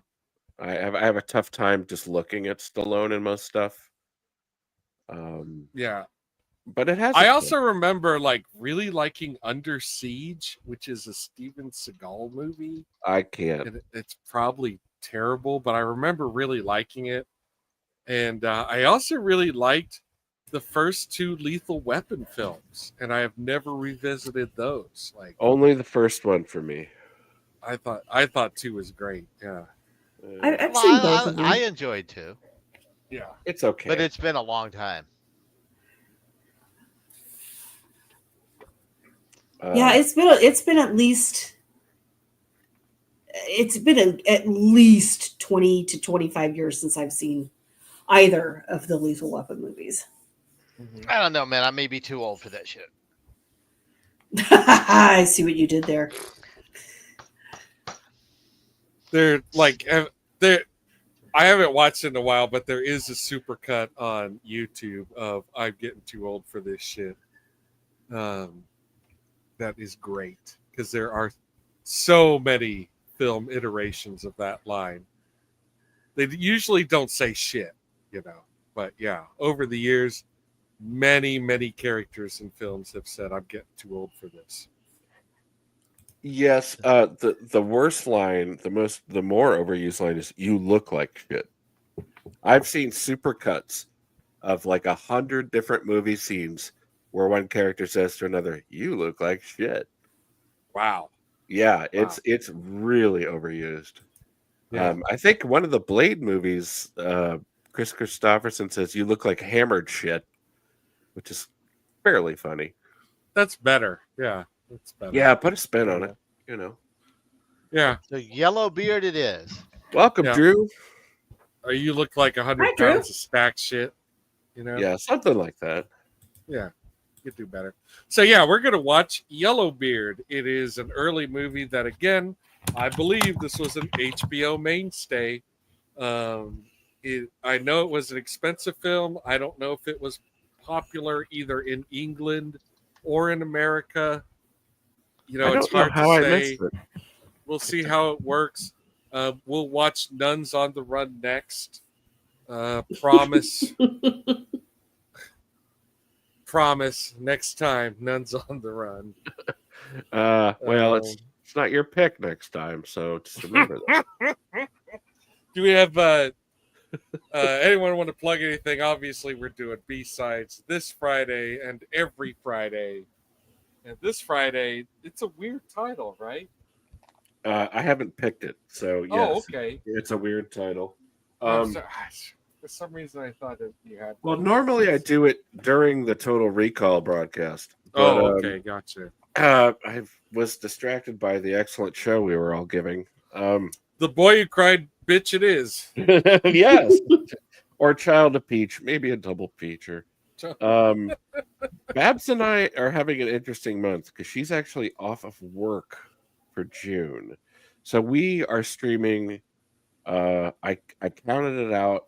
I have a tough time just looking at Stallone in most stuff. yeah. But it has. I also remember like really liking Under Siege, which is a Steven Seagal movie. I can't. And it's probably terrible, but I remember really liking it. And I also really liked the first 2 Lethal Weapon films, and I have never revisited those. Like Only the first one for me. I thought 2 was great. Yeah, I've seen both of them. I enjoyed too, yeah. It's okay. but it's been a long time. Yeah, it's been at least at least 20 to 25 years since I've seen either of the Lethal Weapon movies. I don't know, man. I may be too old for that shit. I see what you did there. They're like they're. I haven't watched it in a while, but there is a supercut on YouTube of "I'm getting too old for this shit." That is great because there are so many film iterations of that line. They usually don't say shit, but yeah, over the years, many characters in films have said, "I'm getting too old for this." Yes, the worst line, the more overused line is "You look like shit." I've seen supercuts of like 100 different movie scenes where one character says to another, "You look like shit." Wow. Yeah, it's really overused. Yeah. I think one of the Blade movies, Chris Christopherson says, "You look like hammered shit," which is fairly funny. That's better. Yeah, that's better. Yeah, put a spin on it, Yeah. So Yellowbeard it is. Welcome, Yeah. Drew. Or you look like 100 Hi, Drew. pounds of stacked shit. Yeah, something like that. Yeah, you could do better. So yeah, we're gonna watch Yellowbeard. It is an early movie that, again, I believe this was an HBO mainstay. I know it was an expensive film. I don't know if it was popular either in England or in America. It's hard to say. We'll see how it works. We'll watch Nuns on the Run next. Promise. Promise. Next time, Nuns on the Run. Well, it's not your pick next time, so just remember that. Do we have anyone want to plug anything? Obviously, we're doing B-sides this Friday and every Friday. And this Friday, it's a weird title, right? I haven't picked it, so yes. Oh, okay. It's a weird title. For some reason, I thought that you had. Well, normally I do it during the Total Recall broadcast. But, okay, gotcha. I was distracted by the excellent show we were all giving. The Boy Who Cried, Bitch It Is. Yes. or Child of Peach, maybe a double feature. Babs and I are having an interesting month because she's actually off of work for June. So we are streaming. I counted it out,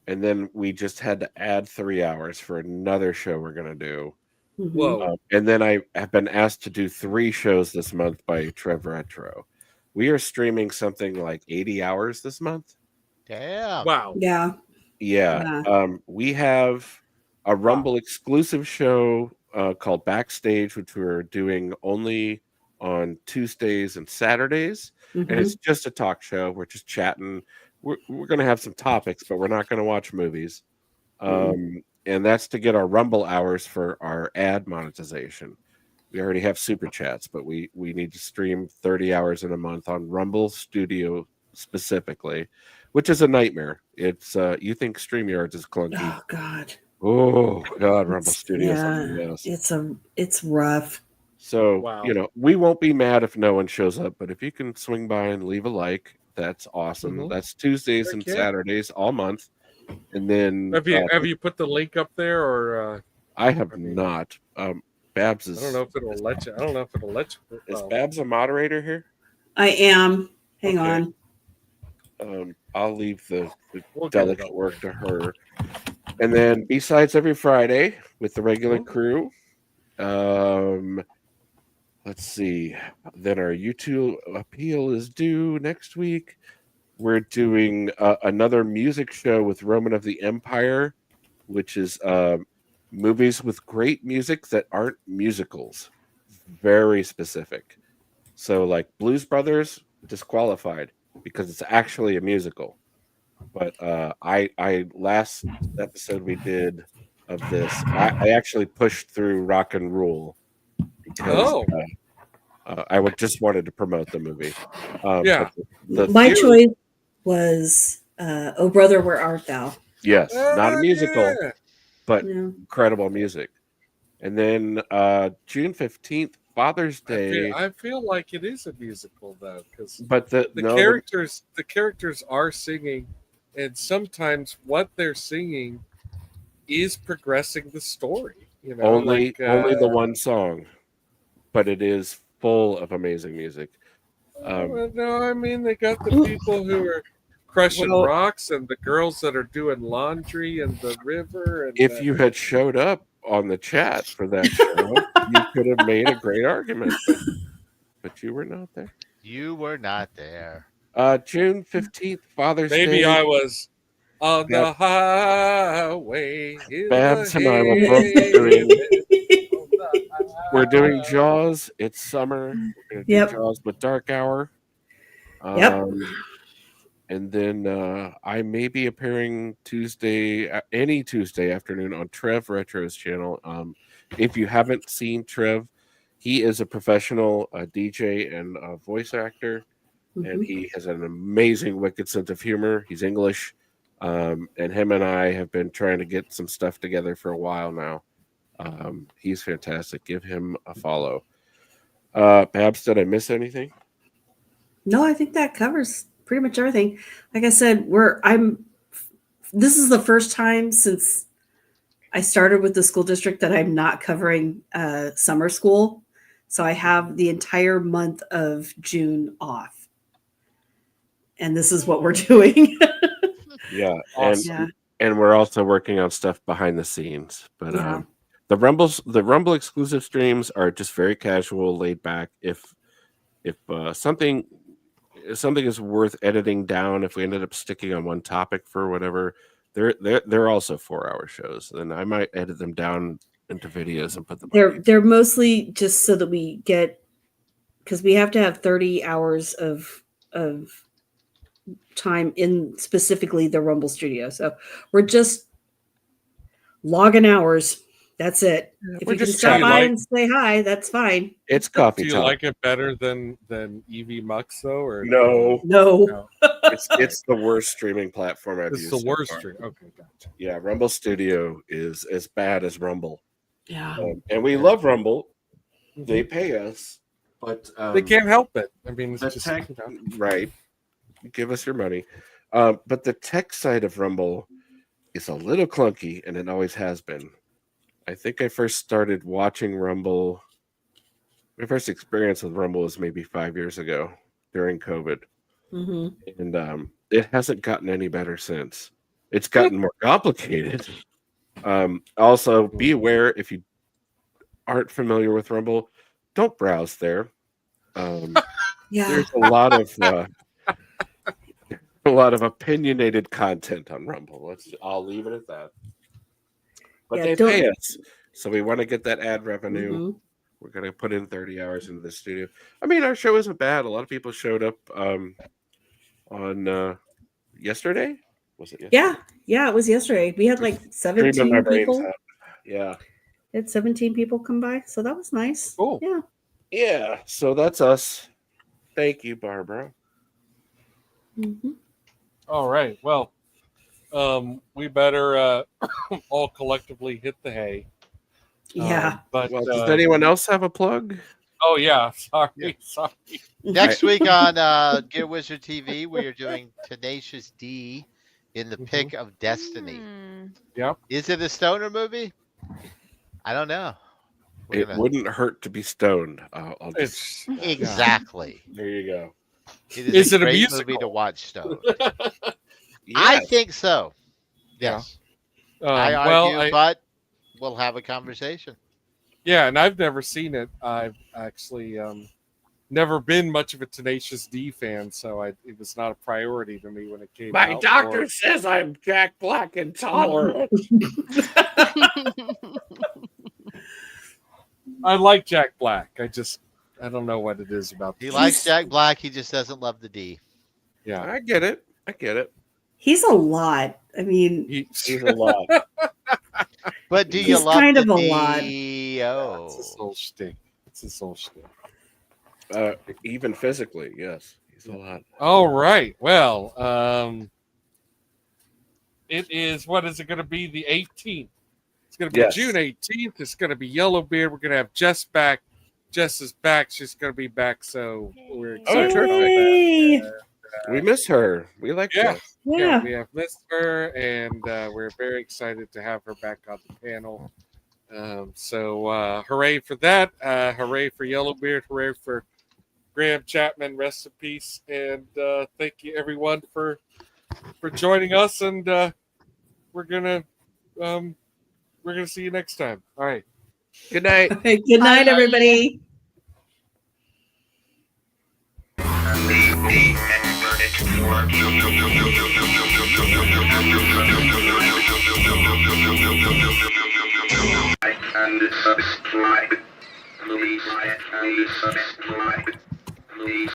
and then we just had to add 3 hours for another show we're gonna do. Mhm. Whoa. And then I have been asked to do 3 shows this month by Trev Retro. We are streaming something like 80 hours this month. Damn. Wow. Yeah. Yeah. Yeah. We have a Rumble exclusive show called Backstage, which we're doing only on Tuesdays and Saturdays. And it's just a talk show. We're just chatting. We're going to have some topics, but we're not going to watch movies. And that's to get our Rumble hours for our ad monetization. We already have super chats, but we need to stream 30 hours in a month on Rumble Studio specifically, which is a nightmare. It's you think StreamYards is clunky. Oh God. Oh God, Rumble Studio. Yeah. It's rough. So Wow. we won't be mad if no one shows up, but if you can swing by and leave a like, that's awesome. Mhm. That's Tuesdays Heck and yeah. Saturdays all month. And then Have you put the link up there, or I have not. Babs is. I don't know if it'll let you. I don't know if it'll let you. Is Babs a moderator here? I am. Hang Okay. on. I'll leave the We'll get it delicate up. work to her. And then besides every Friday with the regular crew, let's see. Then our YouTube appeal is due next week. We're doing another music show with Roman of the Empire, which is movies with great music that aren't musicals. Very specific. So like Blues Brothers disqualified because it's actually a musical. But I last episode we did of this, I actually pushed through Rock and Rule because I just wanted to promote the movie. Yeah. but My theory- choice was "Oh Brother, Where Art Thou." Yes, not a musical, Yeah. but Yeah. incredible music. And then June 15th, Father's Day. I feel like it is a musical though, because But the characters are singing, and sometimes what they're singing is progressing the story. only the one song, but it is full of amazing music. No, I mean they got the people who are crushing rocks and the girls that are doing laundry in the river. And If you had showed up on the chat for that show, you could have made a great argument, but you were not there. You were not there. June 15th, Father's Day. maybe I was on the highway. in Babs the and I will both be doing. We're doing highway. Jaws. It's summer. We're gonna do Yep. Jaws with Dark Hour. Yep. And then I may be appearing any Tuesday afternoon on Trev Retro's channel. If you haven't seen Trev, he is a professional DJ and a voice actor, and he has an amazing, wicked sense of humor. He's English, and him and I have been trying to get some stuff together for a while now. He's fantastic. Give him a follow. Babs, did I miss anything? No, I think that covers pretty much everything. Like I said, this is the first time since I started with the school district that I'm not covering summer school. So I have the entire month of June off. And this is what we're doing. Yeah, Awesome. and we're also working on stuff behind the scenes. But Yeah. the Rumble exclusive streams are just very casual, laid back. If something is worth editing down, if we ended up sticking on one topic for whatever, they're also 4-hour shows. Then I might edit them down into videos and put them. They're mostly just so that we get, because we have to have 30 hours of time in specifically the Rumble Studio. So we're just logging hours. That's it. If We're you can just stop chatting. by and say hi, that's fine. It's coffee Do you time. like it better than EV Mux though, or No, No. it's the worst streaming platform I've It's used. the so worst far. stream. Okay, gotcha. Yeah, Rumble Studio is as bad as Rumble. Yeah. And we love Rumble. They pay us, but They can't help it. I mean, it's the just tech, right? Give us your money. But the tech side of Rumble is a little clunky, and it always has been. I think I first started watching Rumble. My first experience with Rumble was maybe 5 years ago during COVID, and it hasn't gotten any better since. It's gotten more complicated. Also, be aware if you aren't familiar with Rumble, don't browse there. Yeah. There's a lot of opinionated content on Rumble. I'll leave it at that. But Yeah, they don't- pay us, so we want to get that ad revenue. Mhm. We're gonna put in 30 hours into the studio. I mean, our show isn't bad. A lot of people showed up on yesterday. Was it yesterday? Yeah, it was yesterday. We had like Dreaming 17 my brains people. out. Yeah. We had 17 people come by, so that was nice. Cool. Yeah. Yeah. So that's us. Thank you, Barbara. All right. Well, we better all collectively hit the hay. Yeah. But Well, does anyone else have a plug? Oh yeah. Sorry. Next week on Gear Wizard TV, we are doing Tenacious D in the Pick of Destiny. Yep. Is it a stoner movie? I don't know. It wouldn't hurt to be stoned. I'll just Exactly. there you go. It Is a it a great musical? movie to watch stoned. Yeah. I think so. Yes. I argue, but we'll have a conversation. Yeah, and I've never seen it. I've actually never been much of a Tenacious D fan, so it was not a priority to me when it came out. My doctor says I'm Jack Black intolerant. I like Jack Black. I don't know what it is about. He likes Jack Black. He just doesn't love the D. Yeah, I get it. He's a lot. I mean, He's a lot. But do you He's love kind the of a lot. D? it's Oh. his whole shtick. It's his whole shtick. Even physically, yes. He's a lot. All right. Well, it is. What is it going to be? The 18th. It's going to be Yes. June 18th. It's going to be Yellowbeard. We're going to have Jess back. Jess is back. She's going to be back. So we're excited about Yay! that. We miss her. We like Yeah. her. Yeah. We have missed her, and we're very excited to have her back on the panel. So hooray for that. Hooray for Yellowbeard. Hooray for Graham Chapman. Rest in peace. And thank you, everyone, for joining us. And we're gonna see you next time. All right. Good night. Okay, good night, everybody. Like and subscribe. Please like and subscribe. Please